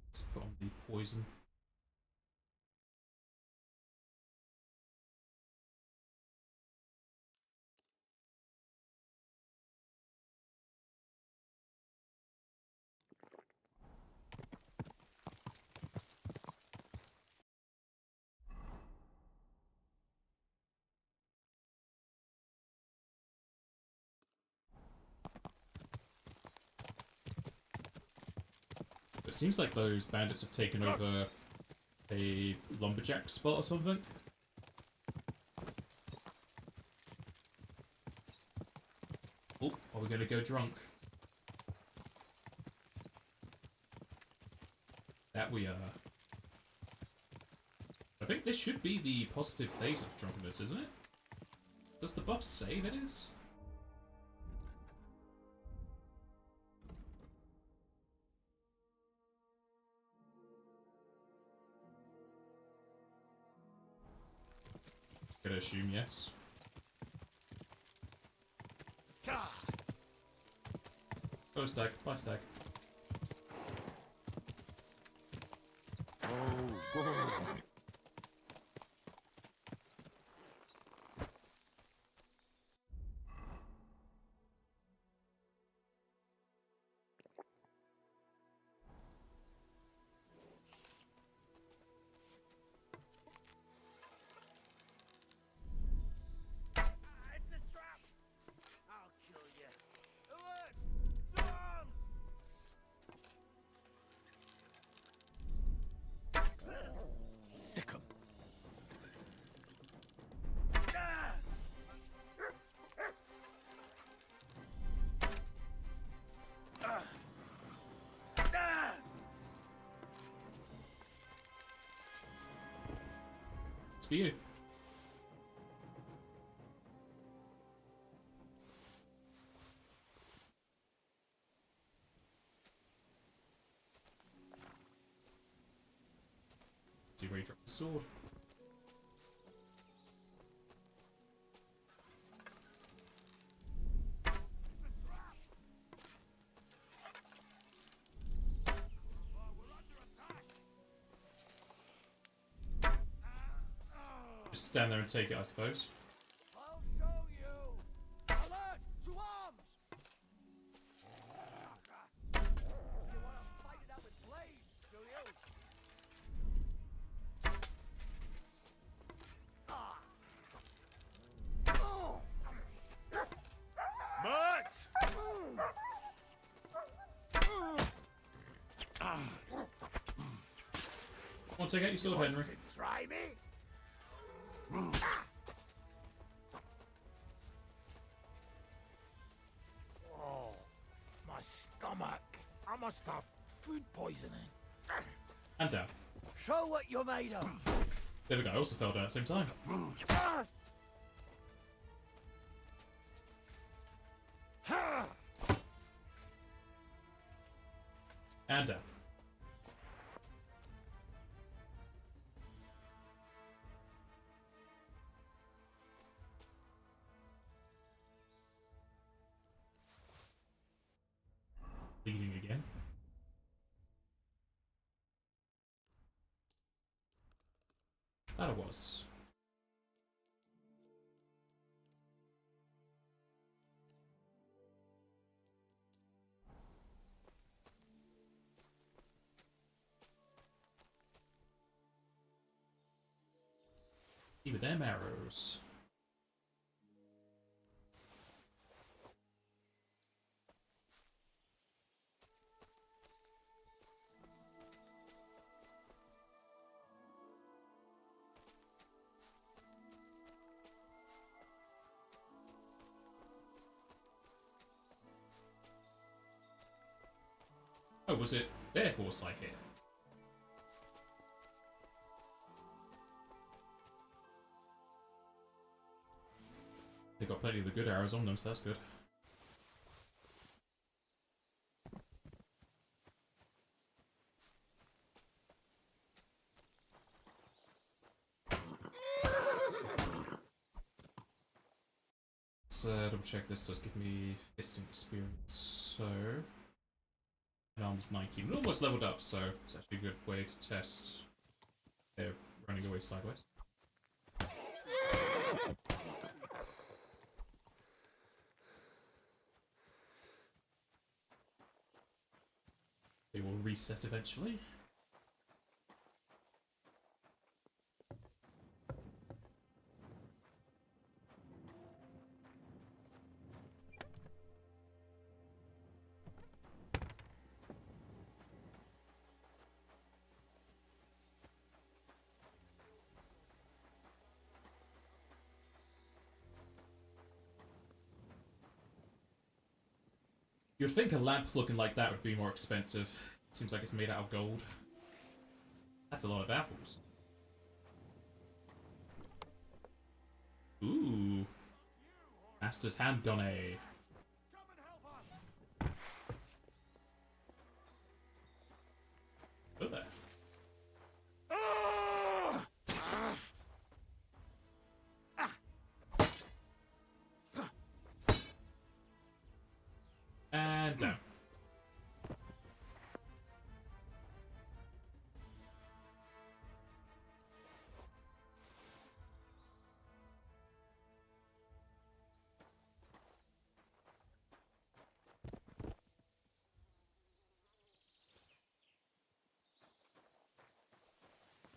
let's put on the poison. It seems like those bandits have taken over a lumberjack spot or something. Oh, are we gonna go drunk? That we are. I think this should be the positive phase of drunkenness, isn't it? Does the buff save it is? Gonna assume yes. Oh, stag. Bye, stag. Oh, boy. It's a trap! I'll kill you. Alert! To arms! be you. See where you drop the sword. Just stand there and take it, I suppose. I'll show you. Alert! To arms! You want to fight it out with blades, do you? Come on, take out your sword, Henry. Try me? Oh, my stomach. I must have food poisoning. And down. Show what you're made of. The other guy also fell down at the same time. And down. Bleeding again. That it was. With them arrows. Oh, was it their horse I hear? They got plenty of the good arrows on them, so that's good. Let's double check this does give me fisting experience, so... And arm's 19. We're almost leveled up, so it's actually a good way to test they're running away sideways. They will reset eventually. You'd think a lamp looking like that would be more expensive. Seems like it's made out of gold. That's a lot of apples. Ooh. Master's handgun. Oh there. And down.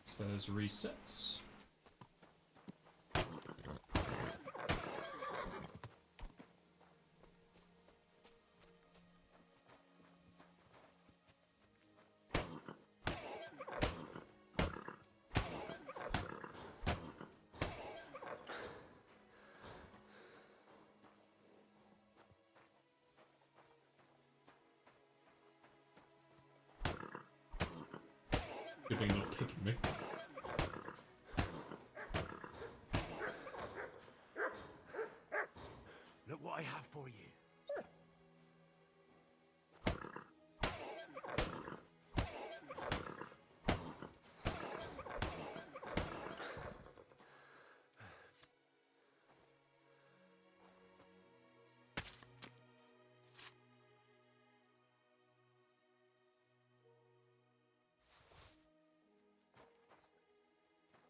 Spurs resets. Good thing not kicking me. what I have for you.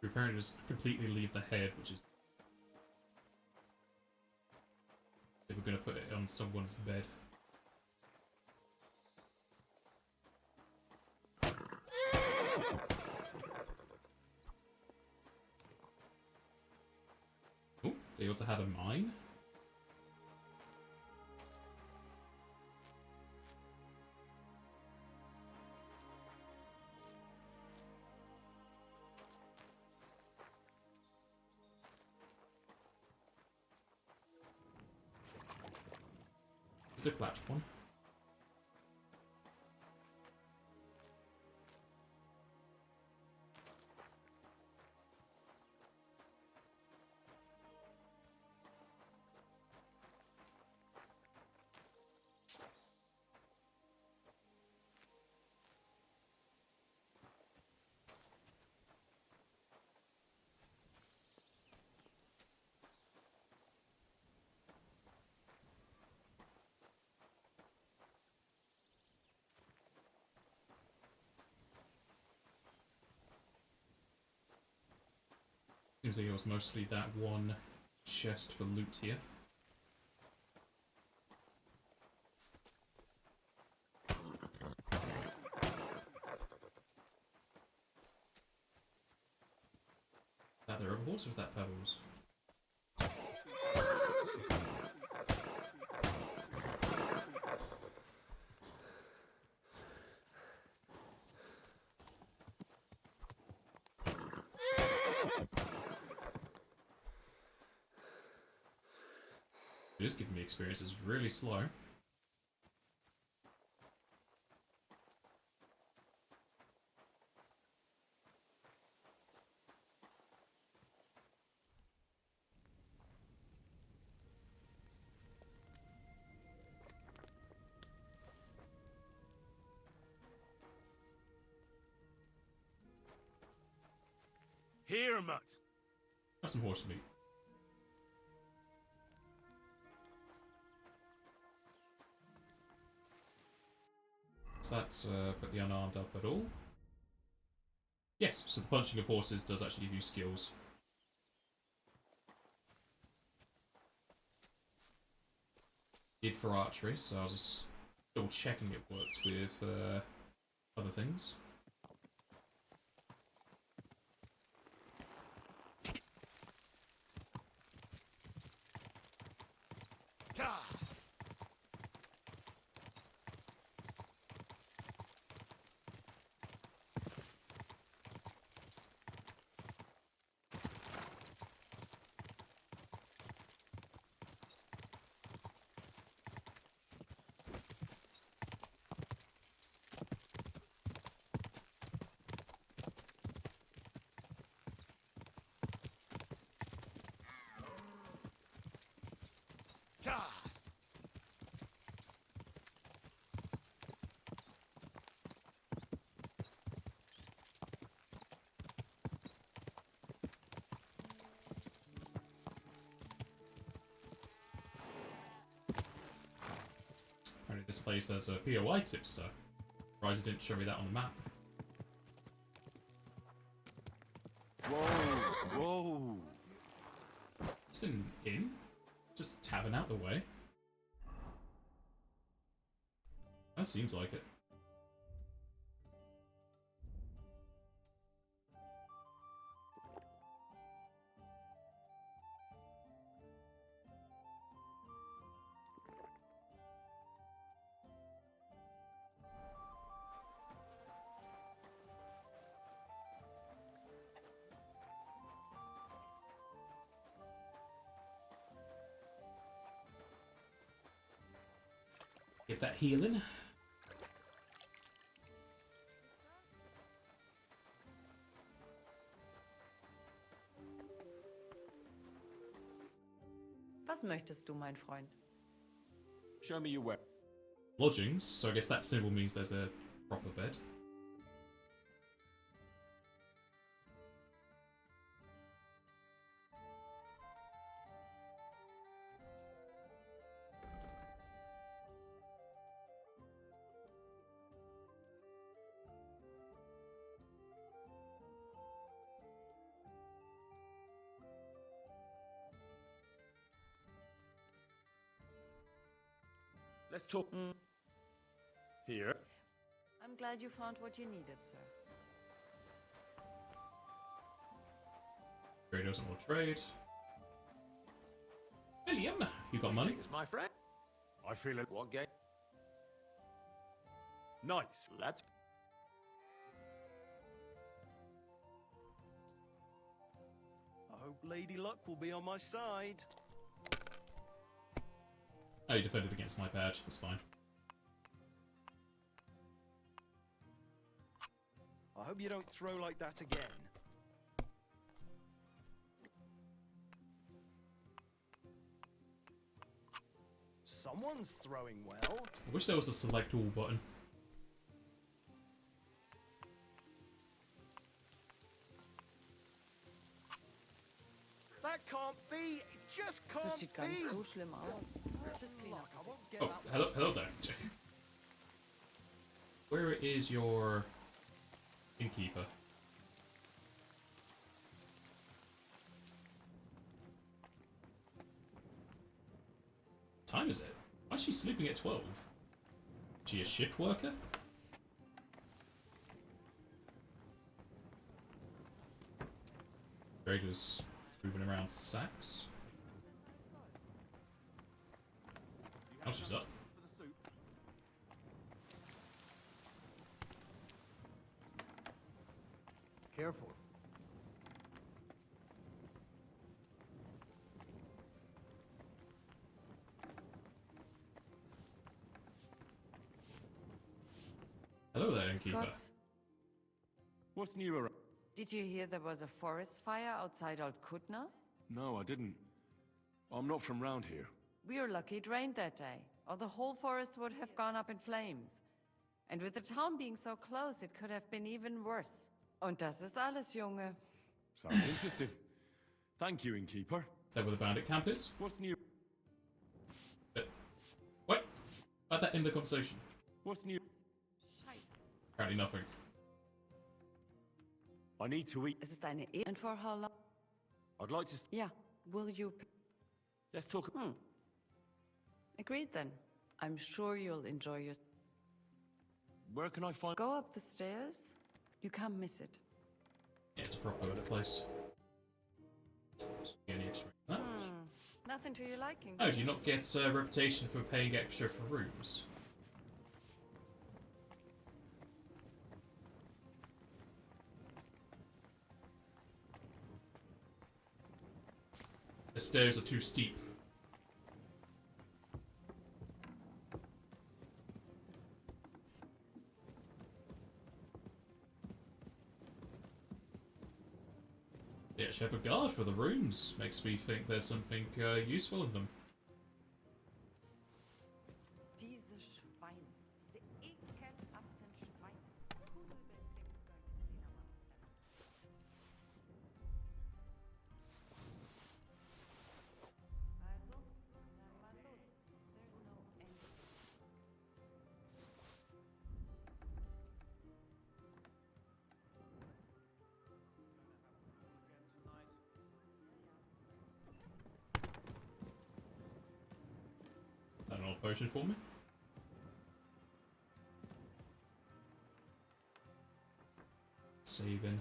We apparently just completely leave the head, which is... if we're going to put it on someone's bed. Oh, they also had a mine? The collapsed one. Seems like it was mostly that one chest for loot here. Is that the rubber horse or is that Pebbles? It is giving me experience, it's really slow. Here, mutt. Have some horse meat. So that's put the unarmed up at all. Yes, so the punching of horses does actually give you skills. Did for archery, so I was just double checking it worked with other things. Apparently this place has a POI tipster. Surprised it didn't show me that on the map. Whoa, whoa. It's an inn? Just a tavern out the way? That seems like it. Get that healing. Was möchtest du, mein Freund? Show me your way. Lodgings, so I guess that symbol means there's a proper bed. Let's talk. Here. I'm glad you found what you needed, sir. Trade doesn't want to trade. William, you got money? Is my friend? I feel it. What game? Nice. Let's. I hope Lady Luck will be on my side. Oh, you defended against my badge. That's fine. I hope you don't throw like that again. Someone's throwing well. I wish there was a select all button. That can't be. It just can't Das sieht gar nicht be. so schlimm aus. Just clean up. I won't get Oh, that hello there. Where is your innkeeper? What time is it? Why is she sleeping at 12? Is she a shift worker? Trader's moving around stacks. Oh, she's up. Careful. Hello there, innkeeper. Scott, What's new around? did you hear there was a forest fire outside Old Kutna? No, I didn't. I'm not from round here. We were lucky it rained that day, or the whole forest would have gone up in flames. And with the town being so close, it could have been even worse. Und das ist alles, Junge. Sounds interesting. Thank you, innkeeper. Is that where the bandit camp is? What's new? What? How'd that end the conversation? What's new? Apparently nothing. I need to eat. Es ist eine Ehe. And for how long? I'd like to. Yeah, will you? Let's talk. Agreed then. I'm sure you'll enjoy your. Where can I find? Go up the stairs. You can't miss it. Yeah, it's a proper place. Any extra? No. Nothing to your liking. Oh, do you not get a reputation for paying extra for rooms? The stairs are too steep. Yeah, should have a guard for the rooms. Makes me think there's something useful in them. Diese Schweine. Diese ekelhaften Schweine. Who do they think is going to clean them up? Also, dann mal los. There's no end. An old potion for me. Saving.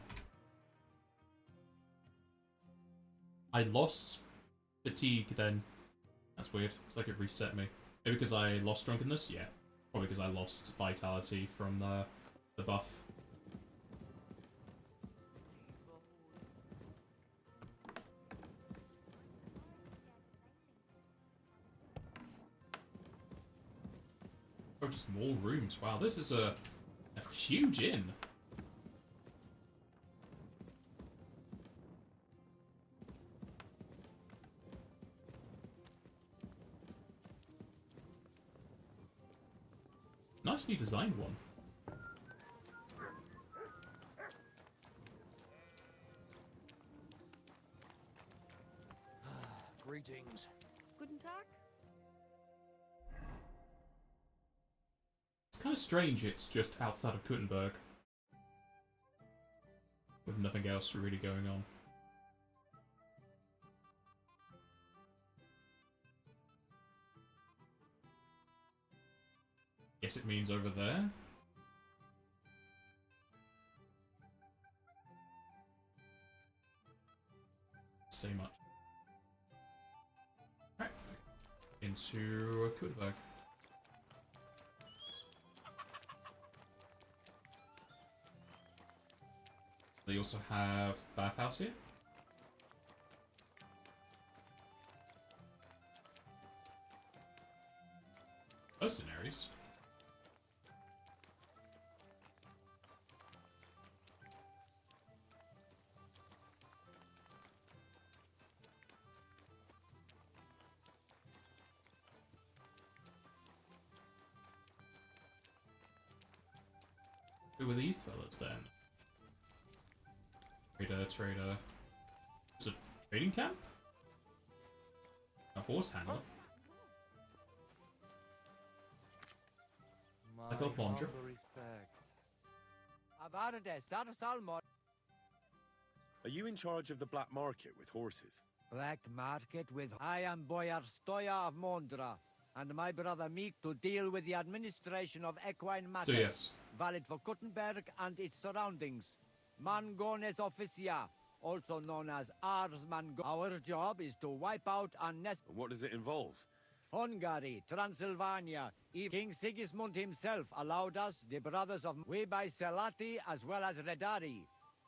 I lost fatigue then. That's weird. It's like it reset me. Maybe because I lost drunkenness? Yeah. Probably because I lost vitality from the buff. Oh, just more rooms. Wow, this is a huge inn. nicely designed one. Greetings. Guten Tag. It's kind of strange it's just outside of Kuttenberg. With nothing else really going on. Guess it means over there. Say much. Right. Into Kuttenberg. They also have bathhouse here. Mercenaries. Who are these fellas then? Trader. Is it a trading camp? A horse handler? Like a laundry? Are you in charge of the black market with horses? Black market with... I am Boyar Stoya of Mondra, and my brother Meek to deal with the administration of equine matters. So yes. Valid for Kuttenberg and its surroundings. Mangones Officia, also known as Ars Mango. Our job is to wipe out unnecessary... What does it involve? Hungary, Transylvania, King Sigismund himself allowed us, the brothers of... We buy Selati as well as Redari.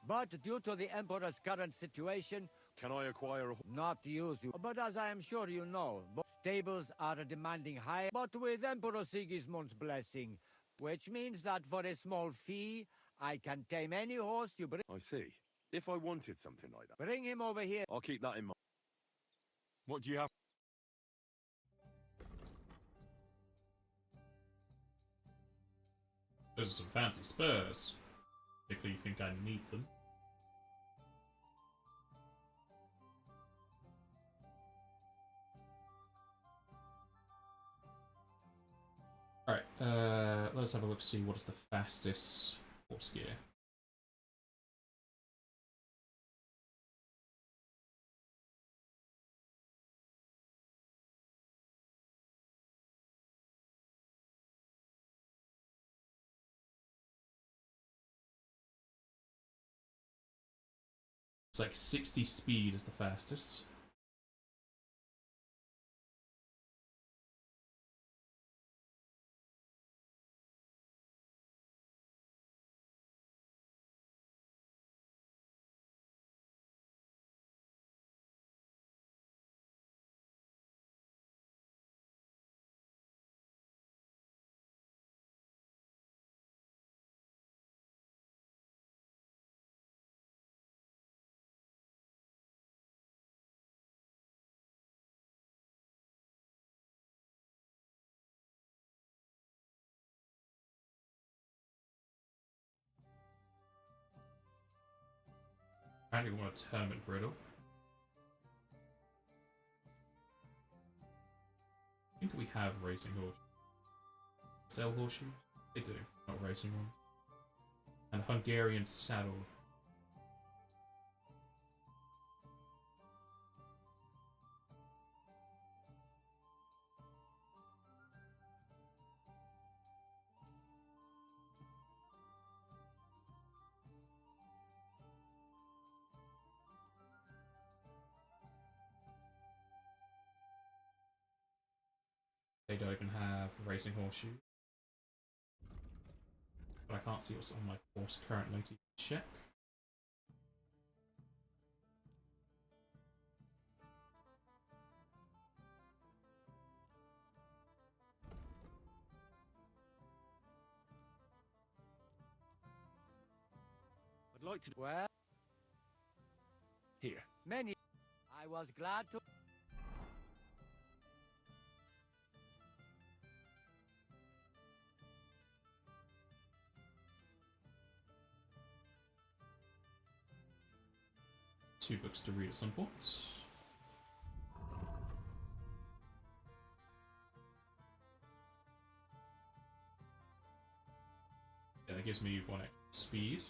But due to the Emperor's current situation... Can I acquire a... Not use you. But as I am sure you know, stables are demanding high... But with Emperor Sigismund's blessing, which means that for a small fee, I can tame any horse you bring... I see. If I wanted something like that... Bring him over here. I'll keep that in mind. What do you have? Those are some fancy spurs. Particularly you think I need them. Alright, let's have a look, see what is the fastest horse gear. It's like 60 speed is the fastest. Apparently we want a tournament bridle. I think we have racing horse. Sell horseshoes? They do, not racing ones. And Hungarian saddle. They don't even have racing horseshoe. But I can't see what's on my horse currently to check. I'd like to... Well... Here. Many... I was glad to... 2 books to read at some point. Yeah, that gives me 1 extra speed.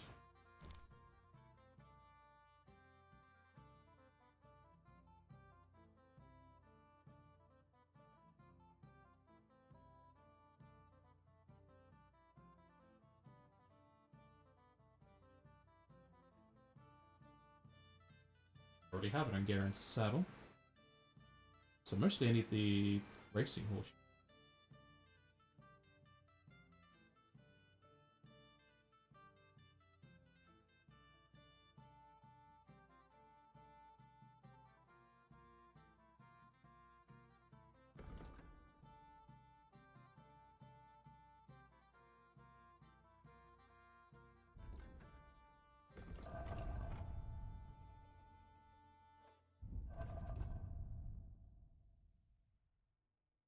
Already have an Hungarian saddle. So mostly I need the racing horse.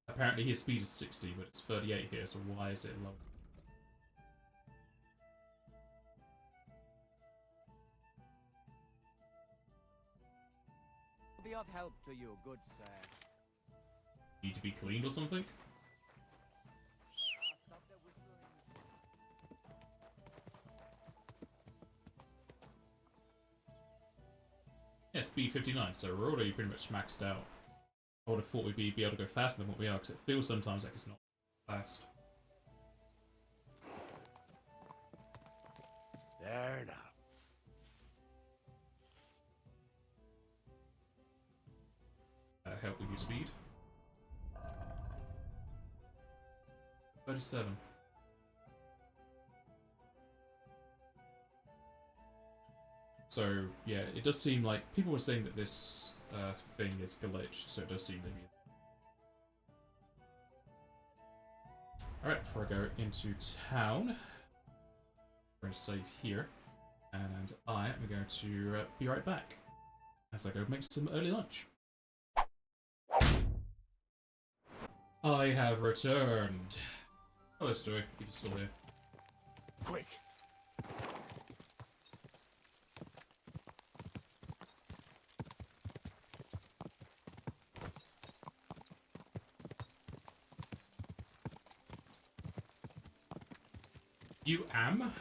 Apparently his speed is 60, but it's 38 here, so why is it low? Be of help to you, good sir. Need to be cleaned or something? Yeah, speed 59, so we're already pretty much maxed out. I would have thought we'd be able to go faster than what we are, because it feels sometimes like it's not fast. There now. Help with your speed. 37. So, yeah, it does seem like people were saying that this thing is glitched, so it does seem to be. Alright, before I go into town, I'm going to save here, and I am going to be right back as I go make some early lunch. I have returned. Hello, Stewie, if you're still here. Quick! You am?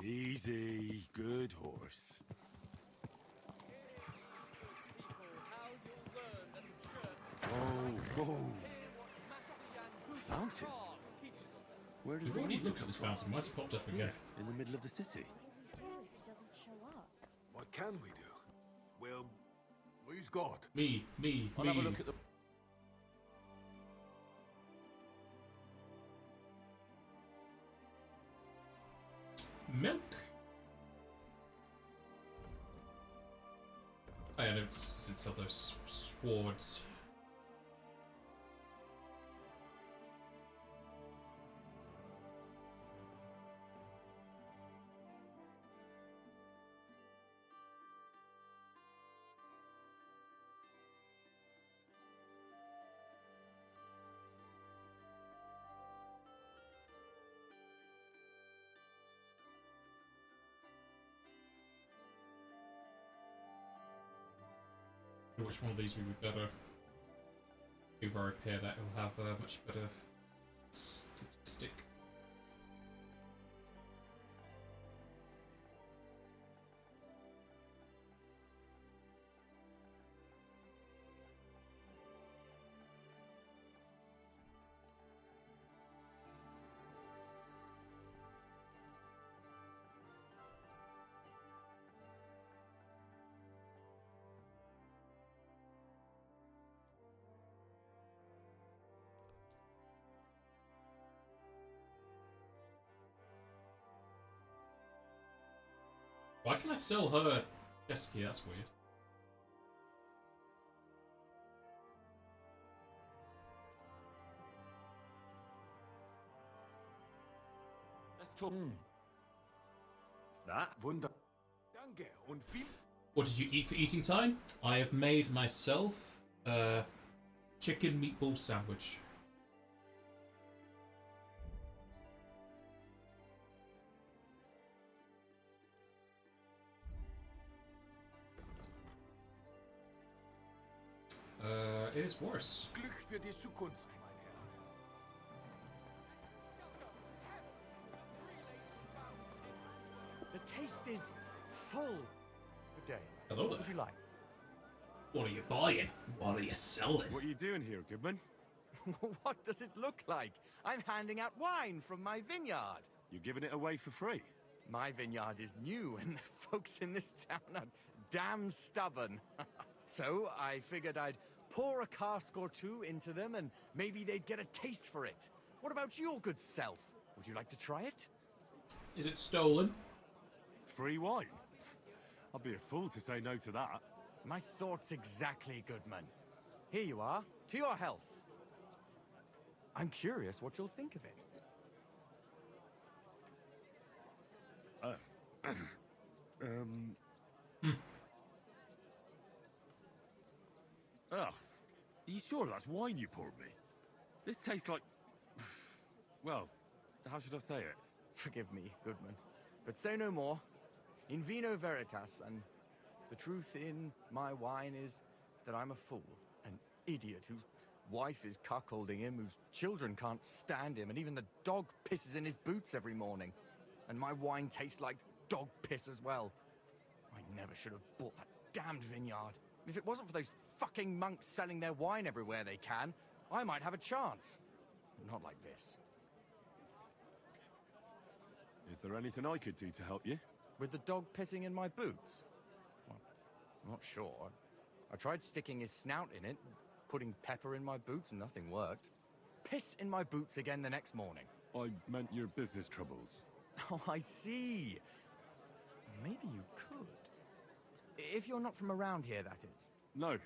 Easy, good horse. Oh, oh. Fountain? Where does We've the already water looked at come this from? fountain. Why's it popped up again? Here, in the middle of the city. What can we do? Well, please God. Me. I'll have a look at the... Milk? Oh yeah, no, it's all those swords. Which one of these would be better? If I repair that, it'll have a much better statistic. Why can I sell her Jessica? That's weird. Let's talk... That? Wunder. Danke und viel... What did you eat for eating time? I have made myself a chicken meatball sandwich. It is worse. Glück für die Zukunft, mein Herr. The taste is full. Good day. Hello What there. would you like? What are you buying? What are you selling? What are you doing here, Goodman? What does it look like? I'm handing out wine from my vineyard. You're giving it away for free? My vineyard is new, and the folks in this town are damn stubborn. So I figured I'd pour a cask or two into them, and maybe they'd get a taste for it. What about your good self? Would you like to try it? Is it stolen? Free wine? I'd be a fool to say no to that. My thoughts exactly, Goodman. Here you are, to your health. I'm curious what you'll think of it. Oh, are you sure that's wine you poured me? This tastes like... Well, how should I say it? Forgive me, Goodman, but say no more. In vino veritas, and the truth in my wine is that I'm a fool, an idiot whose wife is cuckolding him, whose children can't stand him, and even the dog pisses in his boots every morning. And my wine tastes like dog piss as well. I never should have bought that damned vineyard. If it wasn't for those fucking monks selling their wine everywhere they can, I might have a chance. Not like this. Is there anything I could do to help you? With the dog pissing in my boots? Well, I'm not sure. I tried sticking his snout in it, putting pepper in my boots, and nothing worked. Piss in my boots again the next morning. I meant your business troubles. Oh, I see. Maybe you could. If you're not from around here, that is. No,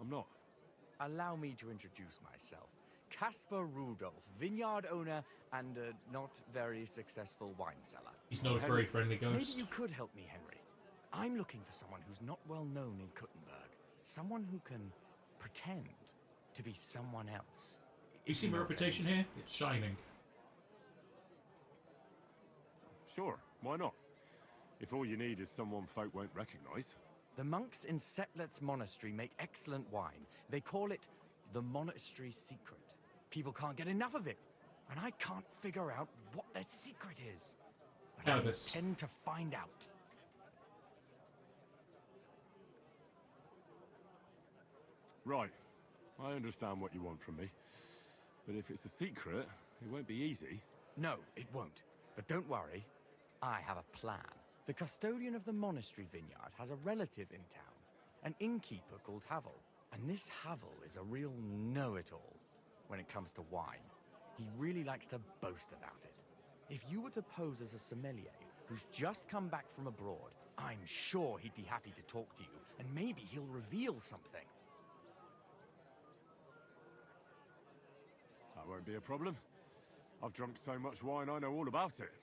I'm not. Allow me to introduce myself. Caspar Rudolph, vineyard owner and a not very successful wine cellar. He's not a very friendly ghost. Maybe you could help me, Henry. I'm looking for someone who's not well known in Kuttenberg. Someone who can pretend to be someone else. You see my reputation here? It's shining. Sure, why not? If all you need is someone folk won't recognize. The monks in Seplet's monastery make excellent wine. They call it the monastery secret. People can't get enough of it, and I can't figure out what their secret is. But Cannabis. I intend to find out. Right, I understand what you want from me. But if it's a secret, it won't be easy. No, it won't. But don't worry, I have a plan. The custodian of the monastery vineyard has a relative in town, an innkeeper called Havel. And this Havel is a real know-it-all when it comes to wine. He really likes to boast about it. If you were to pose as a sommelier who's just come back from abroad, I'm sure he'd be happy to talk to you, and maybe he'll reveal something. That won't be a problem. I've drunk so much wine I know all about it.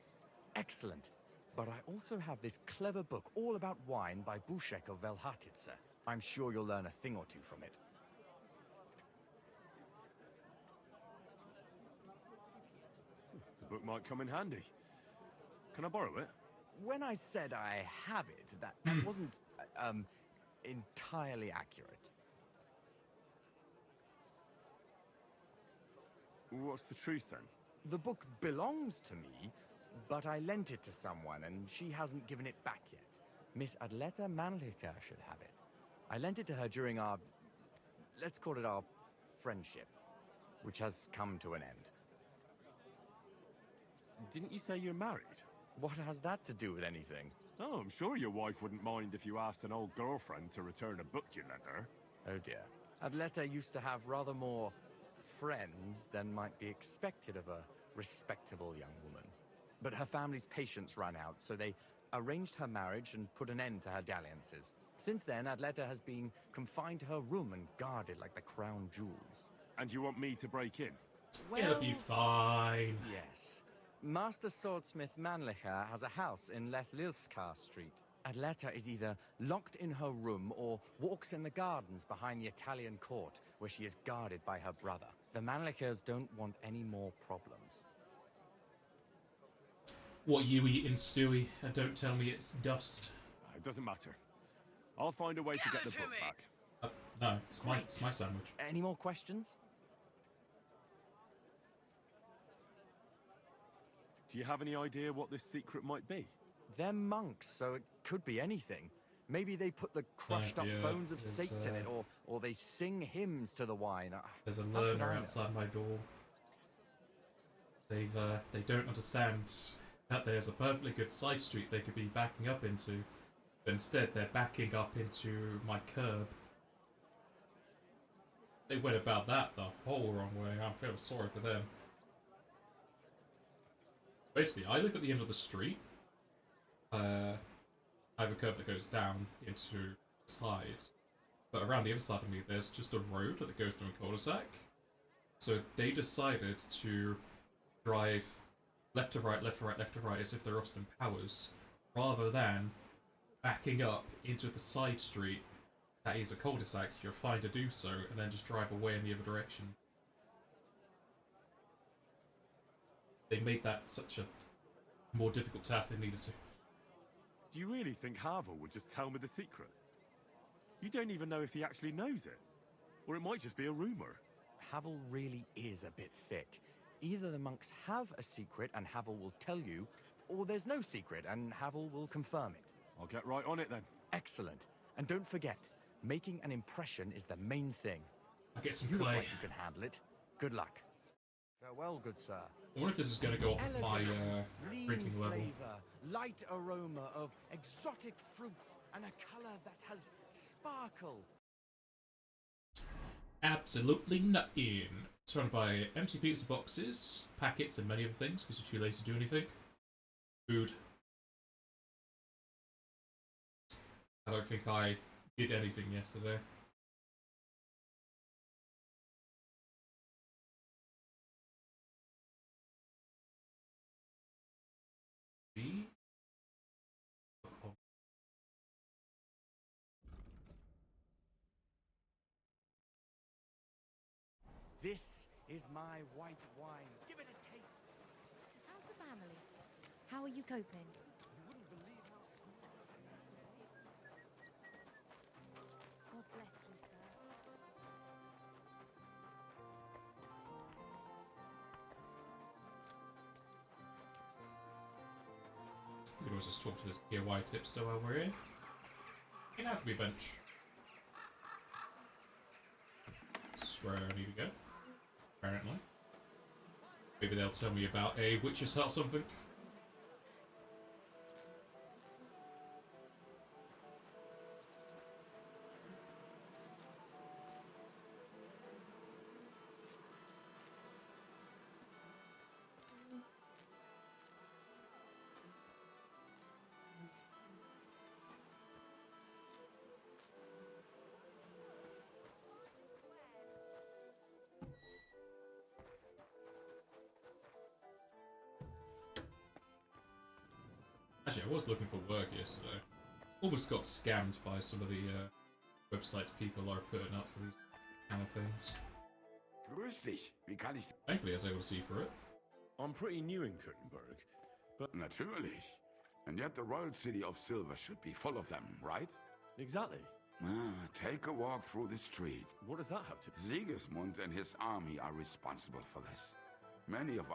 Excellent. But I also have this clever book all about wine by Buschek of Velhatitze. I'm sure you'll learn a thing or two from it. The book might come in handy. Can I borrow it? When I said I have it, that wasn't, entirely accurate. What's the truth then? The book belongs to me, but I lent it to someone, and she hasn't given it back yet. Miss Adleta Manlica should have it. I lent it to her during our, let's call it our friendship, which has come to an end. Didn't you say you're married? What has that to do with anything? Oh, I'm sure your wife wouldn't mind if you asked an old girlfriend to return a book you lent her. Oh dear. Adleta used to have rather more friends than might be expected of a respectable young woman. But her family's patience ran out, so they arranged her marriage and put an end to her dalliances. Since then, Adleta has been confined to her room and guarded like the crown jewels. And you want me to break in? It'll be fine. Yes. Master Swordsmith Manlicher has a house in Lethlilskar Street. Adletta is either locked in her room or walks in the gardens behind the Italian court, where she is guarded by her brother. The Mannlichers don't want any more problems. What you eating, Stewie? And don't tell me it's dust. It doesn't matter. I'll find a way to get the book back. No, it's my sandwich. Any more questions? Do you have any idea what this secret might be? They're monks, so it could be anything. Maybe they put the crushed up bones of saints in it, or they sing hymns to the wine. There's a How should learner I know? outside my door. They don't understand that there's a perfectly good side street they could be backing up into. But instead, they're backing up into my curb. They went about that the whole wrong way. I feel sorry for them. Basically, I live at the end of the street. I have a curb that goes down into the side. But around the other side of me, there's just a road that goes to a cul-de-sac. So they decided to drive left to right, left to right, left to right, as if they're Austin Powers, rather than backing up into the side street that is a cul-de-sac. You're fine to do so, and then just drive away in the other direction. They made that such a more difficult task than they needed to. Do you really think Havel would just tell me the secret? You don't even know if he actually knows it. Or it might just be a rumor. Havel really is a bit thick. Either the monks have a secret and Havel will tell you, or there's no secret and Havel will confirm it. I'll get right on it then. Excellent. And don't forget, making an impression is the main thing. I'll get some You look clay. like you can handle it. Good luck. Farewell, good sir. I wonder if this is going to go off my Lean drinking level. flavor, light aroma of exotic fruits, and a color that has sparkle. Absolutely nothing. Surrounded by empty pizza boxes, packets, and many other things because you're too lazy to do anything. Food. I don't think I did anything yesterday. This is my white wine. Give it a taste. How's the family? How are you coping? God bless you, sir. We can always just talk to this POI tipster while we're in. Can have to be bench. That's where I need to go. Apparently. Maybe they'll tell me about a witch's hut or something. Actually, I was looking for work yesterday. Almost got scammed by some of the websites people are putting up for these kind of things. Grüß dich. Wie kann ich... Thankfully, I was able to see through it. I'm pretty new in Kuttenberg, but... Natürlich. And yet the royal city of Silver should be full of them, right? Exactly. Take a walk through the streets. What does that have to do? Sigismund and his army are responsible for this.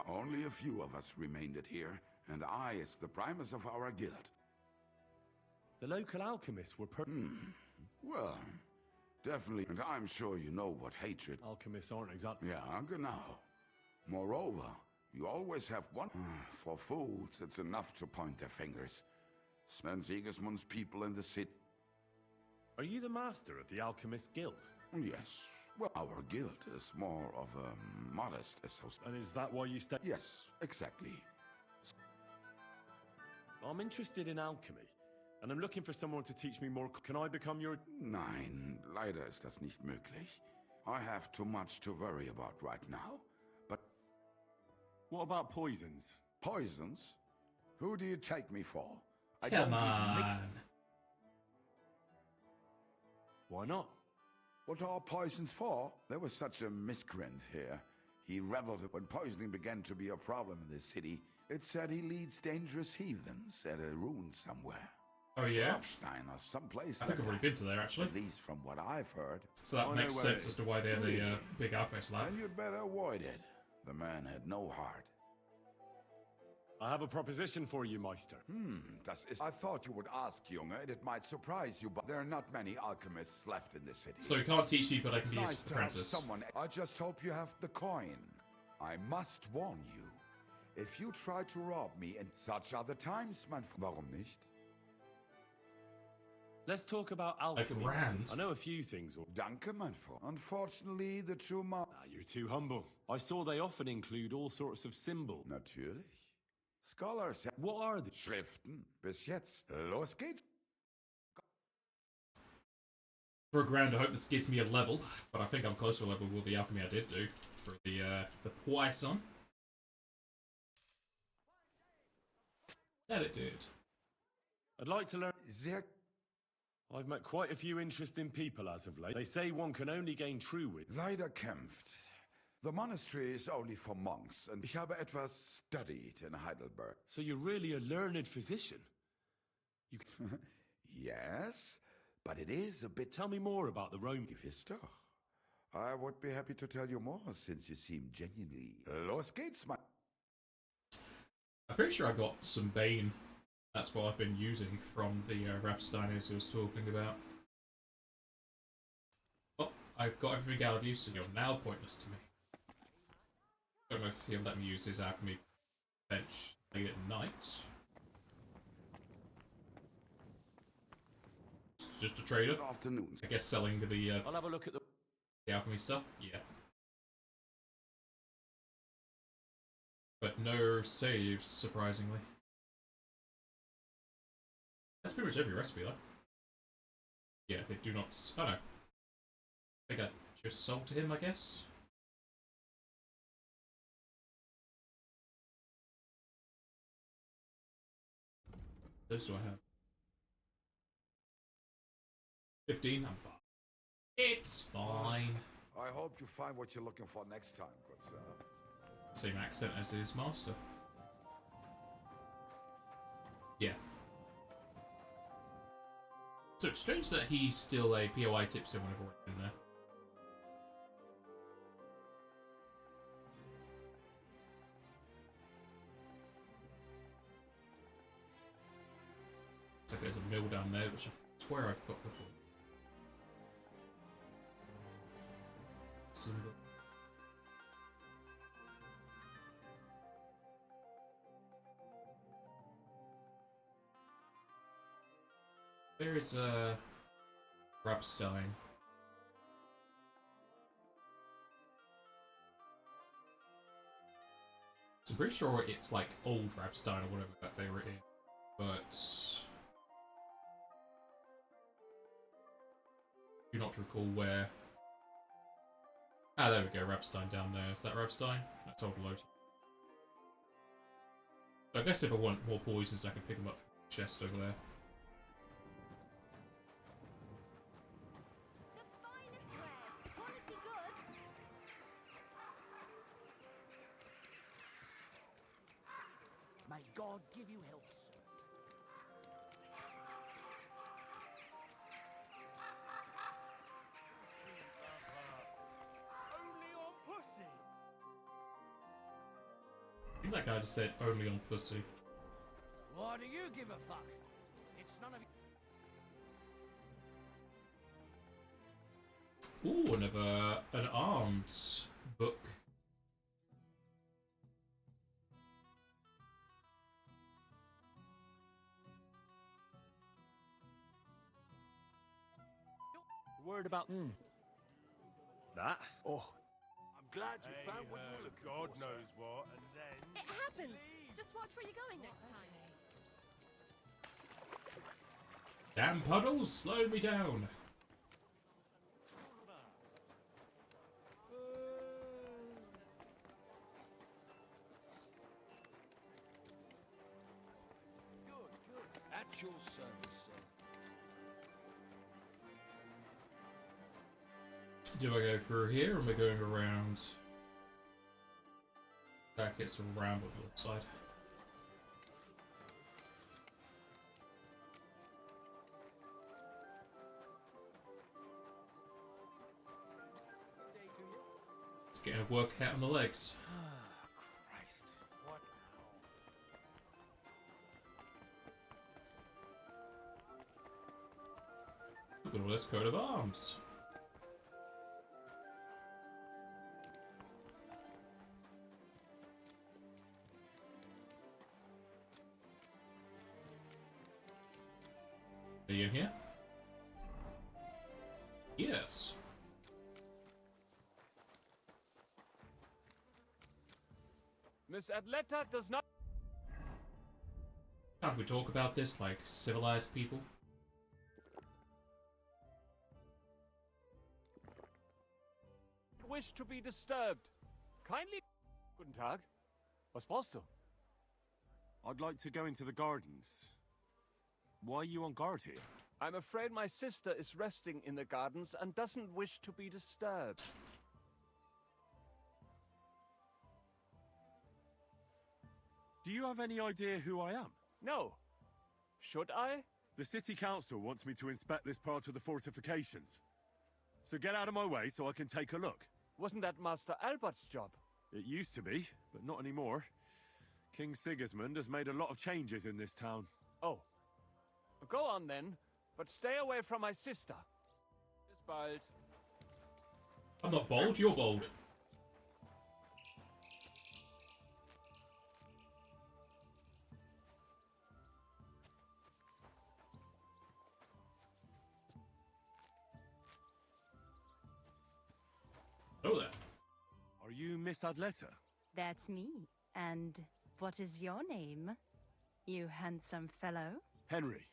Only a few of us remained here, and I is the primus of our guild. The local alchemists were Well, definitely, and I'm sure you know what hatred... Alchemists aren't exactly... Yeah, genau. Moreover, you always have one... For fools, it's enough to point their fingers. Sven Sigismund's people in the city... Are you the master of the Alchemist Guild? Yes. Well, our guild is more of a modest association. And is that why you stay... Yes, exactly. I'm interested in alchemy, and I'm looking for someone to teach me more. Can I become your... Nein, leider ist das nicht möglich. I have too much to worry about right now. But... What about poisons? Poisons? Who do you take me for? I Come don't even mix... on. Why not? What are poisons for? There was such a miscreant here. He reveled when poisoning began to be a problem in the city. It said he leads dangerous heathens at a ruin somewhere. Oh yeah? Upstein or someplace I think I've already been to there, actually. At least from what I've heard. So that makes sense as to why they have a big alchemist lab. And you'd better avoid it. The man had no heart. I have a proposition for you, Meister. I thought you would ask, Junge. It might surprise you, but there are not many alchemists left in the city. So you can't teach people like It's the nice to have apprentice. someone. I just hope you have the coin. I must warn you. If you try to rob me, and such are the times, mein Freund. Warum nicht? Let's talk about alchemy. grand. I know a few things. Danke, mein Freund. Unfortunately, the true you're too humble. I saw they often include all sorts of symbols. Natürlich. Scholars. What are the Schriften? Bis jetzt. Los geht's. For a grand, I hope this gives me a level, but I think I'm close to a level with the alchemy I did do for the poison. That it did. I'd like to learn. I've met quite a few interesting people as of late. They say one can only gain true wit. Leider kämpft. The monastery is only for monks, and ich habe etwas studied in Heidelberg. So you're really a learned physician? Yes, but it is a bit... Tell me more about the Rome... Gewiss doch. I would be happy to tell you more, since you seem genuinely... Los geht's, mein... I'm pretty sure I got some Bane. That's what I've been using from the Rapsteiners he was talking about. Oh, I've got everything out of use and you're now pointless to me. Don't know if he'll let me use his alchemy bench late at night. It's just a trader. Good afternoon. I guess selling the I'll have a look at the alchemy stuff. Yeah. But no saves, surprisingly. That's pretty much every recipe, though. Yeah, they do not... Oh, no. I think I just sold to him, I guess? Those do I have? 15? I'm fine. It's fine. I hope you find what you're looking for next time, good sir. Same accent as his master. Yeah. So it's strange that he's still a POI tipster when I've already been there. Looks like there's a mill down there, which I swear I've got before. There is a Grabstein. So I'm pretty sure it's like old Grabstein or whatever that they were in, but I do not recall where. Ah, there we go, Rapstein down there. Is that Rapstein? That's old load. So I guess if I want more poisons, I can pick them up from the chest over there. May God give you health, sir. Only on pussy. I think that guy just said only on pussy. Why do you give a fuck? It's none of you. Ooh, another an armed book. Word about that? Oh, I'm glad you found what you were looking God for. knows what, and then... It happens. Just watch where you're going next time. Damn puddles, slow me down. At your service, sir. Do I go through here, or am I going around? Back, it's around on the left side. It's getting a workout on the legs. Christ, what Look at all this coat of arms. Are you in here? Yes. Miss Adletta does not Can't we talk about this like civilized people? wish to be disturbed. Kindly... Guten Tag. Was brauchst du? I'd like to go into the gardens. Why are you on guard here? I'm afraid my sister is resting in the gardens and doesn't wish to be disturbed. Do you have any idea who I am? No. Should I? The city council wants me to inspect this part of the fortifications. So get out of my way so I can take a look. Wasn't that Master Albert's job? It used to be, but not anymore. King Sigismund has made a lot of changes in this town. Oh. Go on then, but stay away from my sister. Bis bald. I'm not bold, you're bold. Oh there. Are you Miss Adletta? That's me. And what is your name, you handsome fellow? Henry.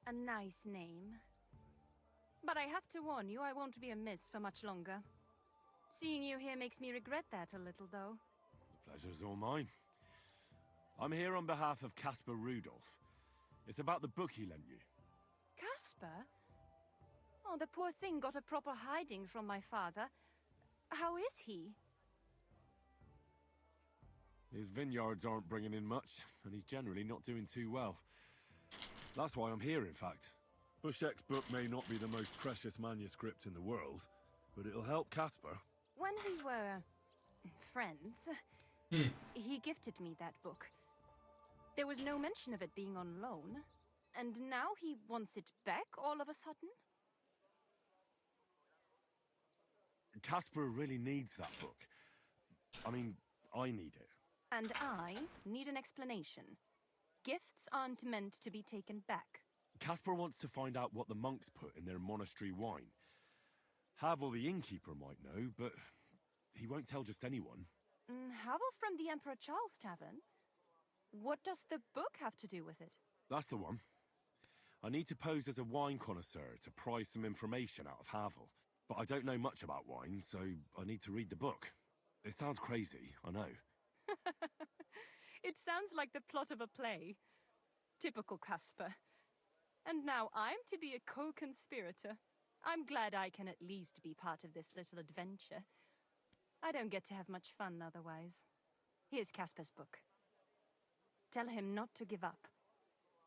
A nice name. But I have to warn you, I won't be amiss for much longer. Seeing you here makes me regret that a little, though. The pleasure's all mine. I'm here on behalf of Caspar Rudolph. It's about the book he lent you. Caspar? Oh, the poor thing got a proper hiding from my father. How is he? His vineyards aren't bringing in much, and he's generally not doing too well. That's why I'm here, in fact. Bushek's book may not be the most precious manuscript in the world, but it'll help Caspar. When we were friends, he gifted me that book. There was no mention of it being on loan, and now he wants it back all of a sudden? Caspar really needs that book. I mean, I need it. And I need an explanation. Gifts aren't meant to be taken back. Caspar wants to find out what the monks put in their monastery wine. Havel the innkeeper might know, but he won't tell just anyone. Havel from the Emperor Charles Tavern? What does the book have to do with it? That's the one. I need to pose as a wine connoisseur to pry some information out of Havel. But I don't know much about wine, so I need to read the book. It sounds crazy, I know. It sounds like the plot of a play. Typical Caspar. And now I'm to be a co-conspirator. I'm glad I can at least be part of this little adventure. I don't get to have much fun otherwise. Here's Caspar's book. Tell him not to give up.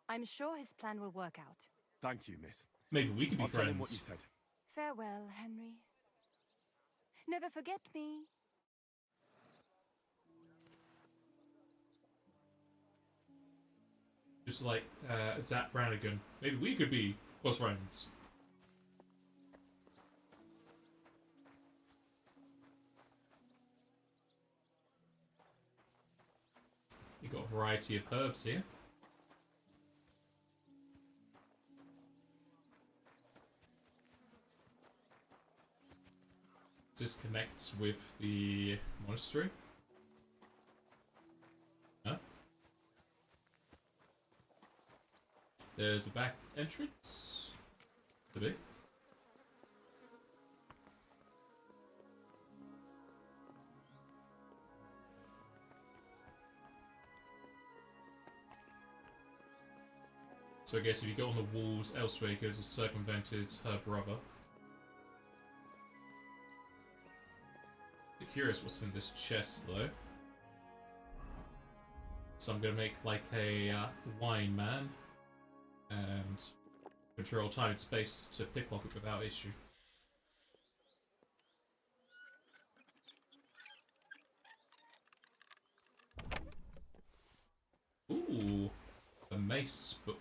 I'm sure his plan will work out. Thank you, miss. Maybe we could be I'll friends. tell him what you said. Farewell, Henry. Never forget me. Just like Zach Brannigan. Maybe we could be close friends. You got a variety of herbs here. This connects with the monastery. Huh? There's a back entrance. To be. So I guess if you go on the walls elsewhere, it goes to circumvented her brother. curious what's in this chest, though. So I'm gonna make like a wine man and control time and space to pickpocket without issue. Ooh, a mace book.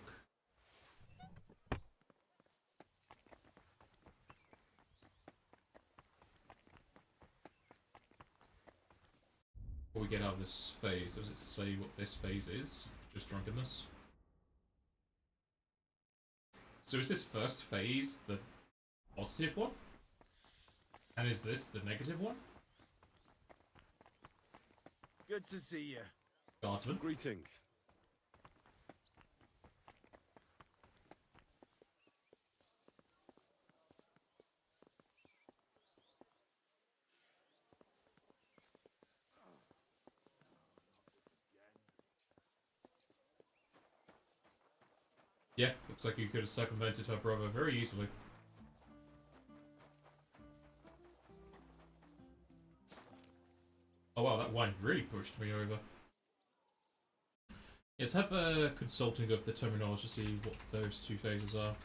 Before we get out of this phase, does it say what this phase is? Just drunkenness? So is this first phase the positive one? And is this the negative one? Good to see you. Guardsman. Greetings. Yeah, looks like you could have circumvented her brother very easily. Oh wow, that wine really pushed me over. Yes, have a consulting of the terminology to see what those two phases are.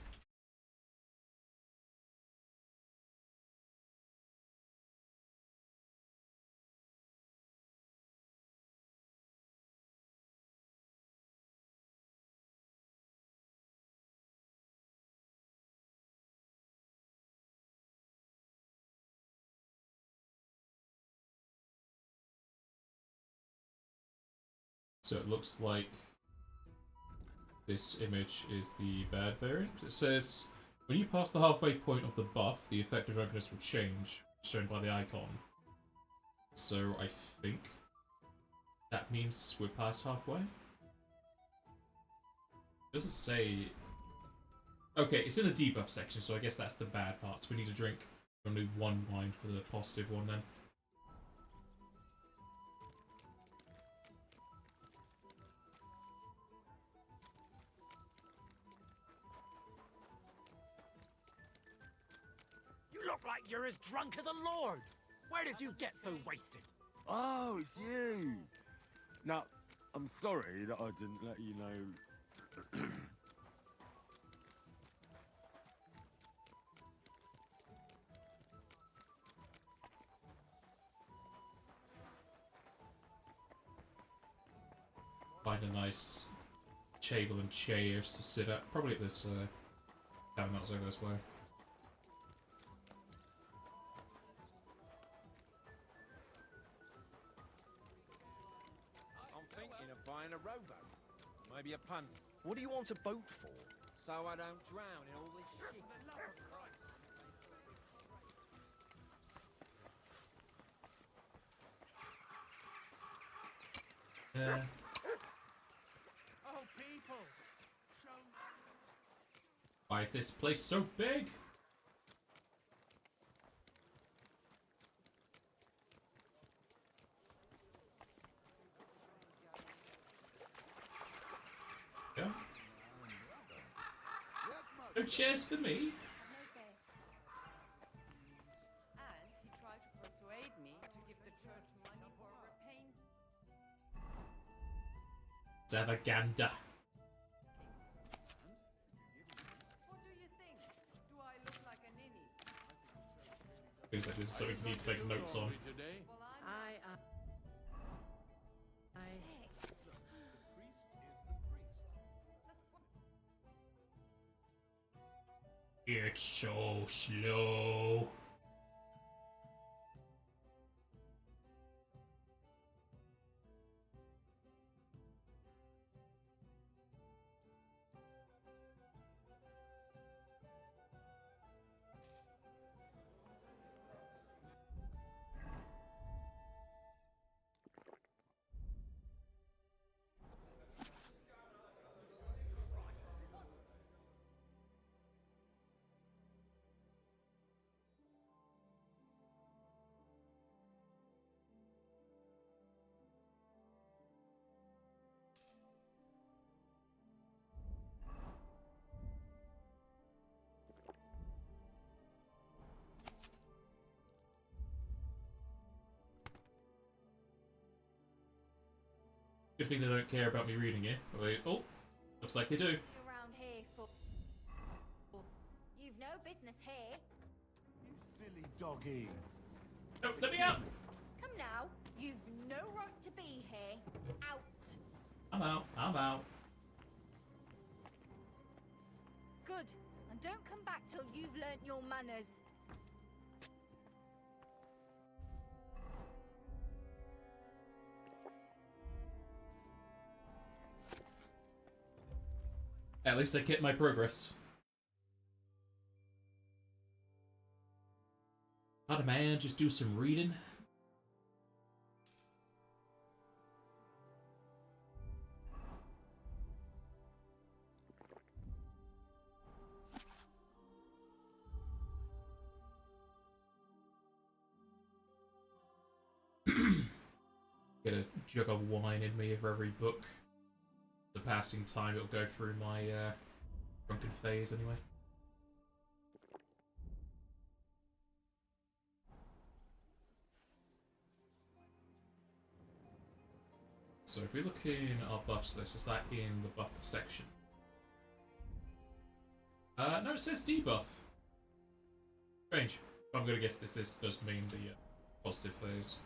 So it looks like this image is the bad variant. It says, when you pass the halfway point of the buff, the effect of drunkenness will change, shown by the icon. So I think that means we're past halfway? It doesn't say... Okay, it's in the debuff section, so I guess that's the bad part. So we need to drink only one wine for the positive one then. You look like you're as drunk as a lord. Where did you get so wasted? Oh, it's you. Now, I'm sorry that I didn't let you know. Find a nice table and chairs to sit at. Probably at this cabin that's over this way. I'm thinking of buying a rowboat. Maybe a punt. What do you want a boat for? So I don't drown in all this shit. For the love of Christ. Yeah. Oh, people! Why is this place so big? Yeah. No chairs for me. And he tried to persuade me to give the church money for repaying. Zavaganda. What do you think? Do I look like a ninny? Feels like this is something you need to make notes on. It's so slow. Good thing they don't care about me reading it. Oh, looks like they do. Around here for. You've no business here. You silly doggy. No, let me out! Come now. You've no right to be here. Out. I'm out. I'm out. Good. And don't come back till you've learnt your manners. At least I kept my progress. How'd a man just do some reading? Get a jug of wine in me for every book. The passing time, it'll go through my drunken phase anyway. So if we look in our buffs list, is that in the buff section? No, it says debuff. Strange. I'm gonna guess this does mean the positive phase.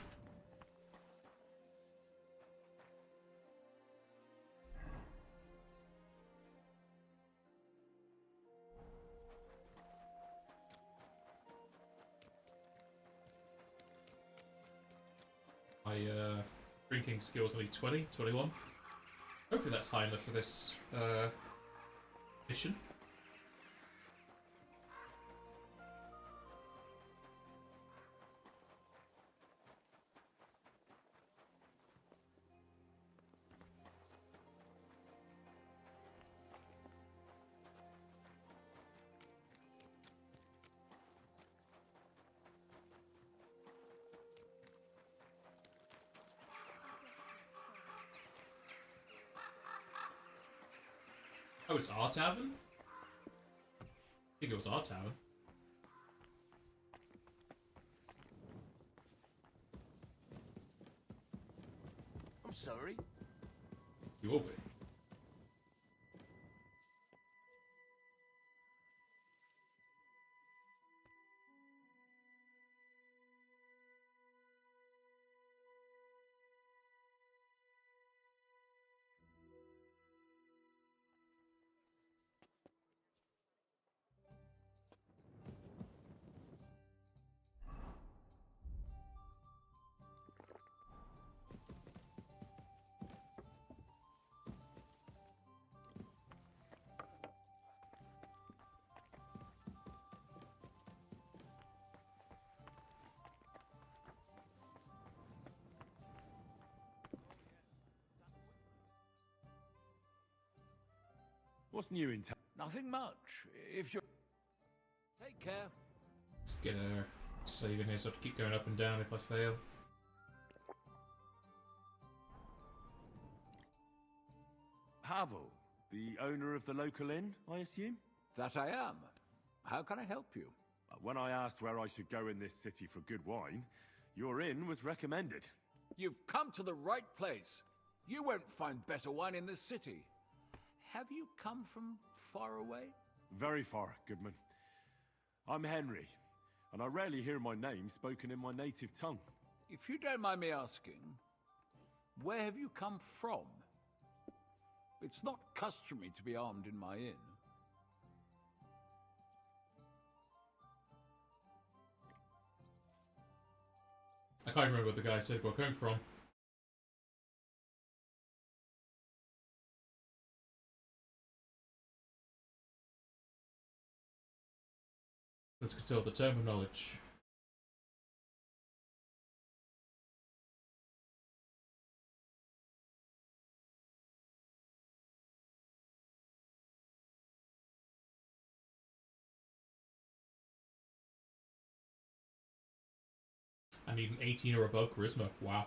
My drinking skills only 20, 21. Hopefully that's high enough for this mission. Oh, it's our tavern? I think it was our tavern. I'm sorry. You will be. What's new in town? Nothing much. If you're... Take care. Let's get a save in here so I have to keep going up and down if I fail. Havel, the owner of the local inn, I assume? That I am. How can I help you? When I asked where I should go in this city for good wine, your inn was recommended. You've come to the right place. You won't find better wine in this city. Have you come from far away? Very far, Goodman. I'm Henry, and I rarely hear my name spoken in my native tongue. If you don't mind me asking, where have you come from? It's not customary to be armed in my inn. I can't remember what the guy said where I'm coming from. Let's consult the terminology. I need an 18 or above charisma. Wow.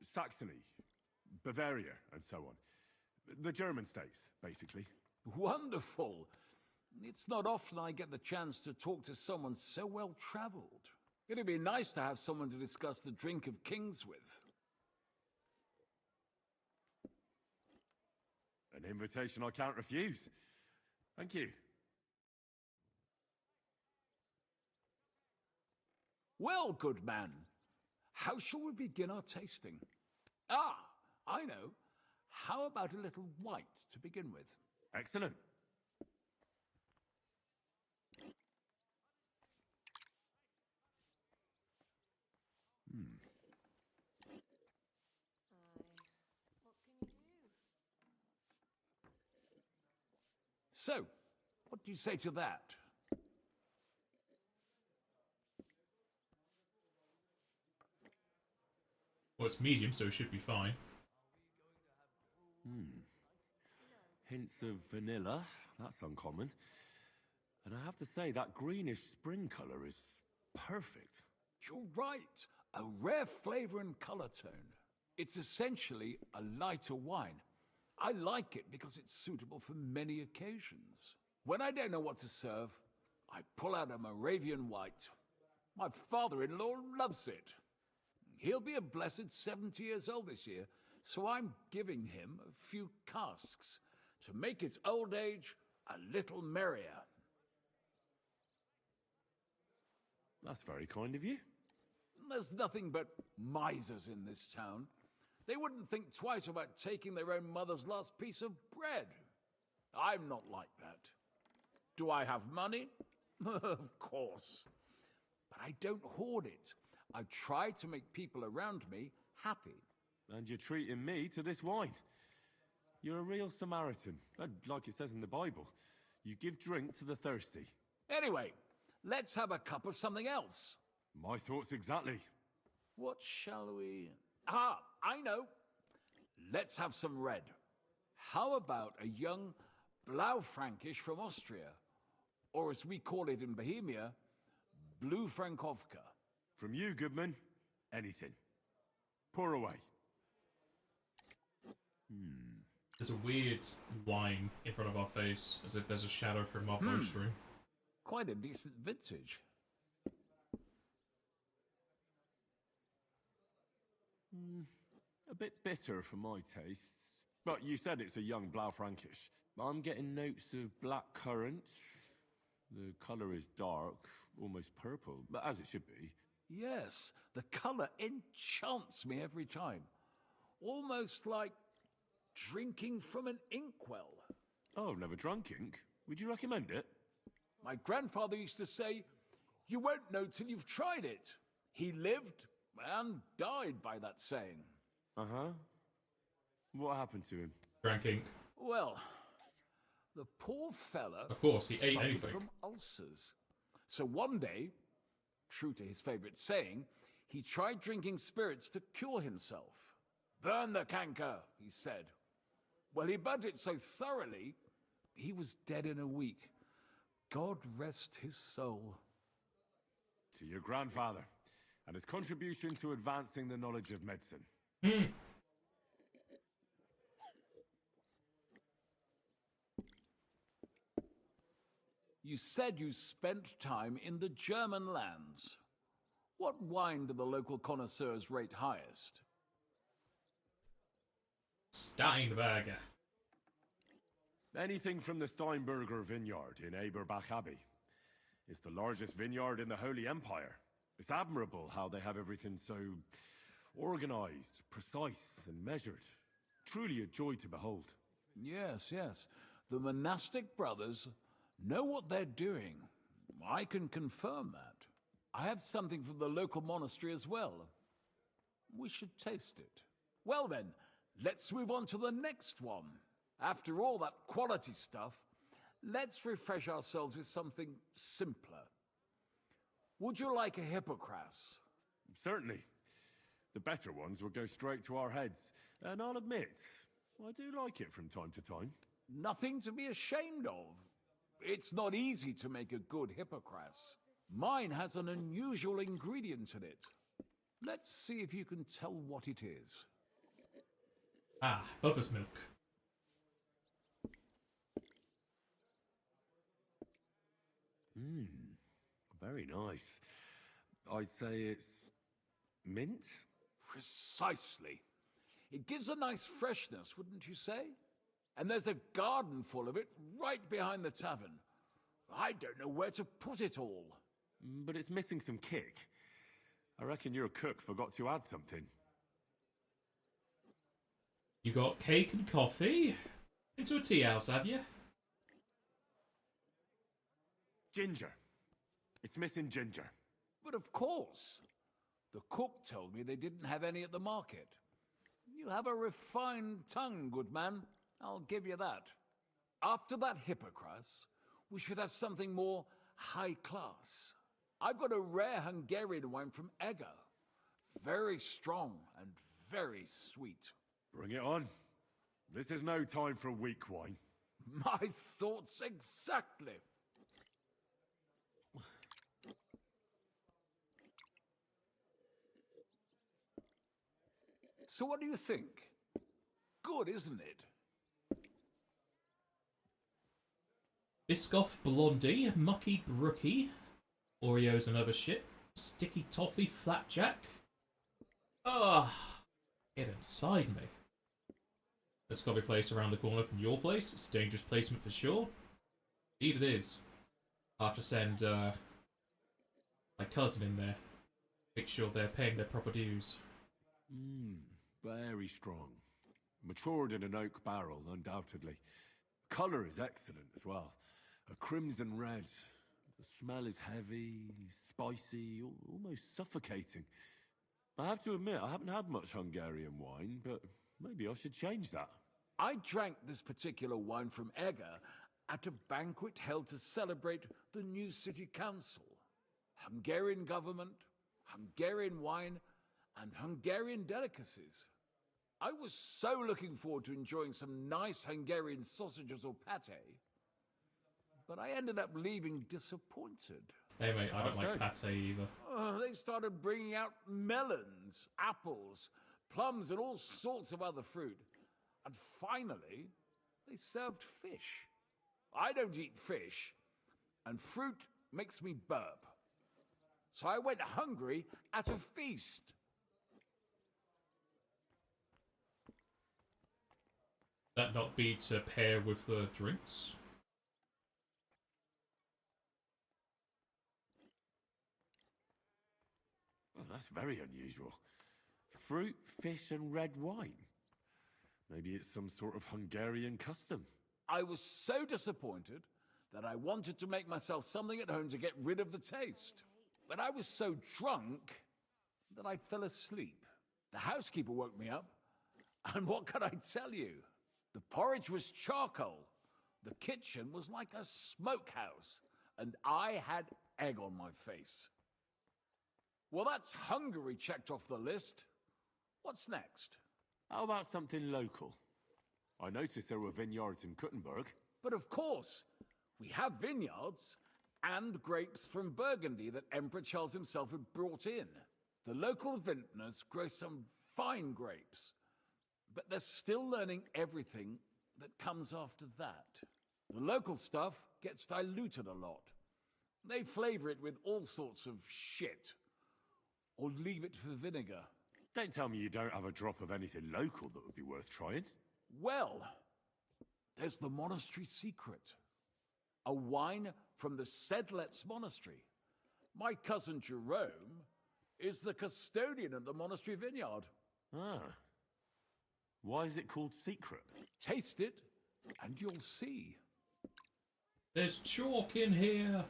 Saxony, Bavaria, and so on. The German states, basically. Wonderful. It's not often I get the chance to talk to someone so well-traveled. It'd be nice to have someone to discuss the Drink of Kings with. An invitation I can't refuse. Thank you. Well, good man, how shall we begin our tasting? Ah, I know. How about a little white to begin with? Excellent. So, what do you say to that? Well, it's medium, so it should be fine. Hints of vanilla. That's uncommon. And I have to say, that greenish spring colour is perfect. You're right. A rare flavor and color tone. It's essentially a lighter wine. I like it because it's suitable for many occasions. When I don't know what to serve, I pull out a Moravian white. My father-in-law loves it. He'll be a blessed 70 years old this year, so I'm giving him a few casks to make his old age a little merrier. That's very kind of you. There's nothing but misers in this town. They wouldn't think twice about taking their own mother's last piece of bread. I'm not like that. Do I have money? Of course. But I don't hoard it. I try to make people around me happy. And you're treating me to this wine. You're a real Samaritan. And like it says in the Bible, you give drink to the thirsty. Anyway, let's have a cup of something else. My thoughts exactly. What shall we... Ah, I know. Let's have some red. How about a young Blaufränkisch from Austria? Or as we call it in Bohemia, Blue Frankovka. From you, Goodman, anything. Pour away. There's a weird line in front of our face, as if there's a shadow from our bowstring. Quite a decent vintage. A bit bitter for my tastes. But you said it's a young Blaufränkisch. I'm getting notes of black currant. The colour is dark, almost purple, but as it should be. Yes, the color enchants me every time. Almost like drinking from an inkwell. Oh, I've never drunk ink. Would you recommend it? My grandfather used to say, you won't know till you've tried it. He lived and died by that saying. Uh-huh. What happened to him? Drank ink. Well, the poor fella... Of course, he ate suffered anything. from ulcers. So one day, true to his favorite saying, he tried drinking spirits to cure himself. Burn the canker, he said. Well, he burnt it so thoroughly, he was dead in a week. God rest his soul. To your grandfather, and his contribution to advancing the knowledge of medicine. You said you spent time in the German lands. What wine do the local connoisseurs rate highest? Steinberger. Anything from the Steinberger vineyard in Eberbach Abbey. It's the largest vineyard in the Holy Empire. It's admirable how they have everything so organized, precise, and measured. Truly a joy to behold. Yes, yes. The monastic brothers know what they're doing. I can confirm that. I have something from the local monastery as well. We should taste it. Well then, let's move on to the next one. After all that quality stuff, let's refresh ourselves with something simpler. Would you like a Hippocras? Certainly. The better ones will go straight to our heads. And I'll admit, I do like it from time to time. Nothing to be ashamed of. It's not easy to make a good Hippocras. Mine has an unusual ingredient in it. Let's see if you can tell what it is. Ah, mother's milk. Mmm, very nice. I'd say it's mint? Precisely. It gives a nice freshness, wouldn't you say? And there's a garden full of it right behind the tavern. I don't know where to put it all. But it's missing some kick. I reckon your cook forgot to add something. You got cake and coffee? Into a tea house, have you? Ginger. It's missing ginger. But of course. The cook told me they didn't have any at the market. You have a refined tongue, good man. I'll give you that. After that Hippocras, we should have something more high class. I've got a rare Hungarian wine from Ega. Very strong and very sweet. Bring it on. This is no time for weak wine. My thoughts exactly. So what do you think? Good, isn't it? Biscoff Blondie, Mucky Brookie, Oreos and other shit, Sticky Toffee Flapjack. Get inside me. There's a coffee place around the corner from your place. It's dangerous placement for sure. Indeed it is. I'll have to send my cousin in there. Make sure they're paying their proper dues. Mmm, very strong. Matured in an oak barrel, undoubtedly. Colour is excellent as well. A crimson red. The smell is heavy, spicy, almost suffocating. I have to admit, I haven't had much Hungarian wine, but maybe I should change that. I drank this particular wine from Ega at a banquet held to celebrate the new city council. Hungarian government, Hungarian wine, and Hungarian delicacies. I was so looking forward to enjoying some nice Hungarian sausages or pate, but I ended up leaving disappointed. Hey mate, I don't like pate either. They started bringing out melons, apples, plums, and all sorts of other fruit. And finally, they served fish. I don't eat fish, and fruit makes me burp. So I went hungry at a feast. That not be to pair with the drinks? Well, that's very unusual. Fruit, fish, and red wine. Maybe it's some sort of Hungarian custom. I was so disappointed that I wanted to make myself something at home to get rid of the taste. But I was so drunk that I fell asleep. The housekeeper woke me up, and what can I tell you? The porridge was charcoal. The kitchen was like a smokehouse, and I had egg on my face. Well, that's Hungary checked off the list. What's next? How about something local? I noticed there were vineyards in Kuttenberg. But of course, we have vineyards and grapes from Burgundy that Emperor Charles himself had brought in. The local vintners grow some fine grapes, but they're still learning everything that comes after that. The local stuff gets diluted a lot. They flavor it with all sorts of shit, or leave it for vinegar. Don't tell me you don't have a drop of anything local that would be worth trying. Well, there's the monastery secret. A wine from the Sedlets Monastery. My cousin Jerome is the custodian of the monastery vineyard. Ah. Why is it called secret? Taste it, and you'll see. There's chalk in here.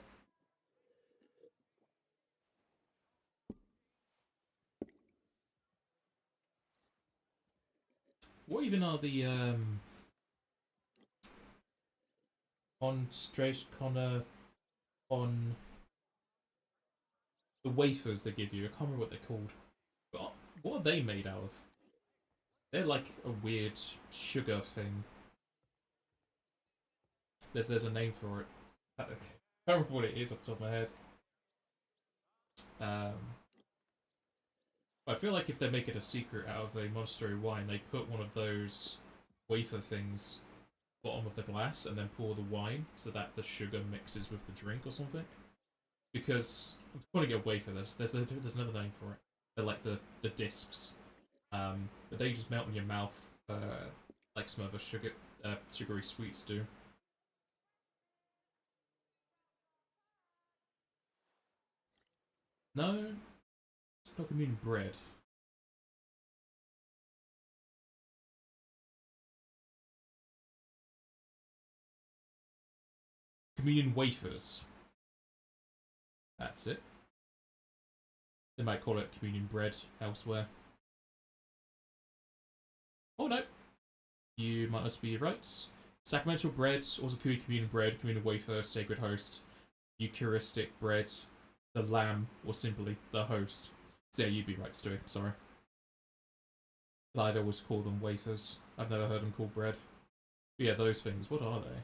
What even are the on the wafers they give you? I can't remember what they're called. But what are they made out of? They're like a weird sugar thing. There's a name for it. I can't remember what it is off the top of my head. I feel like if they're making a secret out of a monastery wine, they put one of those wafer things bottom of the glass and then pour the wine so that the sugar mixes with the drink or something. because I'm calling it a wafer. There's another name for it. They're like the discs, but they just melt in your mouth, like some other sugary sweets do. No, it's not communion bread. Communion wafers. That's it. They might call it communion bread elsewhere. Oh no, you must be right. Sacramental bread, also called communion bread, communion wafer, sacred host, Eucharistic bread, the lamb, or simply the host. So yeah, you'd be right, Stewie, sorry. I'd always call them wafers. I've never heard them called bread. But yeah, those things, what are they?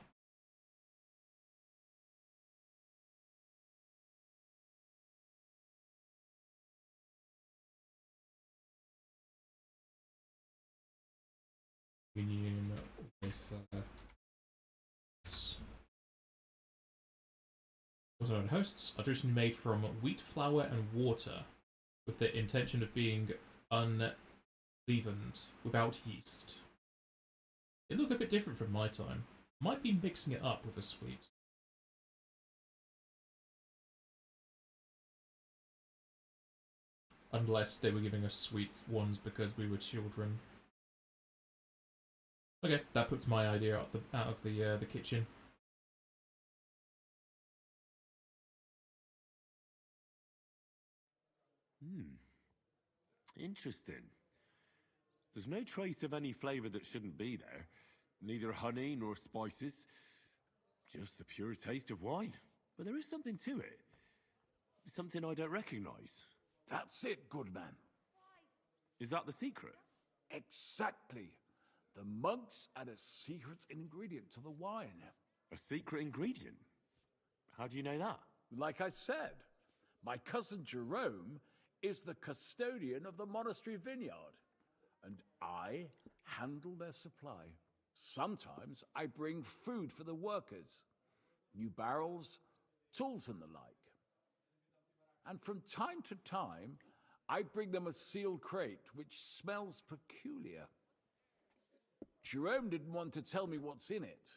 Communion wafer. Also known hosts are traditionally made from wheat flour and water, with the intention of being unleavened, without yeast. They look a bit different from my time. Might be mixing it up with a sweet. Unless they were giving us sweet ones because we were children. Okay, that puts my idea out of the kitchen. Interesting. There's no trace of any flavour that shouldn't be there. Neither honey nor spices. Just the pure taste of wine. But there is something to it. Something I don't recognise. That's it, good man. Is that the secret? Exactly. The monks add a secret ingredient to the wine. A secret ingredient? How do you know that? Like I said, my cousin Jerome is the custodian of the monastery vineyard, and I handle their supply. Sometimes I bring food for the workers, new barrels, tools and the like. And from time to time, I bring them a sealed crate which smells peculiar. Jerome didn't want to tell me what's in it,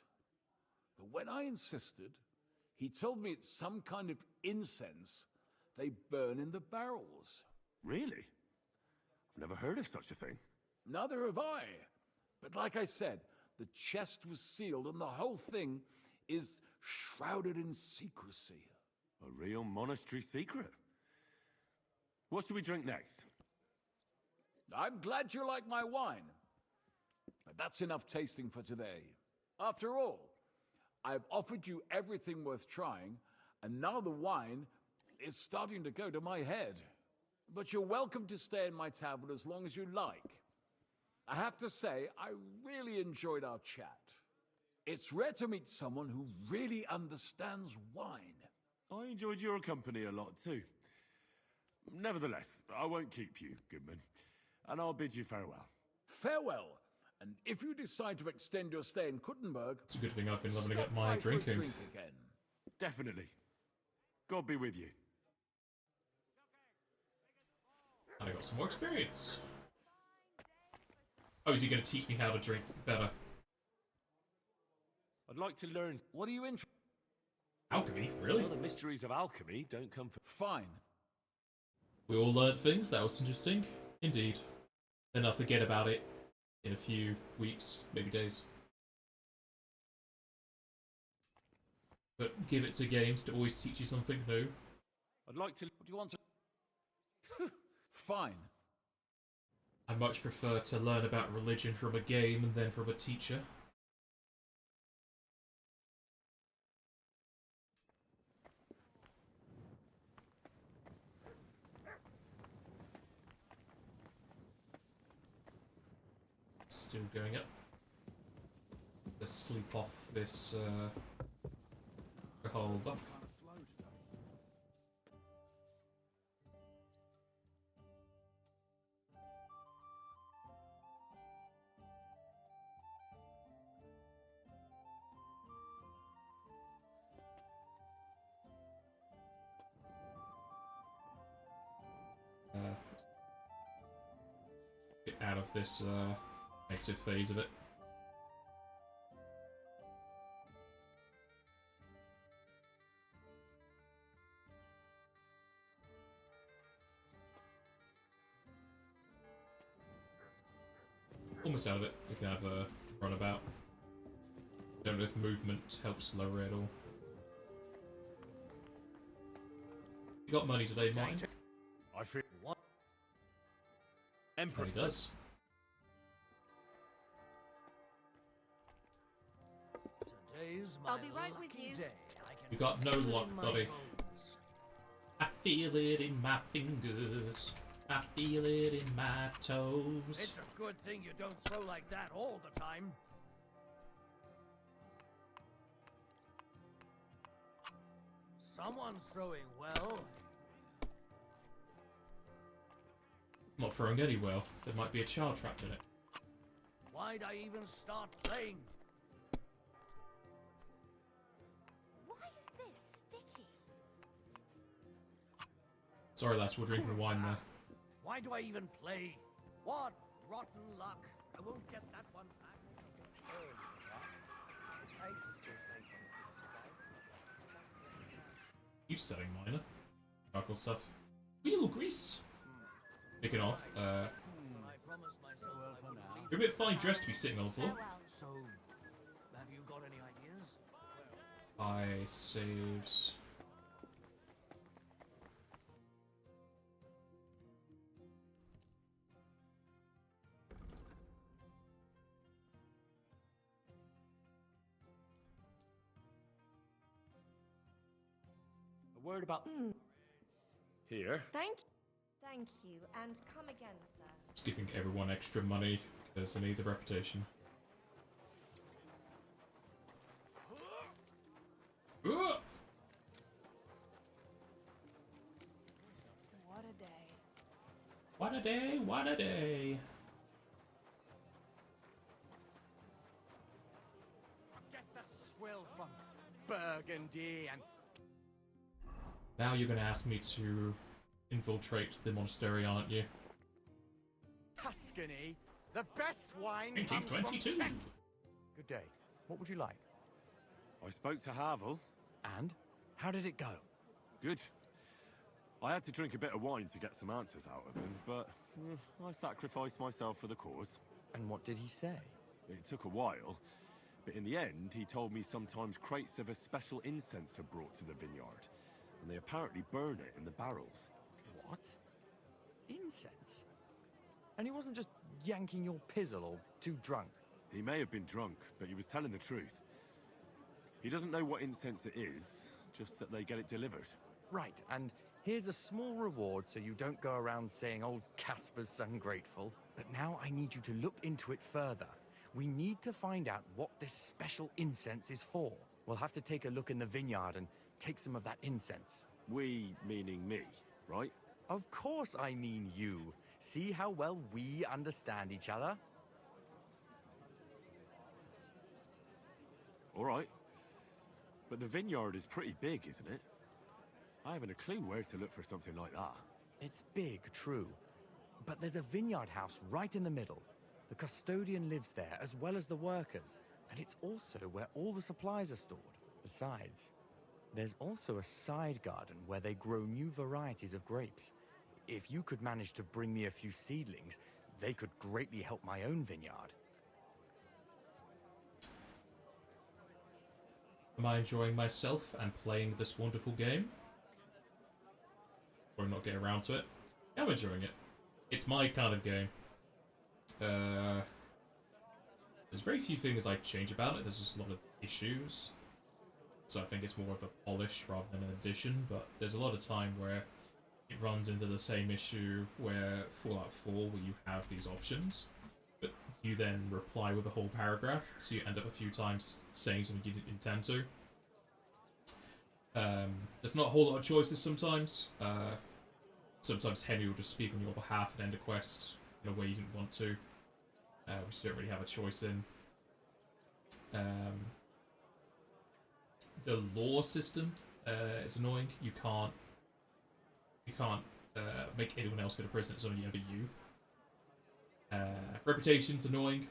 but when I insisted, he told me it's some kind of incense they burn in the barrels. Really? I've never heard of such a thing. Neither have I. But like I said, the chest was sealed and the whole thing is shrouded in secrecy. A real monastery secret. What should we drink next? I'm glad you like my wine. But that's enough tasting for today. After all, I've offered you everything worth trying, and now the wine is starting to go to my head. But you're welcome to stay in my tavern as long as you like. I have to say, I really enjoyed our chat. It's rare to meet someone who really understands wine. I enjoyed your company a lot too. Nevertheless, I won't keep you, Goodman, and I'll bid you farewell. Farewell. And if you decide to extend your stay in Kuttenberg, it's a good thing I've been leveling stop up my by for a drinking. drink again. Definitely. God be with you. And I got some more experience. Oh, is he going to teach me how to drink better? I'd like to learn. What are you interested? Alchemy, really? Well, the mysteries of alchemy don't come from. Fine. We all learned things. That was interesting. Indeed. Then I'll forget about it in a few weeks, maybe days. But give it to games to always teach you something new. I'd like to. What do you want to? Fine. I much prefer to learn about religion from a game than from a teacher. Still going up. Let's sleep off this whole buff. Get out of this negative phase of it. Almost out of it. We can have a runabout. Don't know if movement helps lower it at all. You got money today, Martin? I feel what? Emperor. He does. Today's my I'll be right with lucky you. day. I can You got no feel it luck, in my buddy. bones. I feel it in my fingers. I feel it in my toes. It's a good thing you don't throw like that all the time. Someone's throwing well. Not throwing any well. There might be a child trapped in it. Why'd I even start playing? Why is this sticky? Sorry, lass, we're drinking wine there. Why do I even play? What rotten luck. I won't get that one back. You selling minor? Charcoal stuff. Wheel grease. Picking off. You're a bit fine dressed to be sitting on the floor. So, have you got any ideas? I saves. A word about here. Thank you, and come again, sir. Just giving everyone extra money because they need the reputation. What a day. What a day, what a day. Get the swill from Burgundy and... Now you're going to ask me to infiltrate the monastery, aren't you? Tuscany, the best wine Drinking comes from 22. Czech. Good day. What would you like? I spoke to Havel. And? How did it go? Good. I had to drink a bit of wine to get some answers out of him, but I sacrificed myself for the cause. And what did he say? It took a while, but in the end, he told me sometimes crates of a special incense are brought to the vineyard, and they apparently burn it in the barrels. What? Incense? And he wasn't just yanking your pizzle or too drunk? He may have been drunk, but he was telling the truth. He doesn't know what incense it is, just that they get it delivered. Right, and here's a small reward so you don't go around saying old Casper's ungrateful. But now I need you to look into it further. We need to find out what this special incense is for. We'll have to take a look in the vineyard and take some of that incense. We, meaning me, right? Of course I mean you. See how well we understand each other? All right. But the vineyard is pretty big, isn't it? I haven't a clue where to look for something like that. It's big, true. But there's a vineyard house right in the middle. The custodian lives there, as well as the workers. And it's also where all the supplies are stored. Besides, there's also a side garden where they grow new varieties of grapes. If you could manage to bring me a few seedlings, they could greatly help my own vineyard. Am I enjoying myself and playing this wonderful game? Or not getting around to it? Yeah, I'm enjoying it. It's my kind of game. There's very few things I'd change about it. There's just a lot of issues. So I think it's more of a polish rather than an addition. But there's a lot of time where it runs into the same issue where Fallout 4, where you have these options, but you then reply with a whole paragraph, so you end up a few times saying something you didn't intend to. There's not a whole lot of choices sometimes. Sometimes Henry will just speak on your behalf and end a quest in a way you didn't want to, which you don't really have a choice in. The lore system is annoying. You can't make anyone else go to prison. It's only ever you. Reputation's annoying.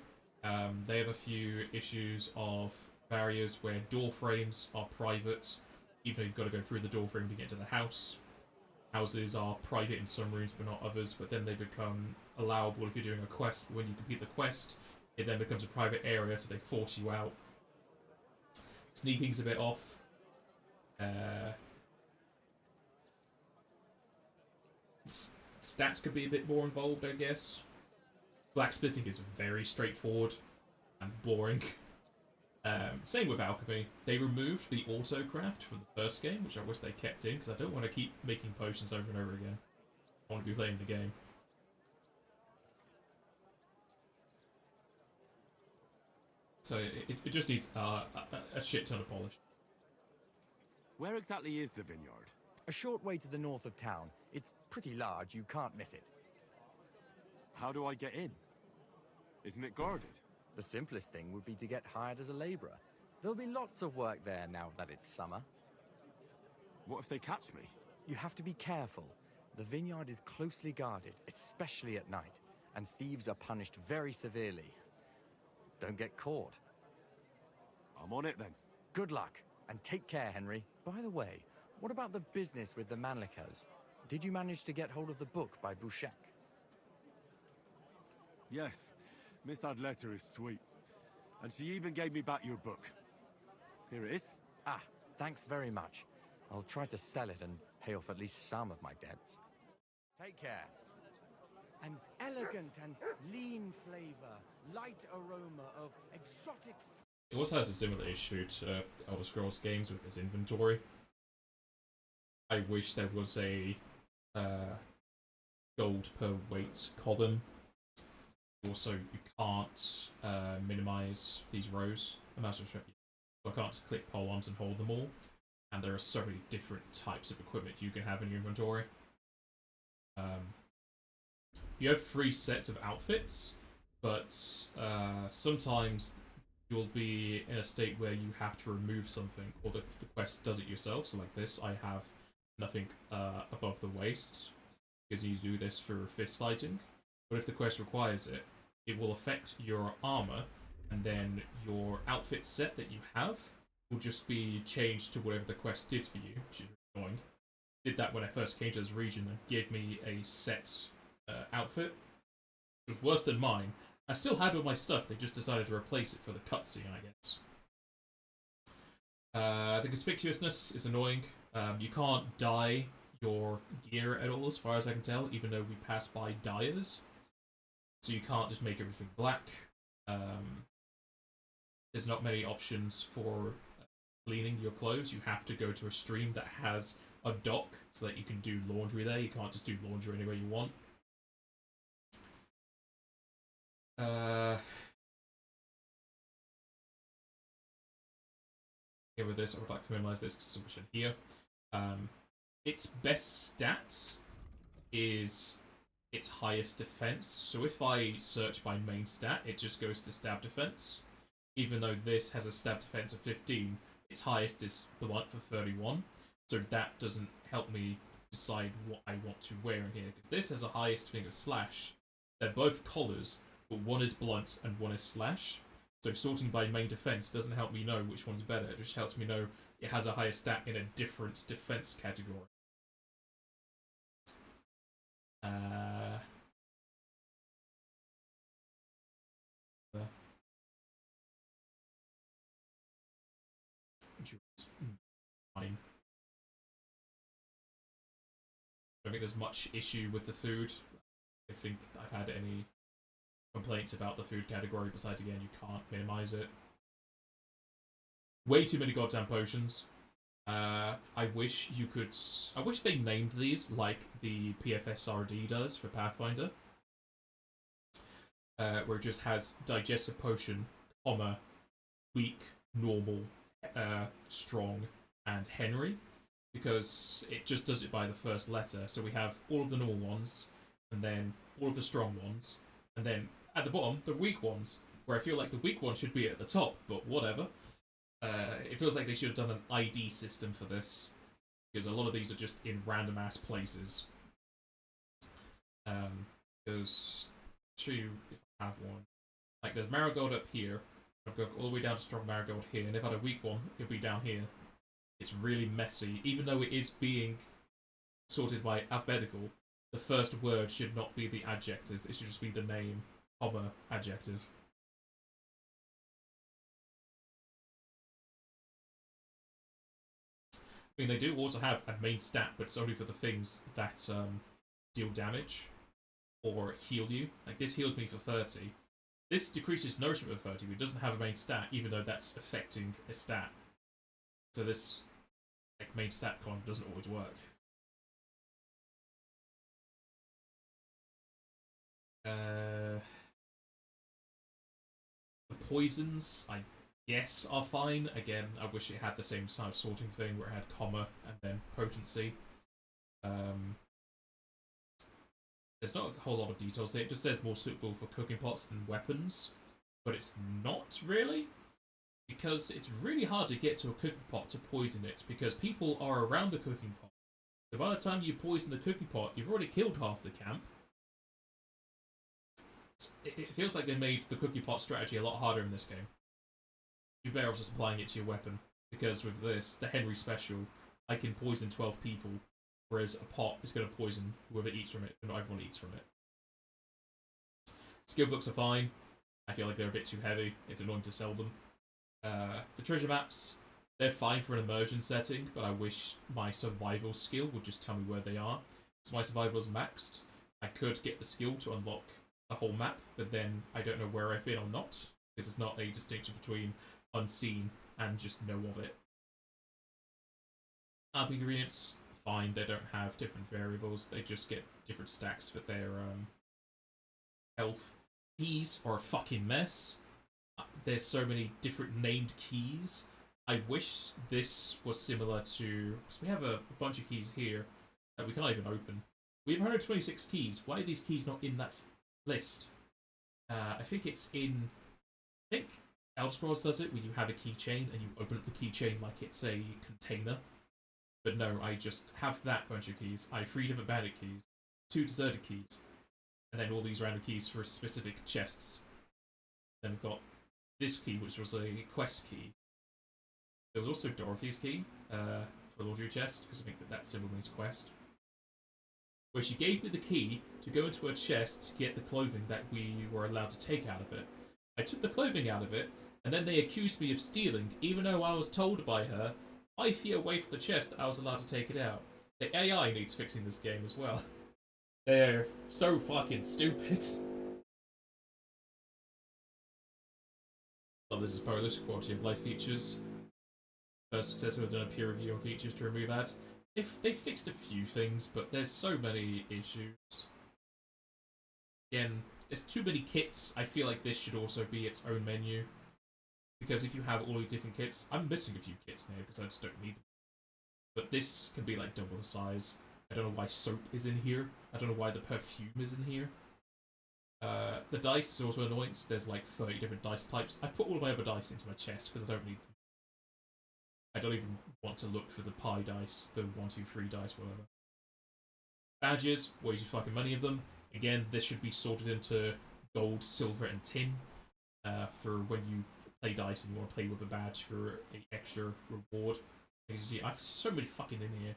They have a few issues of barriers where door frames are private, even though you've got to go through the door frame to get to the house. Houses are private in some rooms but not others, but then they become allowable if you're doing a quest. When you complete the quest, it then becomes a private area, so they force you out. Sneaking's a bit off. Stats could be a bit more involved, I guess. Blacksmithing is very straightforward and boring. Same with alchemy. They removed the autocraft from the first game, which I wish they kept in, because I don't want to keep making potions over and over again. I want to be playing the game. So it just needs a shit ton of polish. Where exactly is the vineyard? A short way to the north of town. It's pretty large, you can't miss it. How do I get in? Isn't it guarded? The simplest thing would be to get hired as a labourer. There'll be lots of work there now that it's summer. What if they catch me? You have to be careful. The vineyard is closely guarded, especially at night, and thieves are punished very severely. Don't get caught. I'm on it then. Good luck, and take care, Henry. By the way, what about the business with the Manlikas? Did you manage to get hold of the book by Bouchek? Yes. Miss Adletter is sweet. And she even gave me back your book. Here it is. Ah, thanks very much. I'll try to sell it and pay off at least some of my debts. Take care. An elegant and lean flavor, light aroma of exotic... It also has a similar issue to Elder Scrolls games with its inventory. I wish there was a gold per weight column. Also, you can't minimize these rows. So I can't click polons and hold them all. And there are so many different types of equipment you can have in your inventory. You have 3 sets of outfits, but sometimes you'll be in a state where you have to remove something, or the quest does it yourself. So like this, I have nothing above the waist, because you do this for fist fighting. But if the quest requires it, it will affect your armor, and then your outfit set that you have will just be changed to whatever the quest did for you, which is annoying. Did that when I first came to this region and gave me a set outfit, which was worse than mine. I still had all my stuff, they just decided to replace it for the cutscene, I guess. The conspicuousness is annoying. You can't dye your gear at all, as far as I can tell, even though we pass by dyers. So you can't just make everything black. There's not many options for cleaning your clothes. You have to go to a stream that has a dock so that you can do laundry there. You can't just do laundry anywhere you want. Here with this, I would like to minimize this because so much in here. Its best stat is its highest defense. So if I search by main stat, it just goes to stab defense. Even though this has a stab defense of 15, its highest is blunt for 31. So that doesn't help me decide what I want to wear in here, because this has a highest thing of slash. They're both collars, but one is blunt and one is slash. So sorting by main defense doesn't help me know which one's better. It just helps me know it has a higher stat in a different defense category. Fine. I don't think there's much issue with the food. I think I've had any complaints about the food category, besides again you can't minimize it. Way too many goddamn potions. I wish you could... I wish they named these like the PFSRD does for Pathfinder. Where it just has digestive potion, comma, weak, normal, strong, and Henry. Because it just does it by the first letter. So we have all of the normal ones, and then all of the strong ones, and then at the bottom, the weak ones, where I feel like the weak ones should be at the top, but whatever. It feels like they should have done an ID system for this, because a lot of these are just in random-ass places. There's two, if I have one. Like, there's Marigold up here. I've got all the way down to Strong Marigold here, and if I had a weak one, it'll be down here. It's really messy. Even though it is being sorted by alphabetical, the first word should not be the adjective. It should just be the name, comma, adjective. I mean, they do also have a main stat, but it's only for the things that deal damage or heal you. Like, this heals me for 30. This decreases nourishment for 30, but it doesn't have a main stat, even though that's affecting a stat. So this main stat con doesn't always work. The poisons, I guess, are fine. Again, I wish it had the same sort of sorting thing where it had comma and then potency. There's not a whole lot of details there. It just says more suitable for cooking pots than weapons. But it's not really. Because it's really hard to get to a cooking pot to poison it. Because people are around the cooking pot. So by the time you poison the cooking pot, you've already killed half the camp. It feels like they made the cooking pot strategy a lot harder in this game. You're better off just applying it to your weapon. Because with this, the Henry special, I can poison 12 people. Whereas a pot is going to poison whoever eats from it, but not everyone eats from it. Skill books are fine. I feel like they're a bit too heavy. It's annoying to sell them. The treasure maps, they're fine for an immersion setting, but I wish my survival skill would just tell me where they are. So my survival is maxed. I could get the skill to unlock the whole map, but then I don't know where I've been or not, because it's not a distinction between unseen and just know of it. Ingredients, fine. They don't have different variables. They just get different stacks for their health. Keys are a fucking mess. There's so many different named keys. I wish this was similar to... because we have a bunch of keys here that we can't even open. We have 126 keys. Why are these keys not in that list? I think it's in... I think Elder Scrolls does it, where you have a keychain and you open up the keychain like it's a container. But no, I just have that bunch of keys. I have 3 different bandit keys, 2 deserted keys, and then all these random keys for specific chests. Then we've got this key, which was a quest key. There was also Dorothy's key for laundry chest, because I think that symbol means quest. Where she gave me the key to go into a chest to get the clothing that we were allowed to take out of it. I took the clothing out of it, and then they accused me of stealing, even though I was told by her 5 feet away from the chest that I was allowed to take it out. The AI needs fixing this game as well. They're so fucking stupid. Oh, this is Polish quality of life features. First successful have done a peer review on features to remove ads. They fixed a few things, but there's so many issues. Again, there's too many kits. I feel like this should also be its own menu. Because if you have all these different kits, I'm missing a few kits now because I just don't need them. But this can be like double the size. I don't know why soap is in here. I don't know why the perfume is in here. The dice is also annoying. So there's like 30 different dice types. I've put all of my other dice into my chest because I don't need them. I don't even want to look for the pie dice, the 1, 2, 3 dice, whatever. Badges, way too fucking many of them. Again, this should be sorted into gold, silver, and tin for when you play dice and you want to play with a badge for an extra reward. Because you see, I have so many fucking in here.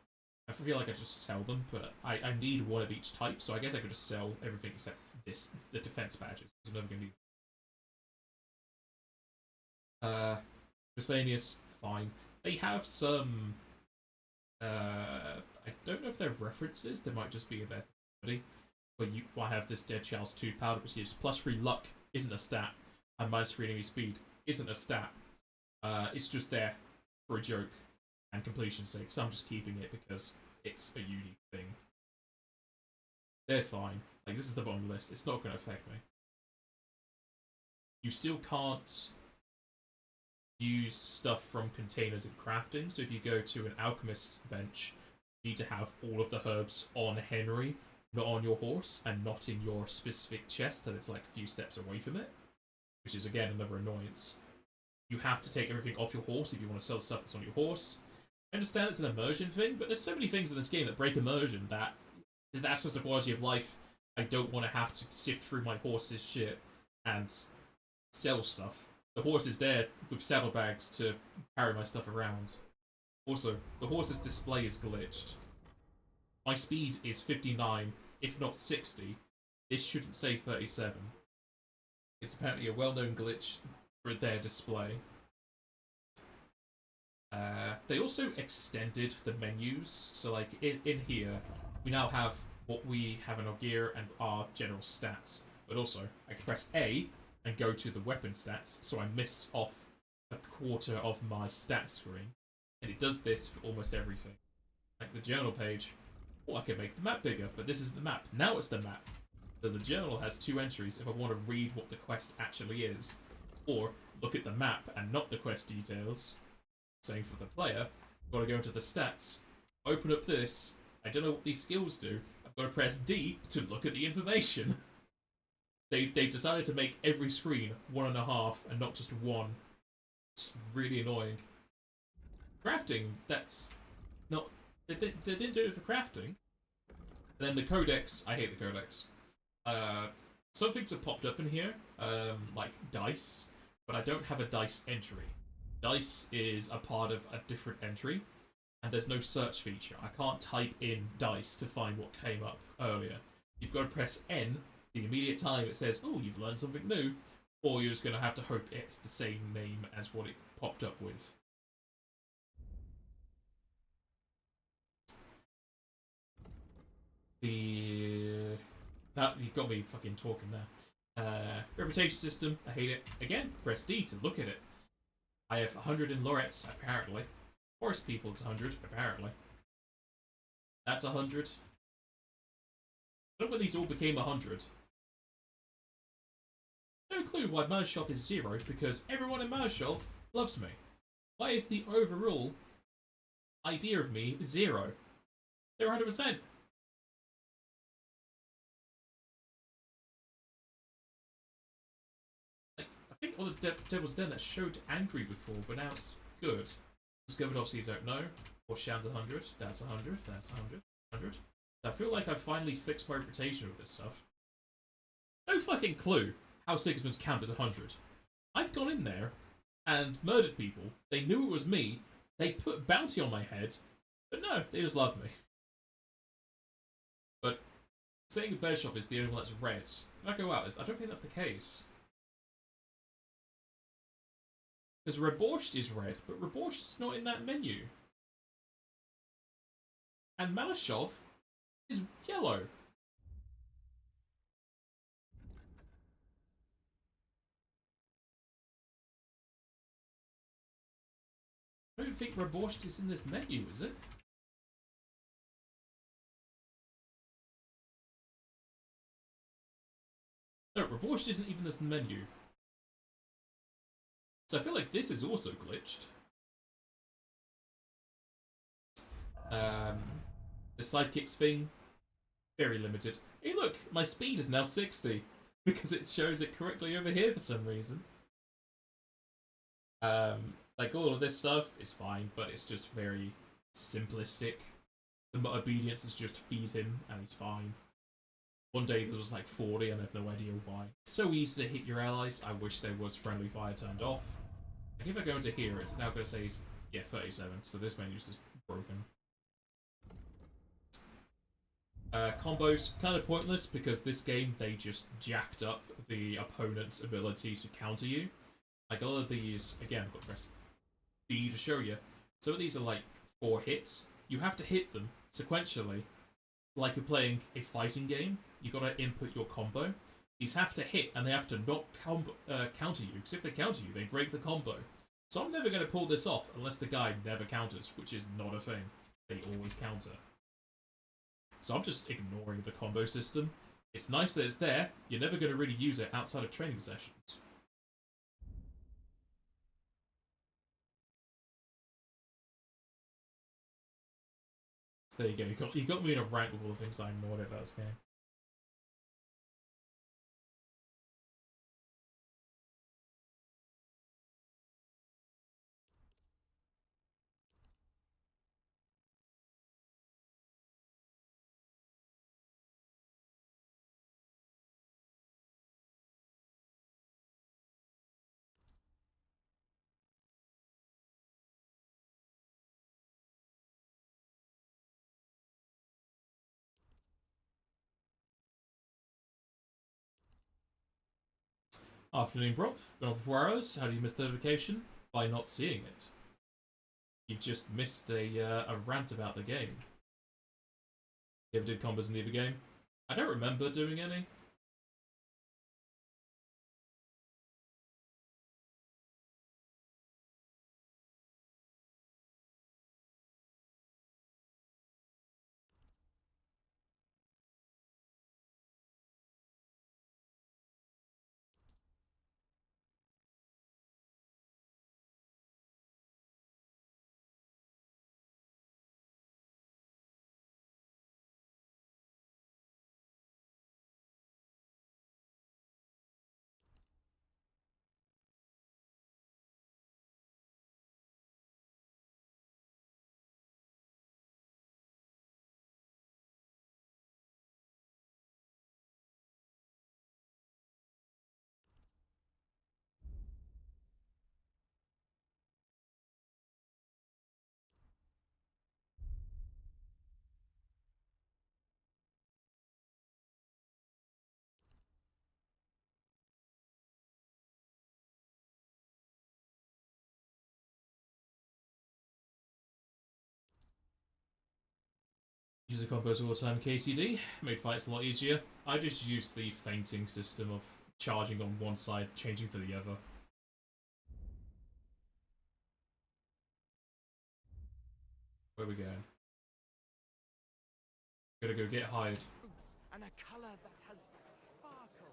I feel like I just sell them, but I need one of each type, so I guess I could just sell everything except this, the defense badges. I'm never going to do. Miscellaneous, fine. They have some... I don't know if they're references, they might just be in there for everybody. But I have this Dead Child's Tooth Powder, which gives +3 luck, isn't a stat, and -3 enemy speed isn't a stat. It's just there for a joke and completion's sake, so I'm just keeping it because it's a unique thing. They're fine. Like, this is the bottom list. It's not going to affect me. You still can't use stuff from containers in crafting, so if you go to an alchemist bench, you need to have all of the herbs on Henry, not on your horse, and not in your specific chest, and it's like a few steps away from it, which is again another annoyance. You have to take everything off your horse if you want to sell stuff that's on your horse. I understand it's an immersion thing, but there's so many things in this game that break immersion that's just the quality of life I don't want to have to sift through my horse's shit and sell stuff. The horse is there with saddlebags to carry my stuff around. Also, the horse's display is glitched. My speed is 59, if not 60. This shouldn't say 37. It's apparently a well-known glitch for their display. They also extended the menus, so like in here, we now have what we have in our gear and our general stats. But also, I can press A and go to the weapon stats, so I miss off a quarter of my stat screen. And it does this for almost everything. Like the journal page, I can make the map bigger, but this isn't the map. Now it's the map. So the journal has 2 entries if I want to read what the quest actually is, or look at the map and not the quest details. Same for the player. I've got to go into the stats, open up this. I don't know what these skills do. I've got to press D to look at the information. They've decided to make every screen 1.5 and not just 1. It's really annoying. Crafting, that's not... They didn't do it for crafting. And then the codex, I hate the codex. Some things have popped up in here, like dice, but I don't have a dice entry. Dice is a part of a different entry, and there's no search feature. I can't type in dice to find what came up earlier. You've got to press N the immediate time it says, oh, you've learned something new, or you're just going to have to hope it's the same name as what it popped up with. That, you've got me fucking talking there. Reputation system, I hate it. Again, press D to look at it. I have 100 in Loretz, apparently. Forest People's 100, apparently. That's 100. I don't know when these all became 100. No clue why Mershov is 0, because everyone in Mershov loves me. Why is the overall idea of me 0? They're 100%. I think all the Devil's Den that showed angry before, but now it's good. Discovered, obviously, you don't know. Or Sham's 100. That's 100. That's 100. 100. So I feel like I finally fixed my reputation with this stuff. No fucking clue how Sigma's count as 100. I've gone in there and murdered people. They knew it was me. They put bounty on my head. But no, they just love me. But saying the bear shop is the only one that's red. Can I go out? I don't think that's the case. Because Reborscht is red, but Reborscht is not in that menu. And Malashov is yellow. I don't think Reborscht is in this menu, is it? No, Reborscht isn't even in this menu. So I feel like this is also glitched. The sidekicks thing, very limited. Hey look, my speed is now 60, because it shows it correctly over here for some reason. Like all of this stuff is fine, but it's just very simplistic. The obedience is just feed him and he's fine. One day there was like 40 and I have no idea why. It's so easy to hit your allies, I wish there was friendly fire turned off. Like if I go into here, it's now going to say, yeah, 37, so this menu's just broken. Combos, kind of pointless, because this game, they just jacked up the opponent's ability to counter you. Like a lot of these, again, I've got to press D to show you. Some of these are like 4 hits. You have to hit them sequentially. Like you're playing a fighting game, you got to input your combo. These have to hit, and they have to not counter you, because if they counter you, they break the combo. So I'm never going to pull this off unless the guy never counters, which is not a thing. They always counter. So I'm just ignoring the combo system. It's nice that it's there, you're never going to really use it outside of training sessions. So there you go, you got me in a rant with all the things I ignored about this game. Afternoon, Broth. Been on for 4 hours. How do you miss the notification? By not seeing it. You've just missed a rant about the game. You ever did combos in the other game? I don't remember doing any. Use the combos all the time in KCD. Made fights a lot easier. I just used the fainting system of charging on one side, changing to the other. Where we going? Gotta go get hired. And a color that has sparkle.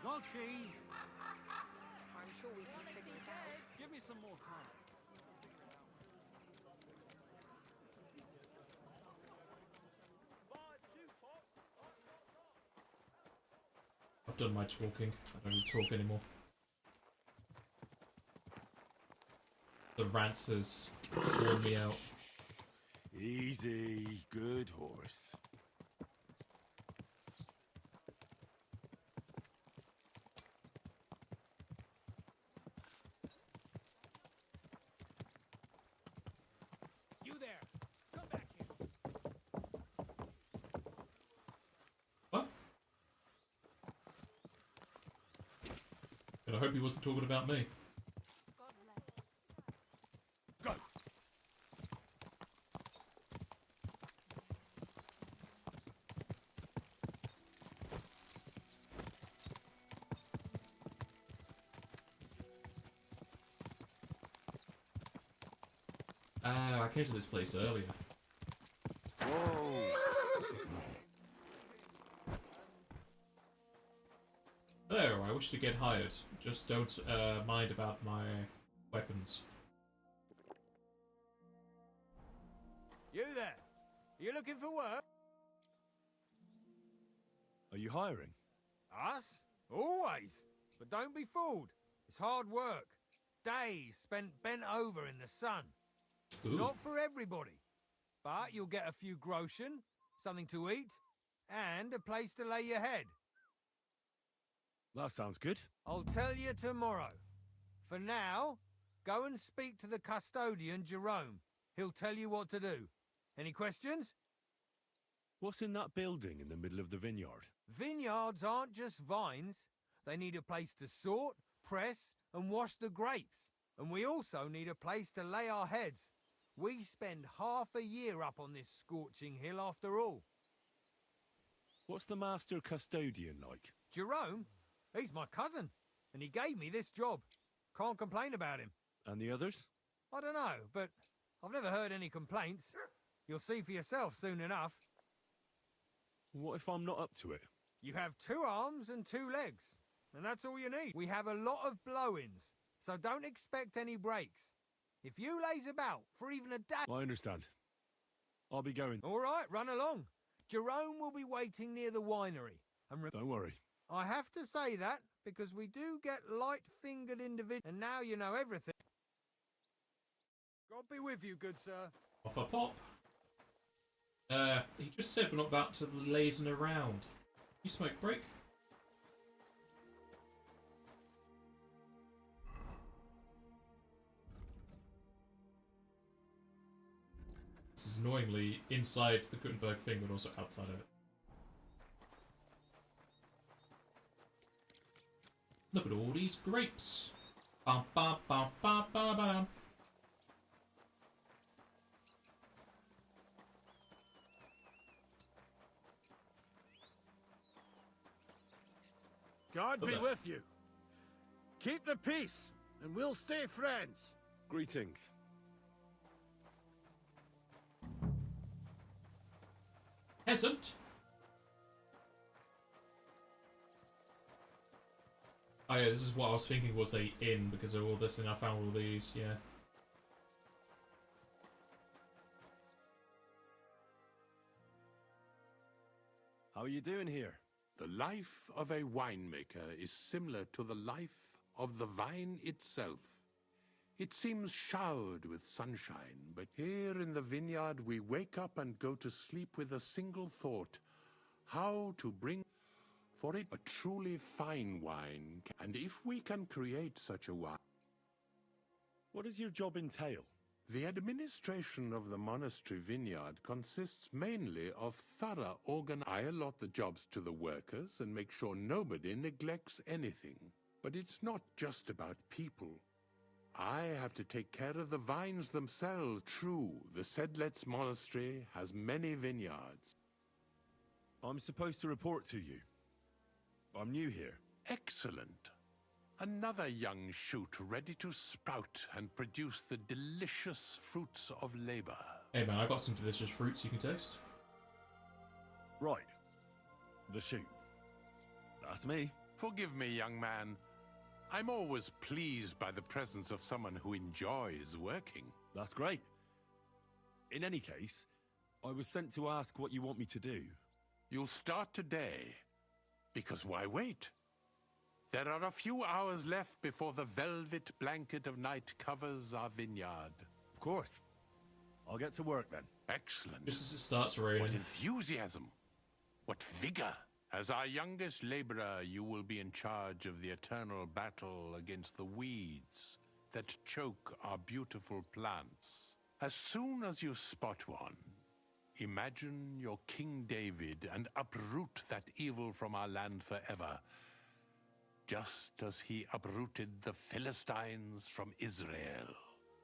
Dog cheese! I'm sure we can figure it out. Give me some more time. I've done my talking. I don't need to talk anymore. The rant has worn me out. Easy, good horse. You there! Come back here! What? And I hope he wasn't talking about me. Go! Ah, I came to this place earlier. Whoa! Hello, I wish to get hired. Just don't mind about my weapons. You there? Are you looking for work? Are you hiring? Us? Always. But don't be fooled. It's hard work. Days spent bent over in the sun. It's Ooh. not for everybody. But you'll get a few groschen, something to eat, and a place to lay your head. That sounds good. I'll tell you tomorrow. For now, go and speak to the custodian, Jerome. He'll tell you what to do. Any questions? What's in that building in the middle of the vineyard? Vineyards aren't just vines. They need a place to sort, press, and wash the grapes. And we also need a place to lay our heads. We spend half a year up on this scorching hill after all. What's the master custodian like? Jerome? He's my cousin, and he gave me this job. Can't complain about him. And the others? I don't know, but I've never heard any complaints. You'll see for yourself soon enough. What if I'm not up to it? You have 2 arms and 2 legs, and that's all you need. We have a lot of blow-ins, so don't expect any breaks. If you laze about for even a day... I understand. I'll be going. All right, run along. Jerome will be waiting near the winery. And Don't worry. I have to say that because we do get light-fingered individuals, and now you know everything. God be with you, good sir. Off I pop. He just said we're not about to lazing around. You smoke break? is annoyingly inside the Gutenberg thing, but also outside of it. Look at all these grapes. Bum, bum, bum, bum, bum, bum. God be Okay. with you. Keep the peace, and we'll stay friends. Greetings. Peasant. Oh yeah, this is what I was thinking was a inn because of all this, and I found all these. Yeah. How are you doing here? The life of a winemaker is similar to the life of the vine itself. It seems showered with sunshine, but here in the vineyard we wake up and go to sleep with a single thought: how to bring for it a truly fine wine, and if we can create such a wine. What does your job entail? The administration of the monastery vineyard consists mainly of thorough I allot the jobs to the workers and make sure nobody neglects anything. But it's not just about people. I have to take care of the vines themselves. True, the Sedlets monastery has many vineyards. I'm supposed to report to you. I'm new here. Excellent. Another young shoot ready to sprout and produce the delicious fruits of labor. Hey man, I got some delicious fruits you can taste. Right. The shoot. That's me. Forgive me, young man. I'm always pleased by the presence of someone who enjoys working. That's great. In any case, I was sent to ask what you want me to do. You'll start today. Because why wait? There are a few hours left before the velvet blanket of night covers our vineyard. Of course. I'll get to work then. Excellent. Just as it starts raining. What enthusiasm! What vigor! As our youngest laborer, you will be in charge of the eternal battle against the weeds that choke our beautiful plants. As soon as you spot one, imagine you're King David and uproot that evil from our land forever, just as he uprooted the Philistines from Israel.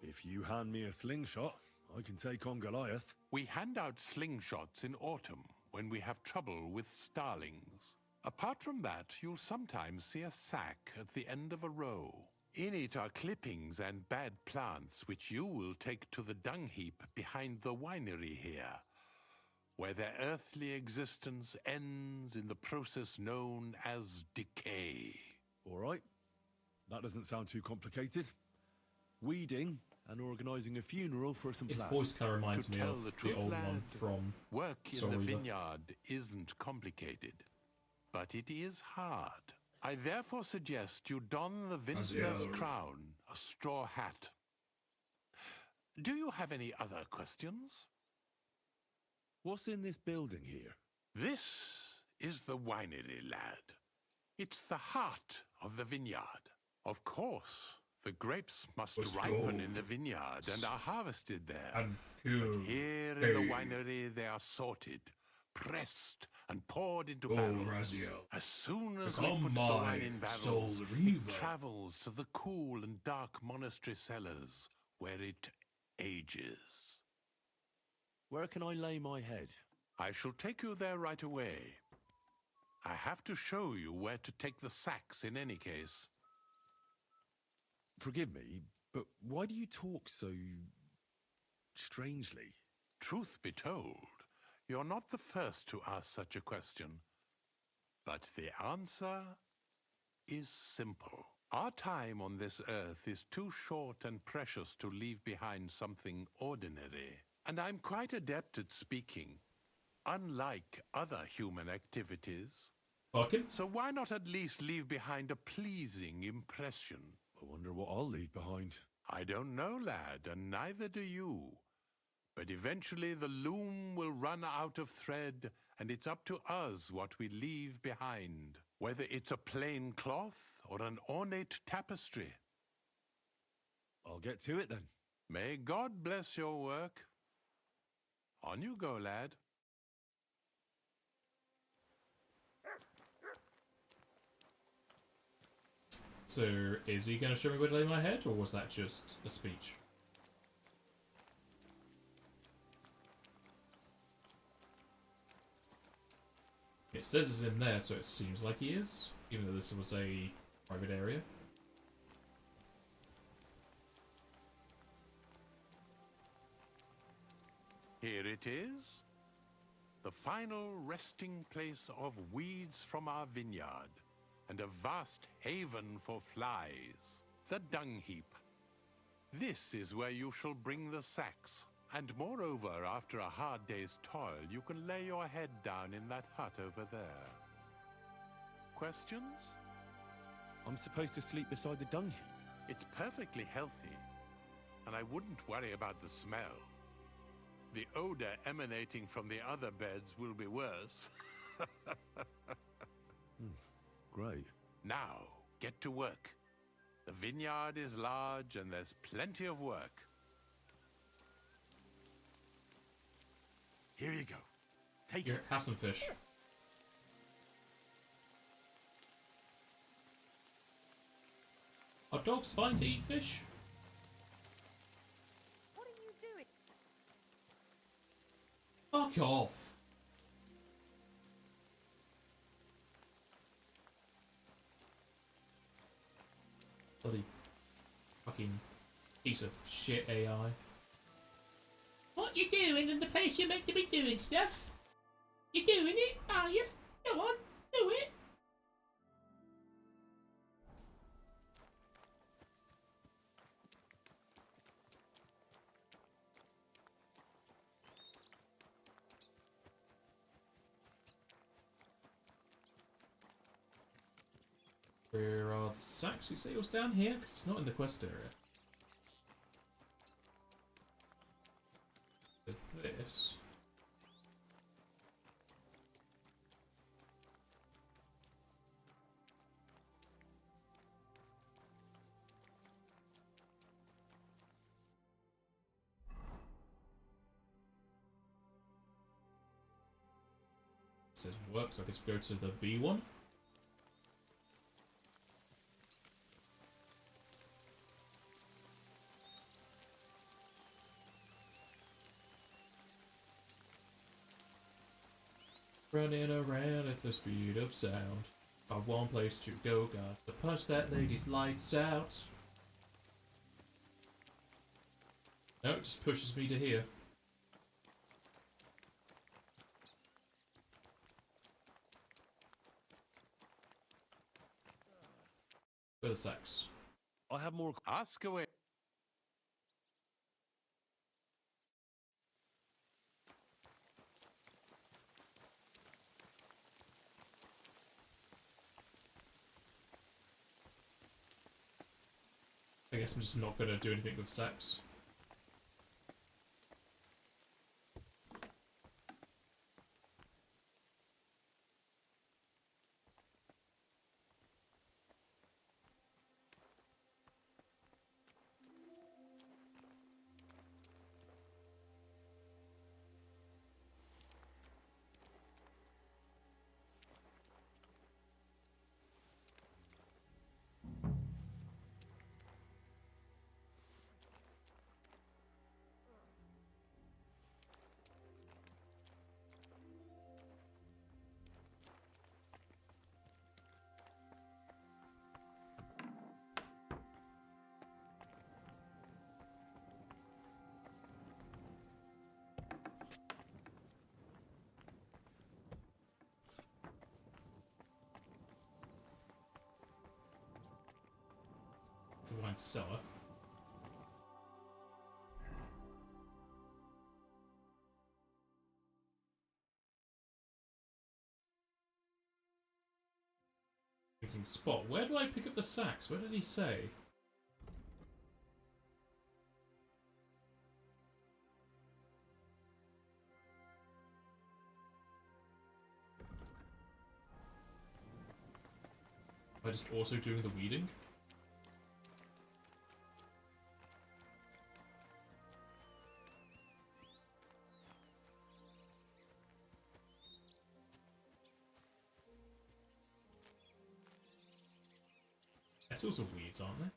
If you hand me a slingshot, I can take on Goliath. We hand out slingshots in autumn when we have trouble with starlings. Apart from that, you'll sometimes see a sack at the end of a row. In it are clippings and bad plants which you will take to the dung heap behind the winery here, where their earthly existence ends in the process known as decay. All right. That doesn't sound too complicated. Weeding and organising a funeral for some His plants. voice kind of reminds To me tell of the the truth, old lad, one from work in Soul the Reaver. vineyard isn't complicated, but it is hard. I therefore suggest you don the vintner's crown, a straw hat. Do you have any other questions? What's in this building here? This is the winery, lad. It's the heart of the vineyard. Of course, the grapes must Was ripen gold. in the vineyard and are harvested there. And But here in the winery, they are sorted, pressed, and poured into barrels. Raziel. As soon as Become we put the my wine in barrels, Soul it Reaver. travels to the cool and dark monastery cellars, where it ages. Where can I lay my head? I shall take you there right away. I have to show you where to take the sacks in any case. Forgive me, but why do you talk so strangely? Truth be told, you're not the first to ask such a question. But the answer is simple. Our time on this earth is too short and precious to leave behind something ordinary. And I'm quite adept at speaking, unlike other human activities. Fucking? So why not at least leave behind a pleasing impression? I wonder what I'll leave behind. I don't know, lad, and neither do you. But eventually the loom will run out of thread, and it's up to us what we leave behind, whether it's a plain cloth or an ornate tapestry. I'll get to it then. May God bless your work. On you go, lad. So, is he going to show me where to lay my head, or was that just a speech? It says he's in there, so it seems like he is, even though this was a private area. Here it is. The final resting place of weeds from our vineyard, and a vast haven for flies, the dung heap. This is where you shall bring the sacks, and moreover, after a hard day's toil, you can lay your head down in that hut over there. Questions? I'm supposed to sleep beside the dung heap? It's perfectly healthy, and I wouldn't worry about the smell. The odor emanating from the other beds will be worse. Great. Now, get to work. The vineyard is large and there's plenty of work. Here you go. Take Here, have some fish. Are dogs fine to eat fish? What are you doing? Fuck off. Bloody fucking piece of shit AI. What you doing in the place you're meant to be doing stuff? You doing it, are you? Go on, do it. Where are the sacks? You say it was down here? Because it's not in the quest area. There's this. It says work, so I guess go to the B one. Running around at the speed of sound. Got one place to go, got to punch that lady's lights out. No, it just pushes me to here. Where are the sacks? I have more. Ask away. I guess I'm just not going to do anything with sacks. The wine cellar. Picking spot. Where do I pick up the sacks? Where did he say? Am I just also doing the weeding? nettles or weeds, aren't they?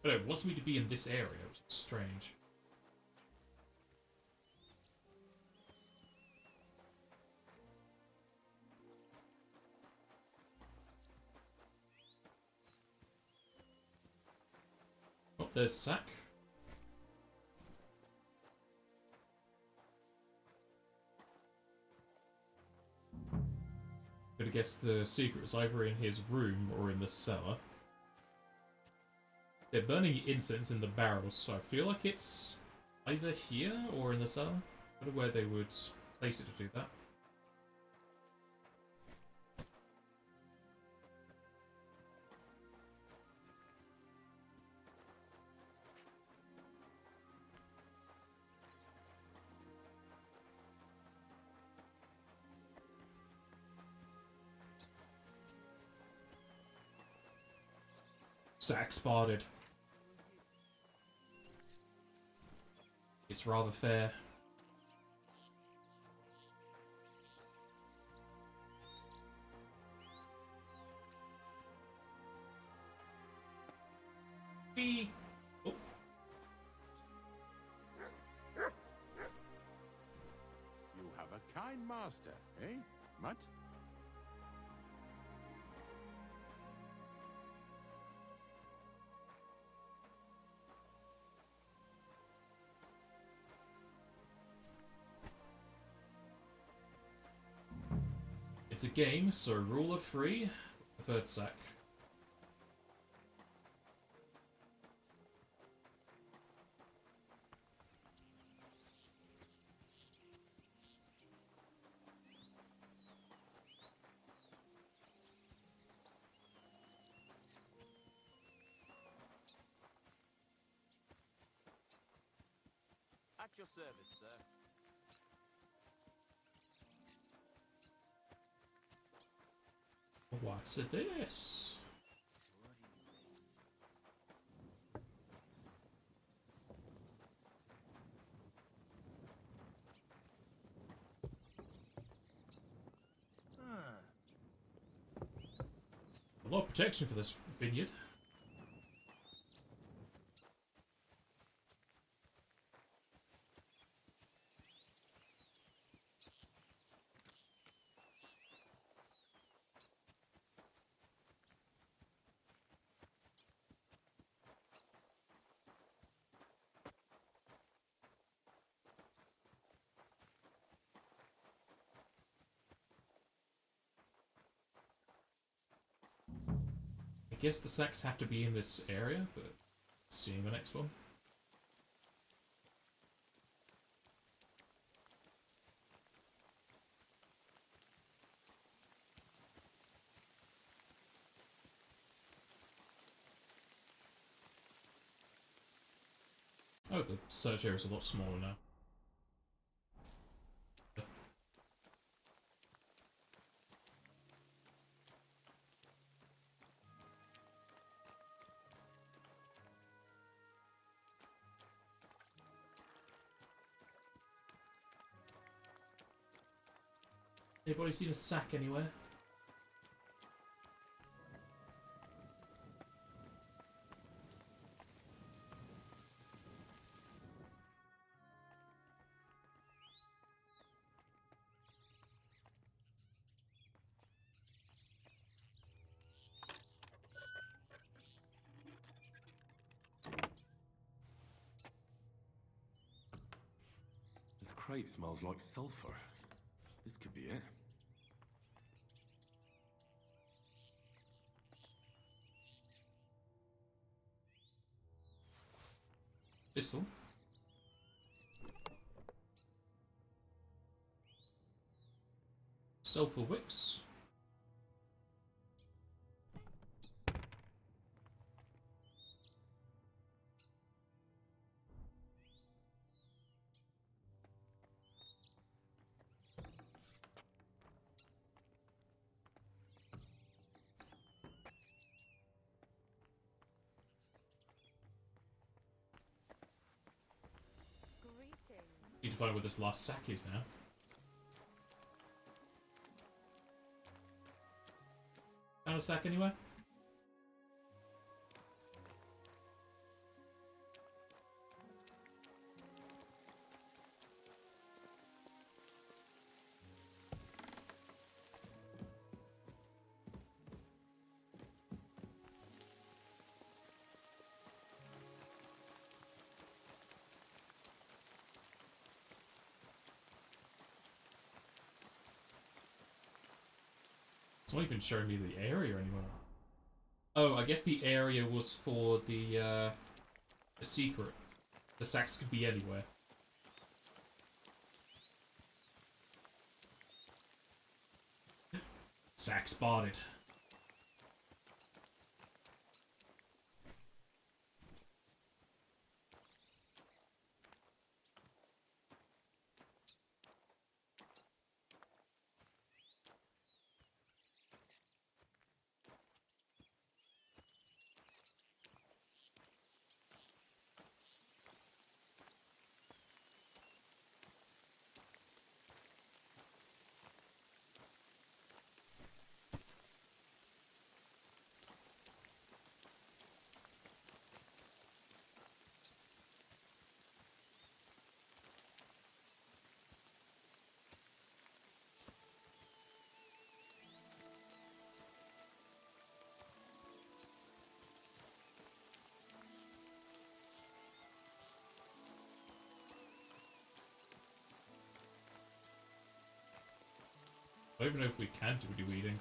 But no, it wants me to be in this area, which is strange. Oh, there's a sack. But I guess the secret is either in his room or in the cellar. They're burning incense in the barrels, so I feel like it's either here or in the cellar. I don't know where they would place it to do that. Sack spotted. It's rather fair. Be. Oh. You have a kind master, eh, Mutt? It's a game, so rule of three. Third sack. At your service, sir. What's this? A lot of protection for this vineyard. I guess the sacks have to be in this area, but let's see the next one. Oh, the search area is a lot smaller now. Anybody seen a sack anywhere? This crate smells like sulfur. This could be it. Thistle. Sulfur wicks. Need to find where this last sack is now. Found a sack anywhere? It's not even showing me the area anymore. Oh, I guess the area was for the secret. The sacks could be anywhere. Sack spotted. I don't even know if we can do any weeding.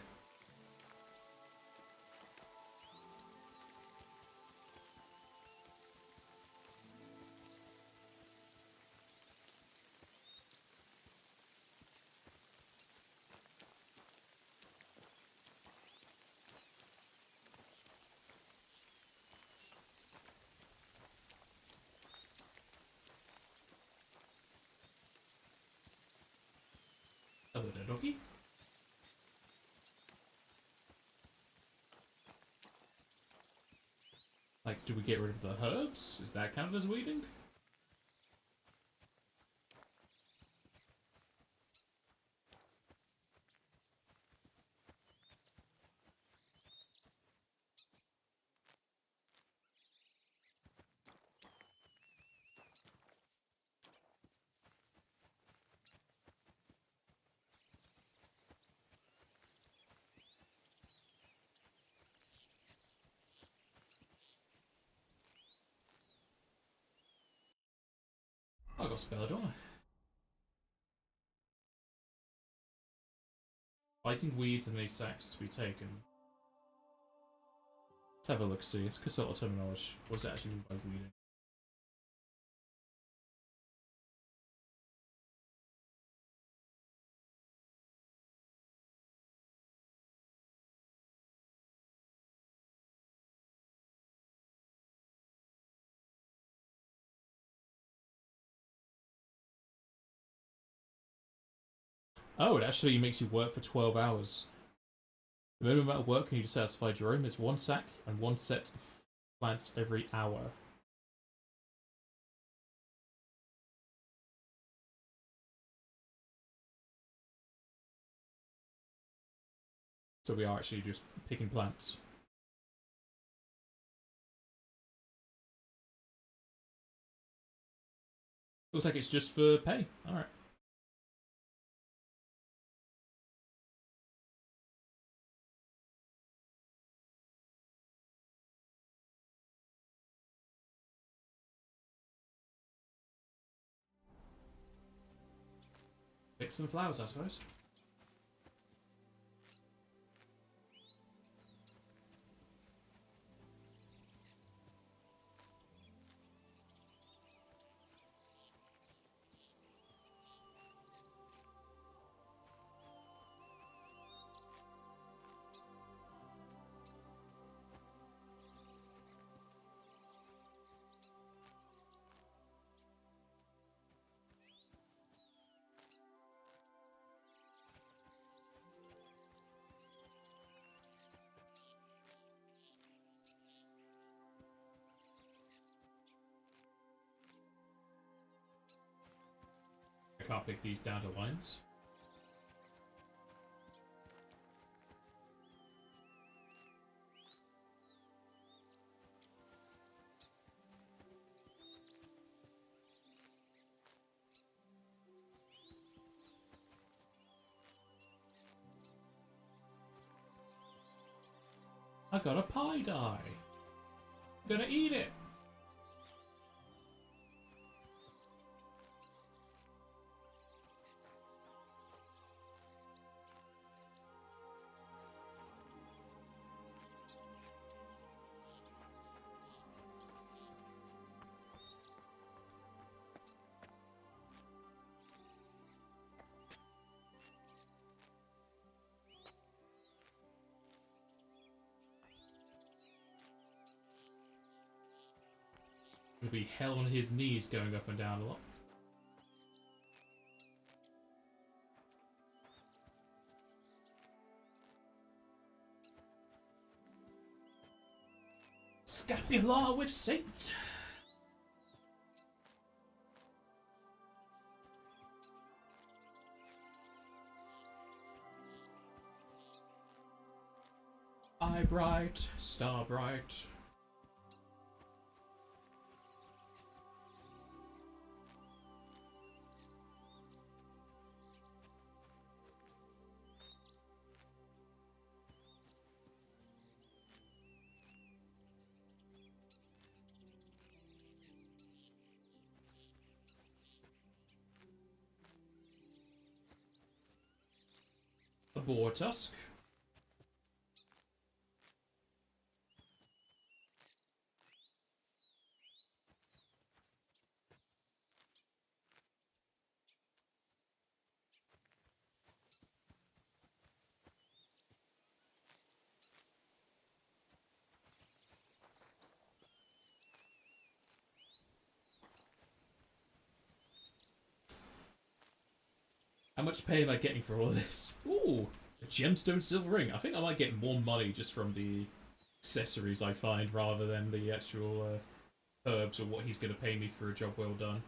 Hello there, doggy. Like, do we get rid of the herbs? Is that counted as weeding? I got Spelladonna. Fighting weeds and these sacks to be taken. Let's have a look, see. It's sort of terminology. What does it actually mean by weeding? Oh, it actually makes you work for 12 hours. The minimum amount of work you need to satisfy Jerome is 1 sack and 1 set of plants every hour. So we are actually just picking plants. Looks like it's just for pay. Alright. Pick some flowers, I suppose. I can't pick these dandelions. I got a pie die. I'm gonna eat it. It'll be hell on his knees going up and down a lot. Scapular with Saint. Eye bright, star bright. A boar tusk. How much pay am I getting for all of this? Ooh, a gemstone silver ring. I think I might get more money just from the accessories I find rather than the actual herbs or what he's going to pay me for a job well done.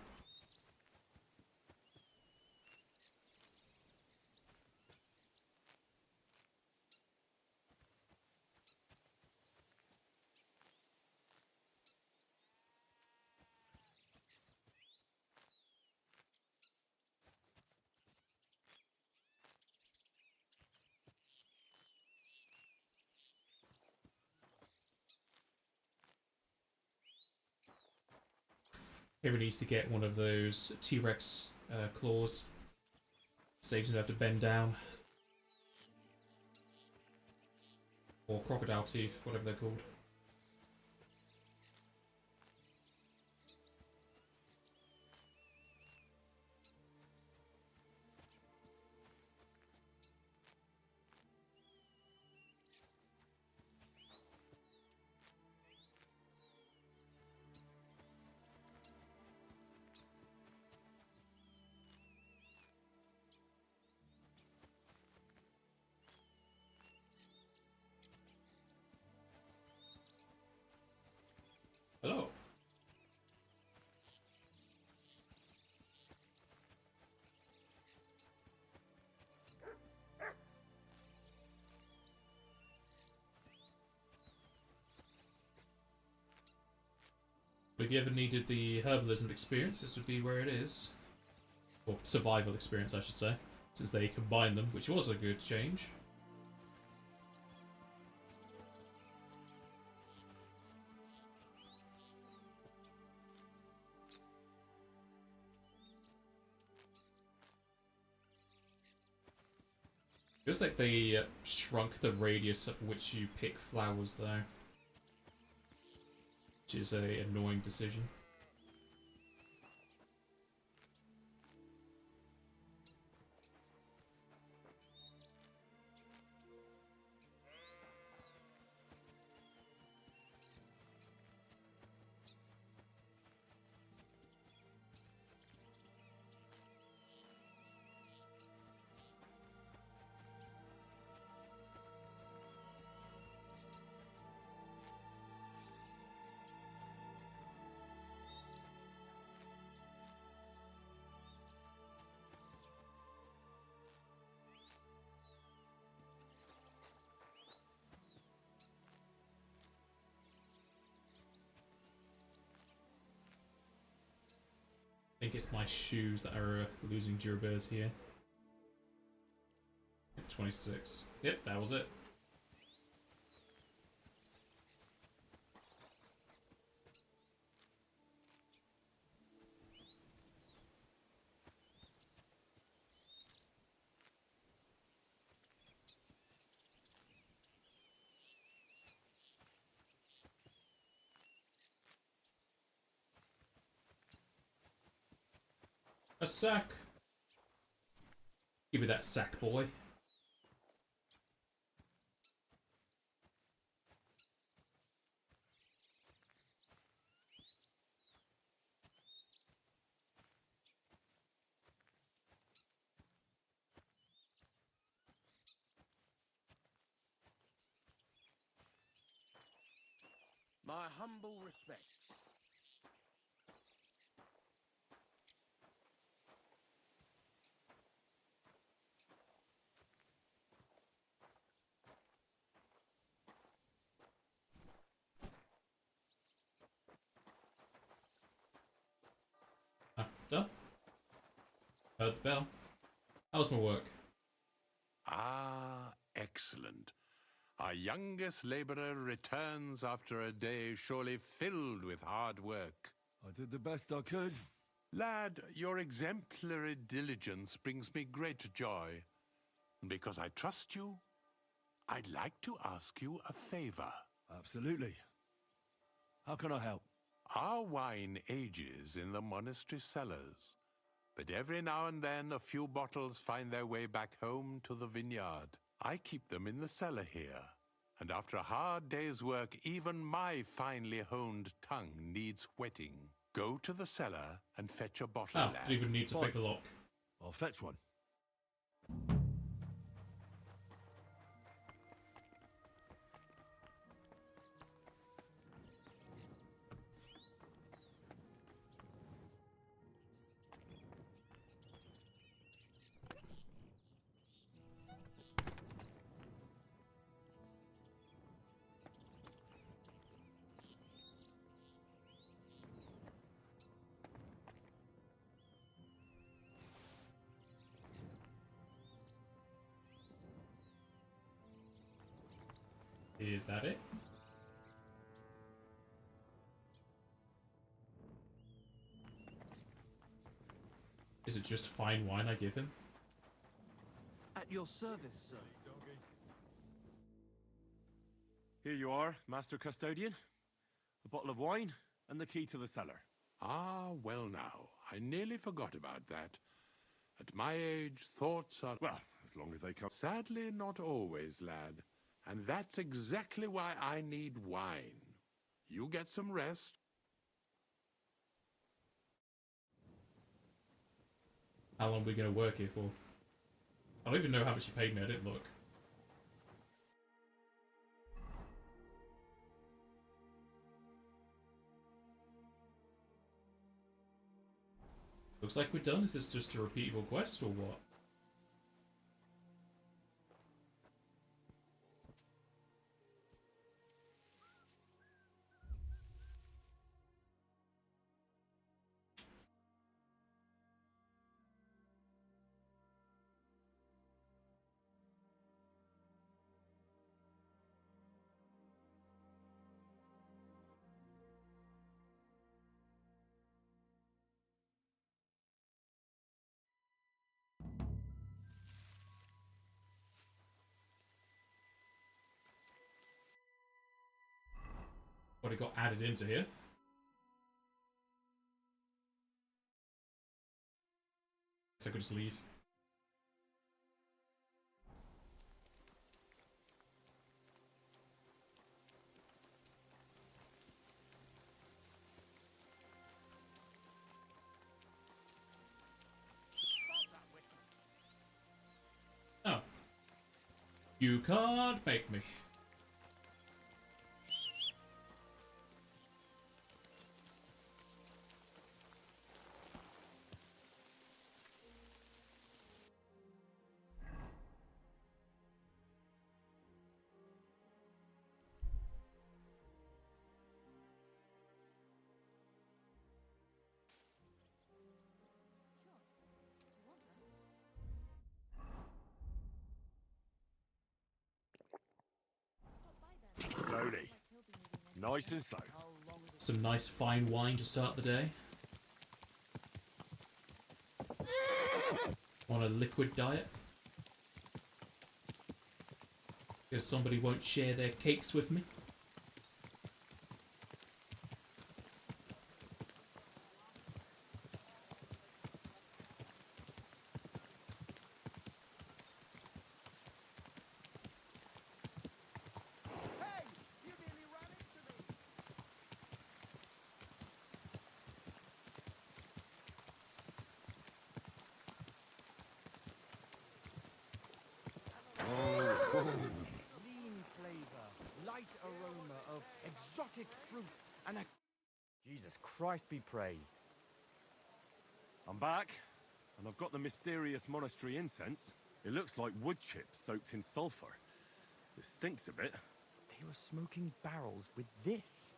Everyone needs to get one of those T-Rex claws. Saves him to have to bend down. Or crocodile teeth, whatever they're called. Hello. If you ever needed the herbalism experience, this would be where it is. Or survival experience, I should say, since they combined them, which was a good change. Feels like they shrunk the radius of which you pick flowers there. Which is a annoying decision. I think it's my shoes that are losing durability here. 26. Yep, that was it. A sack. Give me that sack, boy. My humble respects. Ah, done. Heard the bell. How's my work? Ah, excellent. Our youngest laborer returns after a day surely filled with hard work. I did the best I could. Lad, your exemplary diligence brings me great joy. And because I trust you, I'd like to ask you a favor. Absolutely. How can I help? Our wine ages in the monastery cellars, but every now and then a few bottles find their way back home to the vineyard. I keep them in the cellar here, and after a hard day's work, even my finely honed tongue needs whetting. Go to the cellar and fetch a bottle, Ah, lad. don't even need to pick the lock. I'll fetch one. Is that it? Is it just fine wine I give him? At your service, sir. Here you are, Master Custodian. A bottle of wine and the key to the cellar. Ah, well now, I nearly forgot about that. At my age, thoughts are... Well, as long as they come... Sadly, not always, lad. And that's exactly why I need wine. You get some rest. How long are we going to work here for? I don't even know how much you paid me, I didn't look. Looks like we're done. Is this just a repeatable quest or what? What it got added into here? So I could just leave. Oh. You can't make me. Slowly. Nice and slow. Some nice fine wine to start the day. On a liquid diet. Because somebody won't share their cakes with me. Lean flavor, light aroma of exotic fruits, and a... Jesus Christ be praised. I'm back, and I've got the mysterious monastery incense. It looks like wood chips soaked in sulfur. It stinks a bit. They were smoking barrels with this.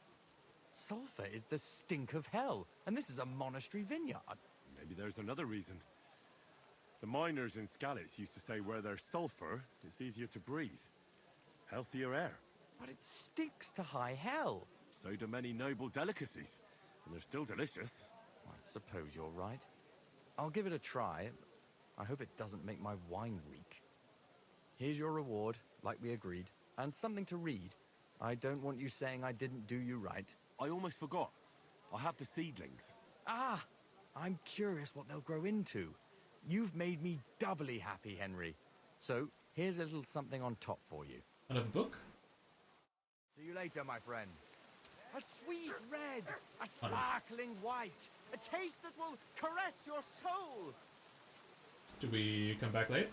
Sulfur is the stink of hell, and this is a monastery vineyard. Maybe there's another reason. The miners in Skalitz used to say where there's sulfur, it's easier to breathe. Healthier air. But it sticks to high hell. So do many noble delicacies, and they're still delicious. I suppose you're right. I'll give it a try. I hope it doesn't make my wine reek. Here's your reward, like we agreed, and something to read. I don't want you saying I didn't do you right. I almost forgot. I have the seedlings. Ah! I'm curious what they'll grow into. You've made me doubly happy, Henry. So, here's a little something on top for you. Another book? See you later, my friend. A sweet red, a sparkling white, a taste that will caress your soul. Do we come back later?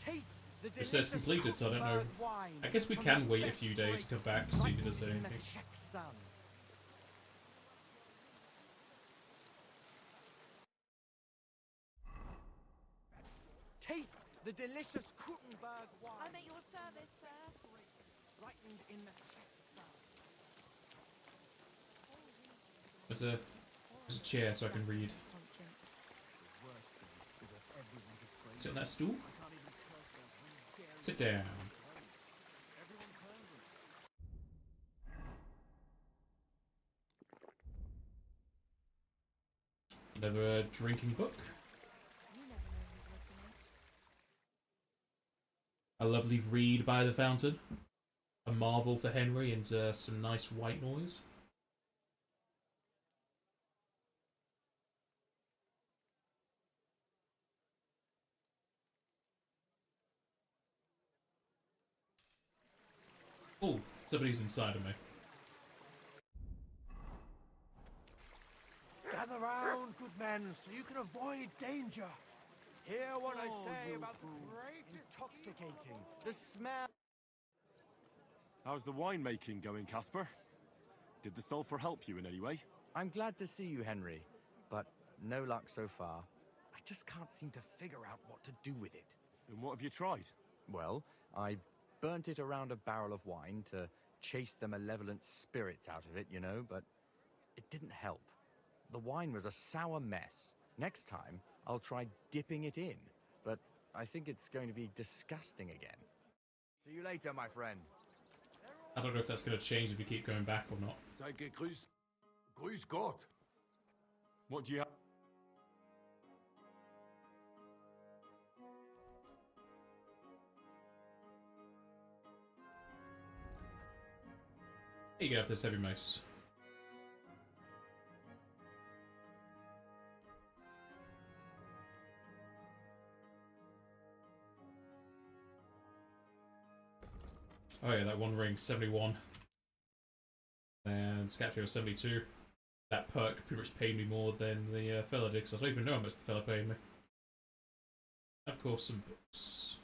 Taste the It says completed, so I don't know. I guess we can wait a few days to come back, see if it does anything. Taste the delicious Krutenberg wine. I'm at your service, sir. Ripened in the There's a chair so I can read. Sit on that stool. Sit down. Another drinking book. A lovely read by the fountain. A marvel for Henry and some nice white noise. Oh, somebody's inside of me. Gather round, good men, so you can avoid danger. Hear what I say about the great intoxicating, the smell. How's the winemaking going, Casper? Did the sulfur help you in any way? I'm glad to see you, Henry, but no luck so far. I just can't seem to figure out what to do with it. And what have you tried? Well, I burnt it around a barrel of wine to chase the malevolent spirits out of it, you know, but it didn't help. The wine was a sour mess. Next time, I'll try dipping it in, but I think it's going to be disgusting again. See you later, my friend. I don't know if that's going to change if you keep going back or not. Danke, grüß Gott. What do you have? You can have this heavy mace. Oh yeah, that one ring, 71. And Scapula 72. That perk pretty much paid me more than the fella did, because I don't even know how much the fella paid me. Of course, some books.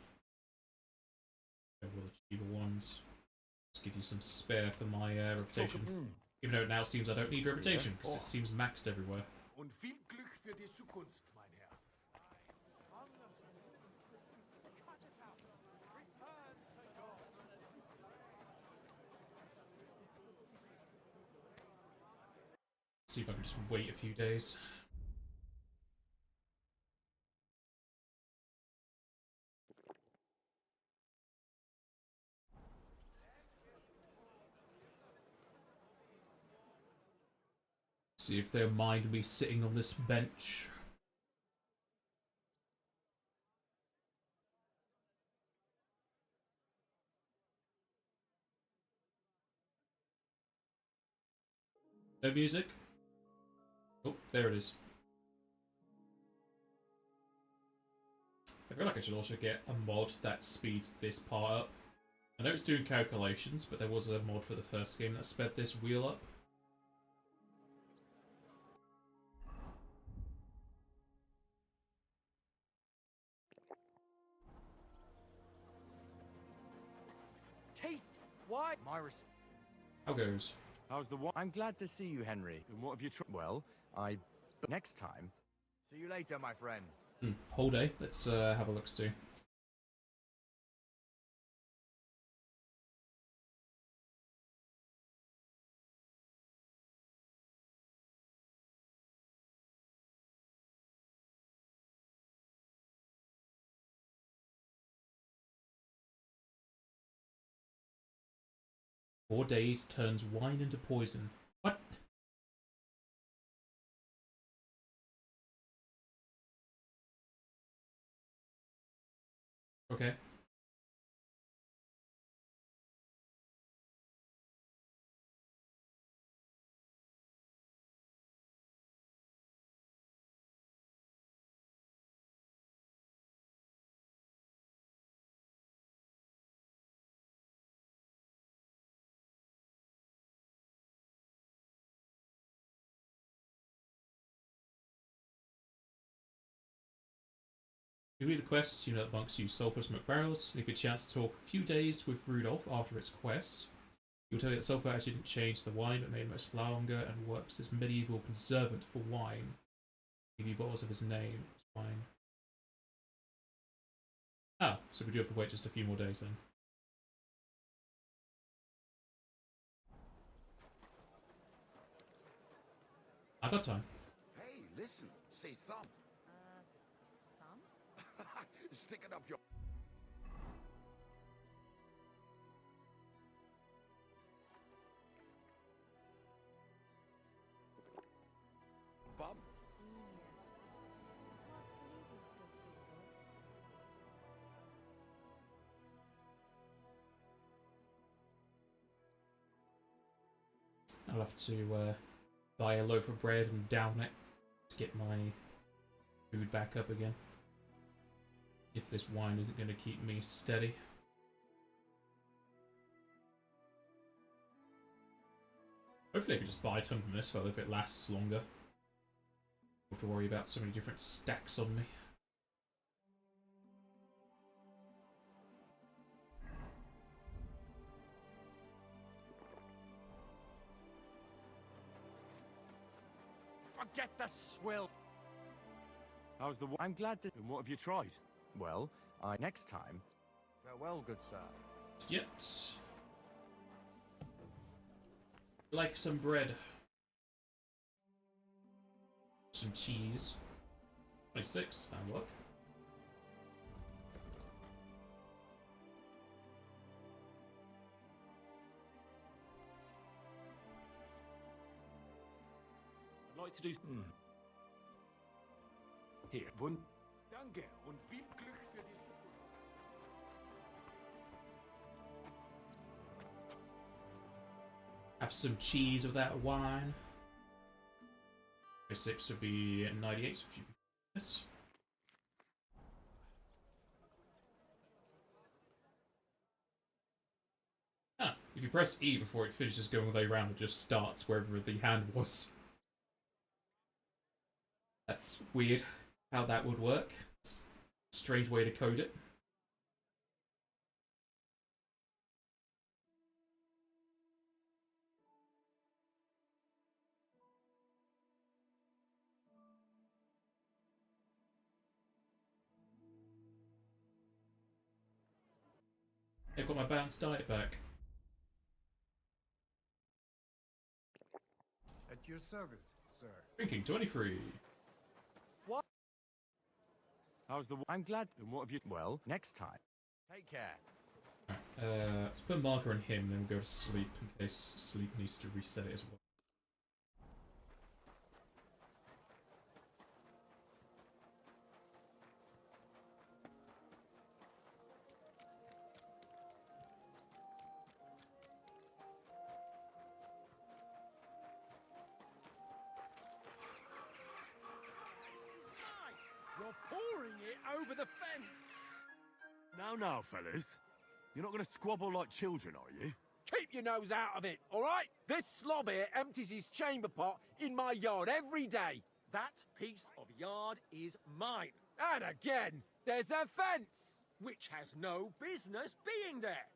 All the cheaper ones. Just give you some spare for my reputation. Even though it now seems I don't need reputation, because it seems maxed everywhere. Und viel Glück für die Zukunft, mein Herr. See if I can just wait a few days. See if they'll mind me sitting on this bench. No music? Oh, there it is. I feel like I should also get a mod that speeds this part up. I know it's doing calculations, but there was a mod for the first game that sped this wheel up. Why? How goes? How's the wine? I'm glad to see you, Henry. And what have you tried? Well, next time. See you later, my friend. Whole day. Let's have a look see. Four days turns wine into poison. What? Okay. You read the quests, you know that monks use sulphur smoke barrels, and if you chance to talk a few days with Rudolph after its quest, he'll tell you that sulphur actually didn't change the wine, but made it much longer and works as medieval conservant for wine. Give you bottles of his name, wine. Ah, so we do have to wait just a few more days then. I got time. Hey, listen, say thumb. Thumb? Stick it up your... bum. I'll have to buy a loaf of bread and down it to get my food back up again. If this wine isn't going to keep me steady. Hopefully I can just buy a ton from this fellow if it lasts longer. I have to worry about so many different stacks on me. Forget the swill. How's the wine? I'm glad to... And what have you tried? Well, next time. Farewell, good sir. Yet. Like some bread. Some cheese. 26, that'll work. I'd like to do... Here, one. Danke und viel Glück für die Have some cheese with that wine. 6 would be 98, so should be this. Ah, if you press E before it finishes going all the way around, it just starts wherever the hand was. That's weird how that would work. It's a strange way to code it. I've got my balanced diet back. At your service, sir. Drinking 23. What? How's the wine? I'm glad. And what have you... Well, next time. Take care. Let's put a marker on him, then we'll go to sleep in case sleep needs to reset it as well. You're pouring it over the fence! Now, fellas. You're not going to squabble like children, are you? Keep your nose out of it, all right? This slob here empties his chamber pot in my yard every day. That piece of yard is mine. And again, there's a fence. Which has no business being there.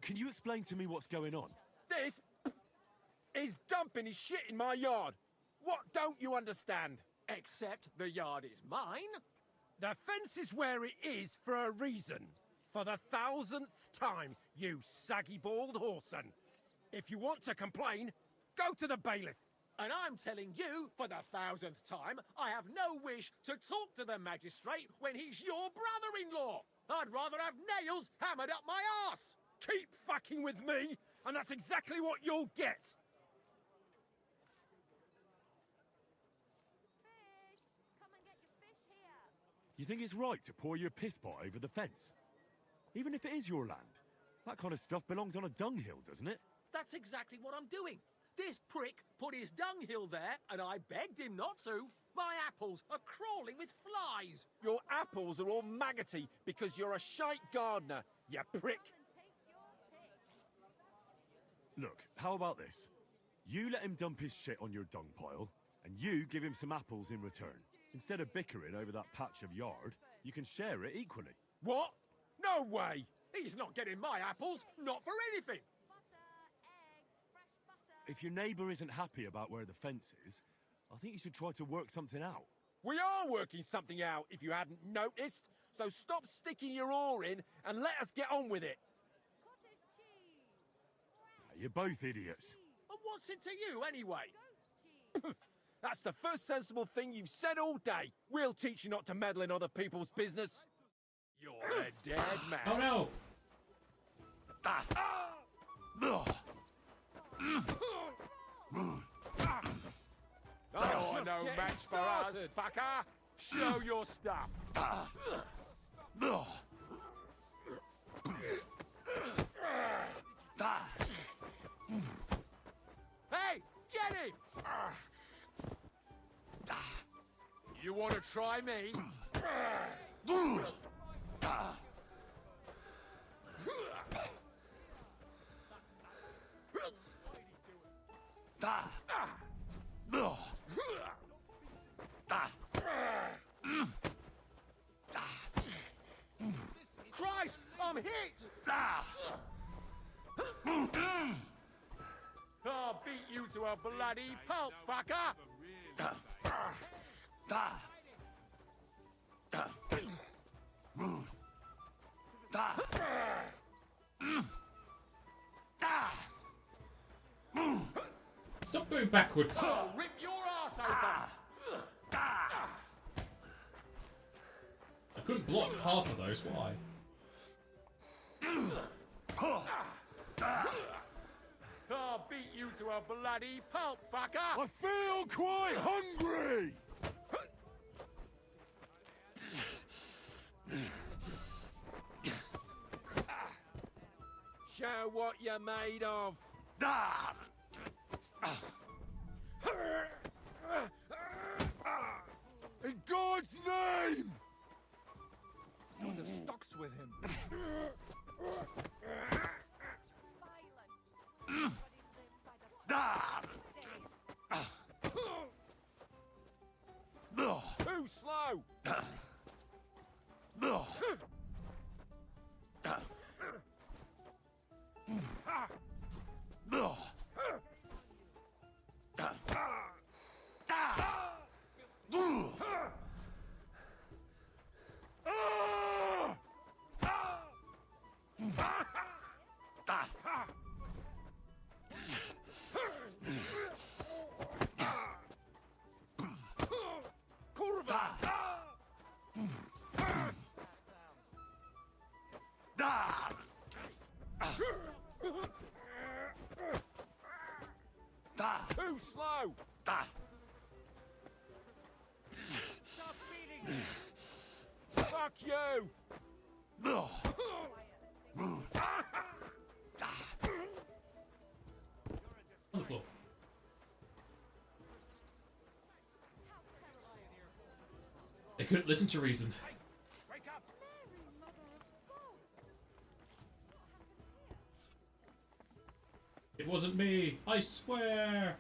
Can you explain to me what's going on? This is dumping his shit in my yard. What don't you understand? Except the yard is mine. The fence is where it is for a reason. For the 1000th time, you saggy bald whoreson. If you want to complain, go to the bailiff. And I'm telling you, for the 1000th time, I have no wish to talk to the magistrate when he's your brother-in-law. I'd rather have nails hammered up my arse. Keep fucking with me, and that's exactly what you'll get. You think it's right to pour your piss pot over the fence? Even if it is your land? That kind of stuff belongs on a dunghill, doesn't it? That's exactly what I'm doing. This prick put his dunghill there, and I begged him not to. My apples are crawling with flies. Your apples are all maggoty because you're a shite gardener, you prick. Look, how about this? You let him dump his shit on your dung pile, and you give him some apples in return. Instead of bickering over that patch of yard, you can share it equally. What? No way! He's not getting my apples, not for anything! If your neighbour isn't happy about where the fence is, I think you should try to work something out. We are working something out, if you hadn't noticed. So stop sticking your oar in and let us get on with it. You're both idiots. And what's it to you, anyway? That's the first sensible thing you've said all day. We'll teach you not to meddle in other people's business. You're a dead man. Oh no! Oh, no match for us, fucker. Show your stuff. Hey, get him! You want to try me? Christ, I'm hit! I'll beat you to a bloody pulp, fucker! Stop going backwards. I'll rip your ass open! I couldn't block half of those, why? I'll beat you to a bloody pulp, fucker! I feel quite hungry! Show what you're made of! In God's name! You're the stocks with him. Too slow! Too slow! Stop beating me! Fuck you! On the floor. They couldn't listen to reason. Wake up! It wasn't me, I swear!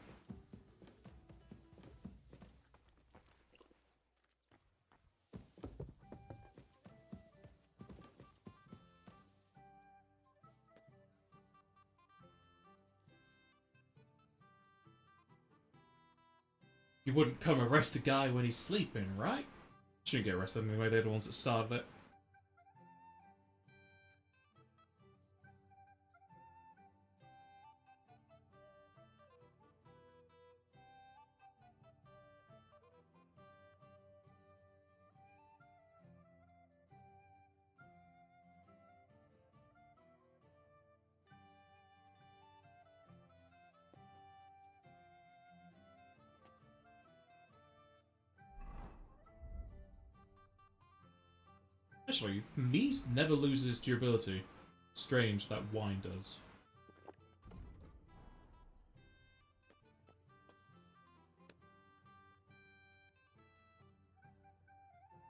You wouldn't come arrest a guy when he's sleeping, right? Shouldn't get arrested anyway, they're the ones that started it. Actually, meat never loses durability. Strange that wine does.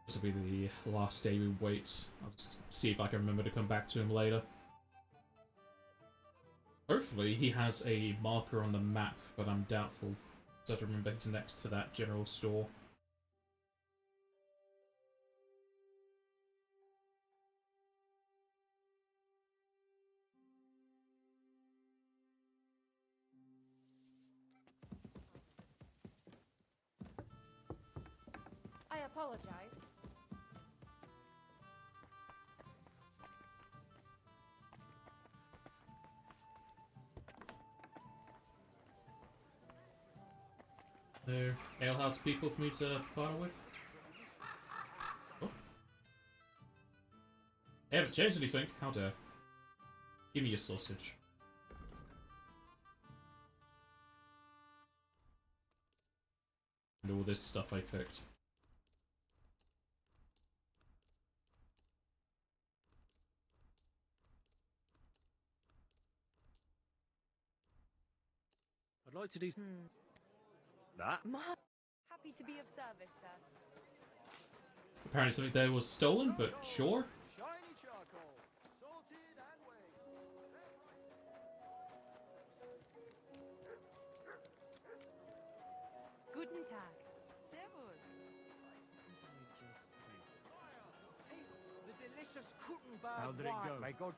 This will be the last day we wait. I'll just see if I can remember to come back to him later. Hopefully he has a marker on the map, but I'm doubtful. So I have to remember he's next to that general store. I apologize. No alehouse people for me to partner with? Oh. They haven't changed anything. How dare. Give me a sausage. And all this stuff I picked. I'd like to do that. Happy to be of service, sir. Apparently something there was stolen, but sure. Shiny charcoal, salted and weighed. Guten Tag. Servus. The delicious Krutenberg How did it wine. go? May God.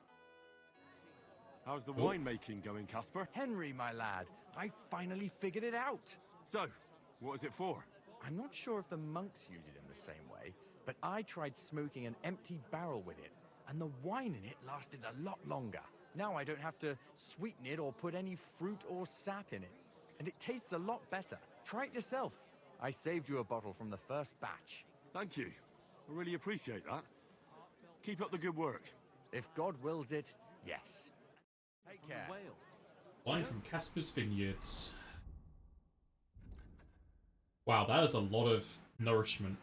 How's the Oh. winemaking going, Casper? Henry, my lad, I finally figured it out. So, what is it for? I'm not sure if the monks use it in the same way, but I tried smoking an empty barrel with it, and the wine in it lasted a lot longer. Now I don't have to sweeten it or put any fruit or sap in it, and it tastes a lot better. Try it yourself. I saved you a bottle from the first batch. Thank you. I really appreciate that. Keep up the good work. If God wills it, yes. Take care. Wine from Casper's Vineyards. Wow, that is a lot of nourishment.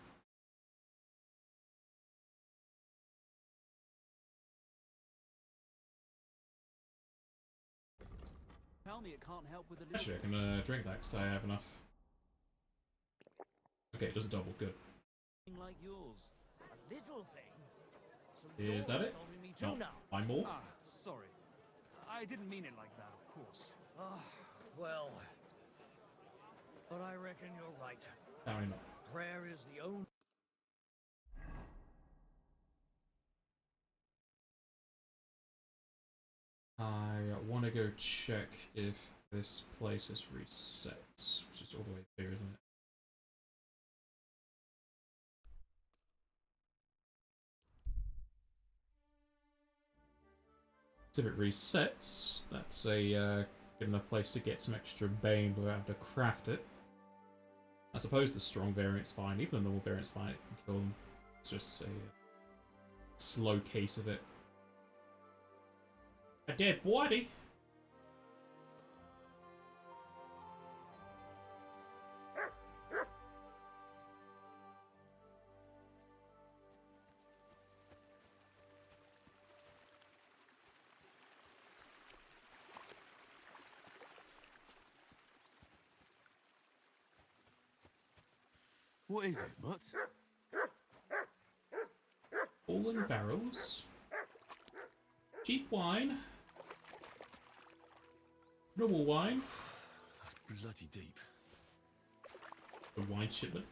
Tell me it can't help with the Actually, I can drink that because I have enough. Okay, it does double. Good. like yours. A little thing. So Is that you're it? solving me too No. now. Buy more? Ah, sorry. I didn't mean it like that, of course. Well, but I reckon you're right. Apparently not. Prayer is the only... I want to go check if this place is reset, which is all the way there, isn't it? So if it resets, that's a good enough place to get some extra bane without having to craft it. I suppose the strong variant's fine, even the normal variant's fine, it can kill them. It's just a slow case of it. A dead body? What is it, Mutt? Fallen barrels. Cheap wine. Normal wine. That's bloody deep. The wine shipment.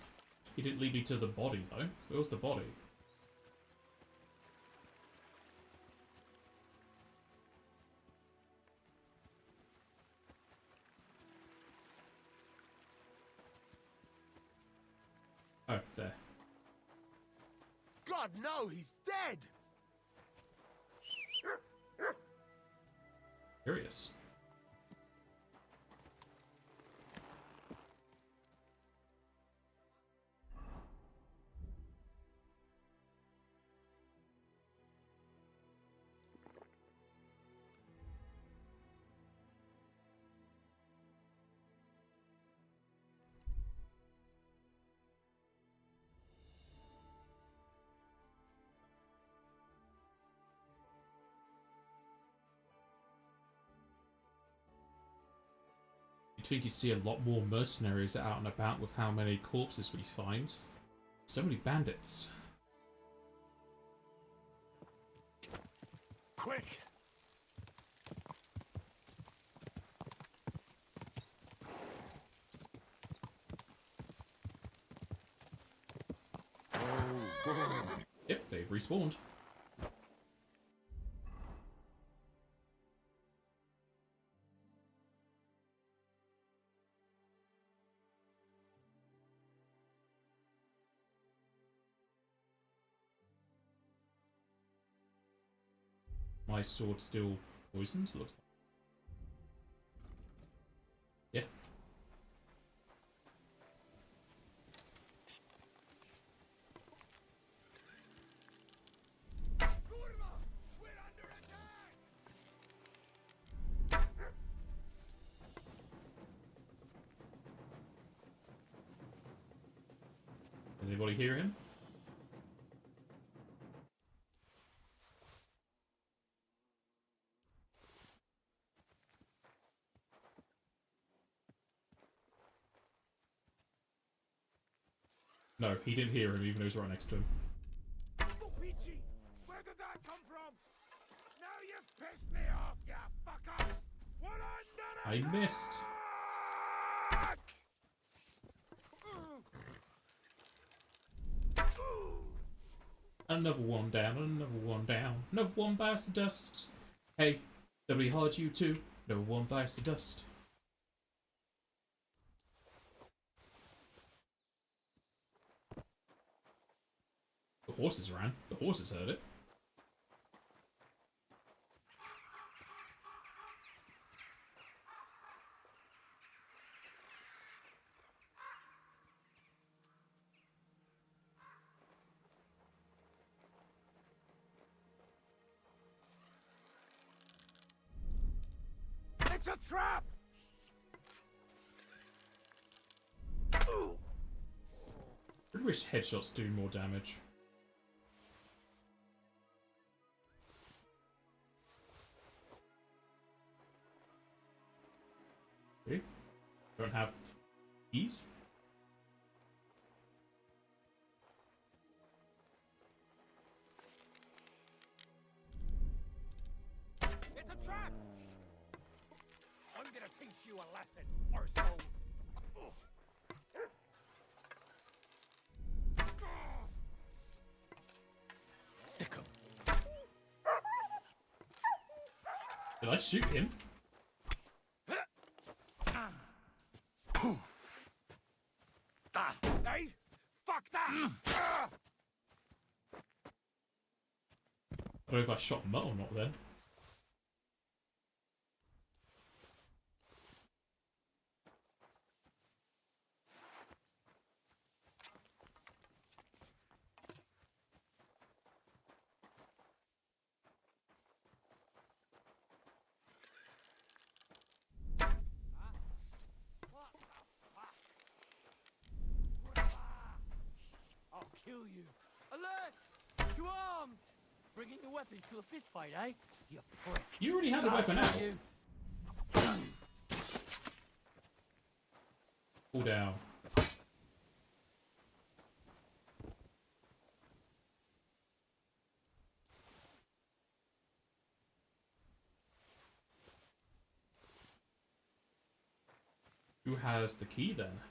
He didn't lead me to the body, though. Where was the body? God, no, he's dead! Curious. You'd think you'd see a lot more mercenaries out and about with how many corpses we find. So many bandits. Quick! Yep, they've respawned. My sword's still poisoned, looks like. Yeah. Anybody hear him? No, he didn't hear him, even though he was right next to him. Peachy, where did that come from? Now you've pissed me off, you fucker! What I missed. Another one down, another one down. Another one bites the dust. Hey, nobody heard you too. No one bites the dust. The horses ran. The horses heard it. It's a trap! I wish headshots do more damage. Okay. Don't have keys? It's a trap! I'm gonna teach you a lesson, arsehole! Did I shoot him? Hey! Fuck that! I don't know if I shot Mutt or not then. I'll kill you. Alert! To arms! Bringing your weapons to a fist fight, eh? You prick. You already had the weapon out. You. Pull down. Who has the key then?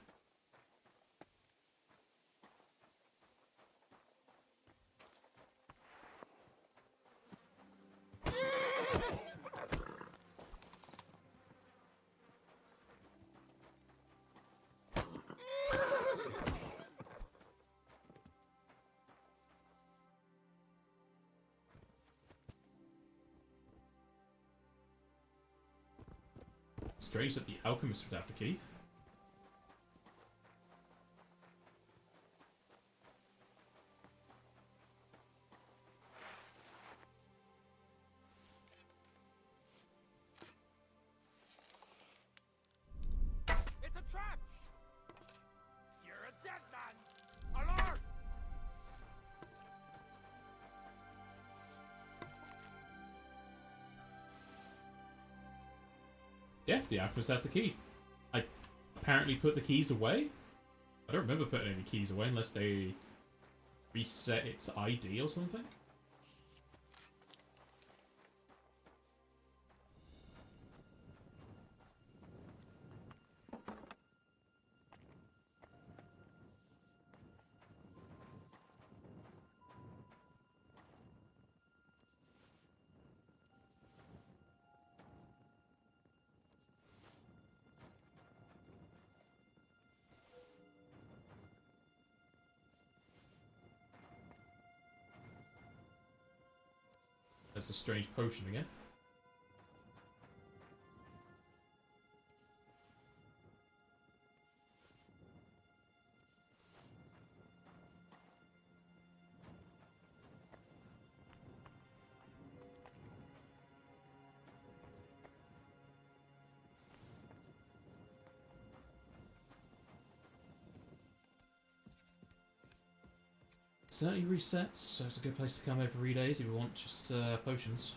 Strange that the alchemist would have the key. It's a trap! You're a dead man! Alert! Yeah, the alchemist has the key. I apparently put the keys away. I don't remember putting any keys away unless they reset its ID or something. There's a strange potion again. Certainly resets, so it's a good place to come every day if you want just potions.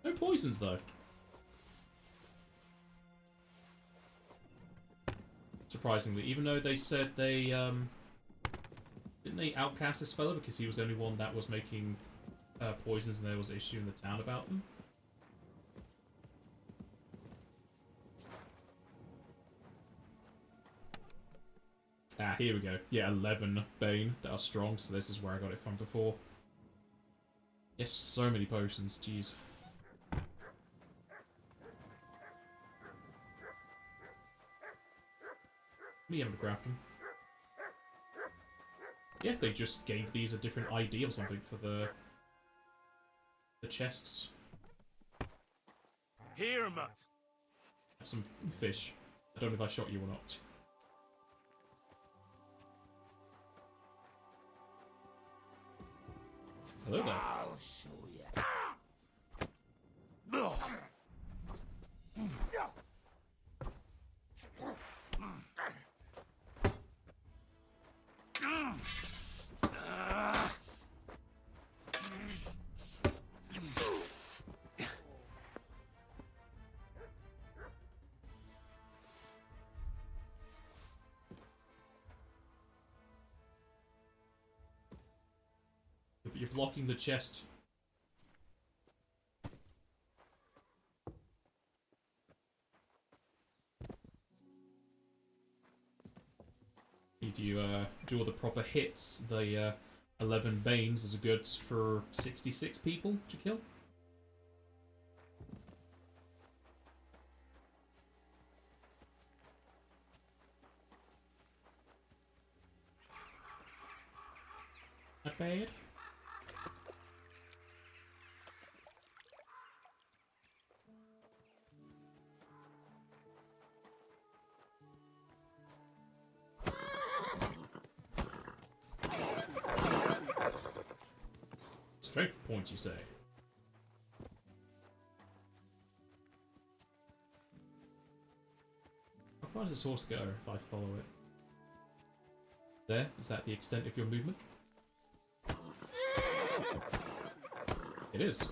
No poisons though. Surprisingly, even though they said they didn't they outcast this fella because he was the only one that was making poisons and there was an issue in the town about them. Ah, here we go. Yeah, 11 Bane that are strong, so this is where I got it from before. Yes, so many potions, jeez. Me able to craft them. Yeah, they just gave these a different ID or something for the chests. Here, mutt. Have some fish. I don't know if I shot you or not. Hello there. I'll show you. But you're blocking the chest. If you do all the proper hits, the 11 Banes is a good for 66 people to kill. Not bad. Strength points, you say? How far does this horse go if I follow it? There? Is that the extent of your movement? It is.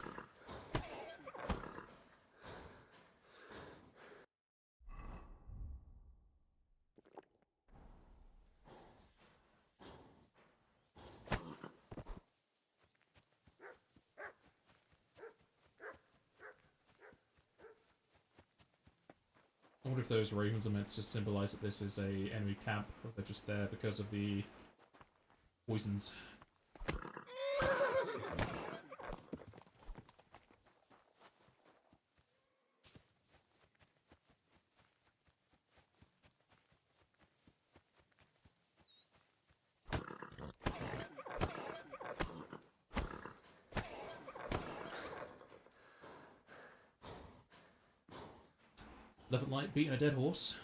I wonder if those ravens are meant to symbolize that this is a enemy camp, or they're just there because of the poisons. Nothing like beating a dead horse.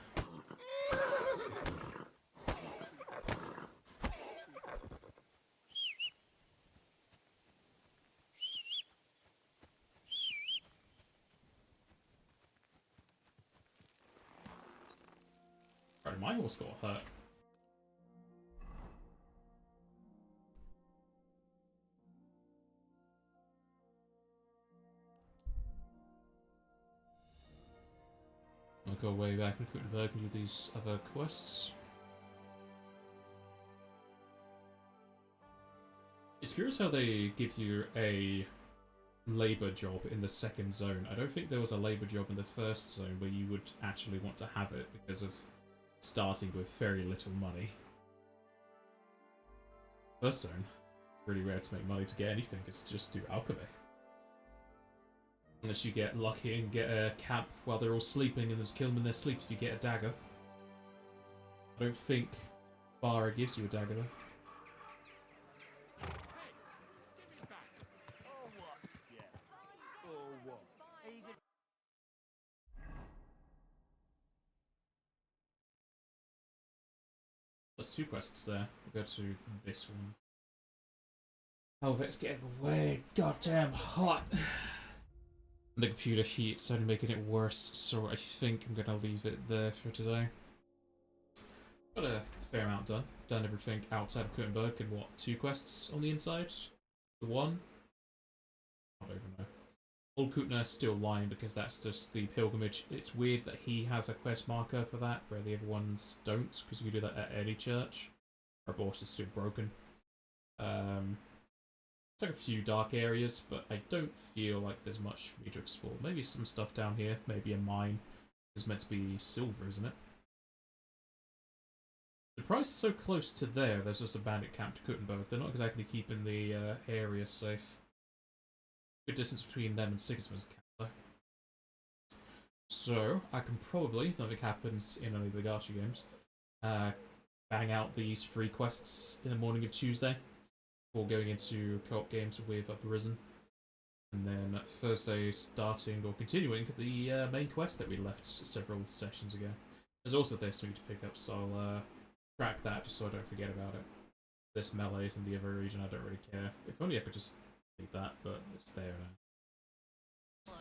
Right, my horse got hurt. I'll go way back in Gutenberg and do these other quests. It's curious how they give you a labour job in the second zone. I don't think there was a labour job in the first zone where you would actually want to have it because of starting with very little money. First zone, really rare to make money to get anything, it's just do alchemy. Unless you get lucky and get a camp while they're all sleeping and just kill them in their sleep if you get a dagger. I don't think Bara gives you a dagger though. There's 2 quests there. We'll go to this one. Oh, it's getting way goddamn hot. The computer heat's only making it worse, so I think I'm gonna leave it there for today. Got a fair amount done. Done everything outside of Gutenberg and what, 2 quests on the inside? The 1? I don't even know. Old Kutner is still lying because that's just the pilgrimage. It's weird that he has a quest marker for that, where the other ones don't, because you can do that at any church. Our boss is still broken. It's like a few dark areas, but I don't feel like there's much for me to explore. Maybe some stuff down here, maybe a mine. It's meant to be silver, isn't it? The price is so close to there's just a bandit camp to Gutenberg. They're not exactly keeping the area safe. Good distance between them and Sigismund's camp, though. So, I can probably, nothing happens in any of the gacha games, bang out these 3 quests in the morning of Tuesday before going into co-op games with Risen. And then Thursday starting or continuing the main quest that we left several sessions ago. There's also this for me to pick up, so I'll track that just so I don't forget about it. This melee's in the other region, I don't really care. If only I could just leave that, but it's there now.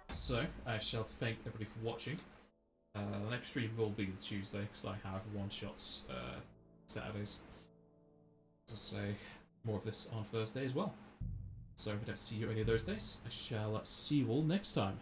So, I shall thank everybody for watching. The next stream will be Tuesday, because I have one-shots Saturdays. As I say, more of this on Thursday as well. So if I don't see you any of those days, I shall see you all next time.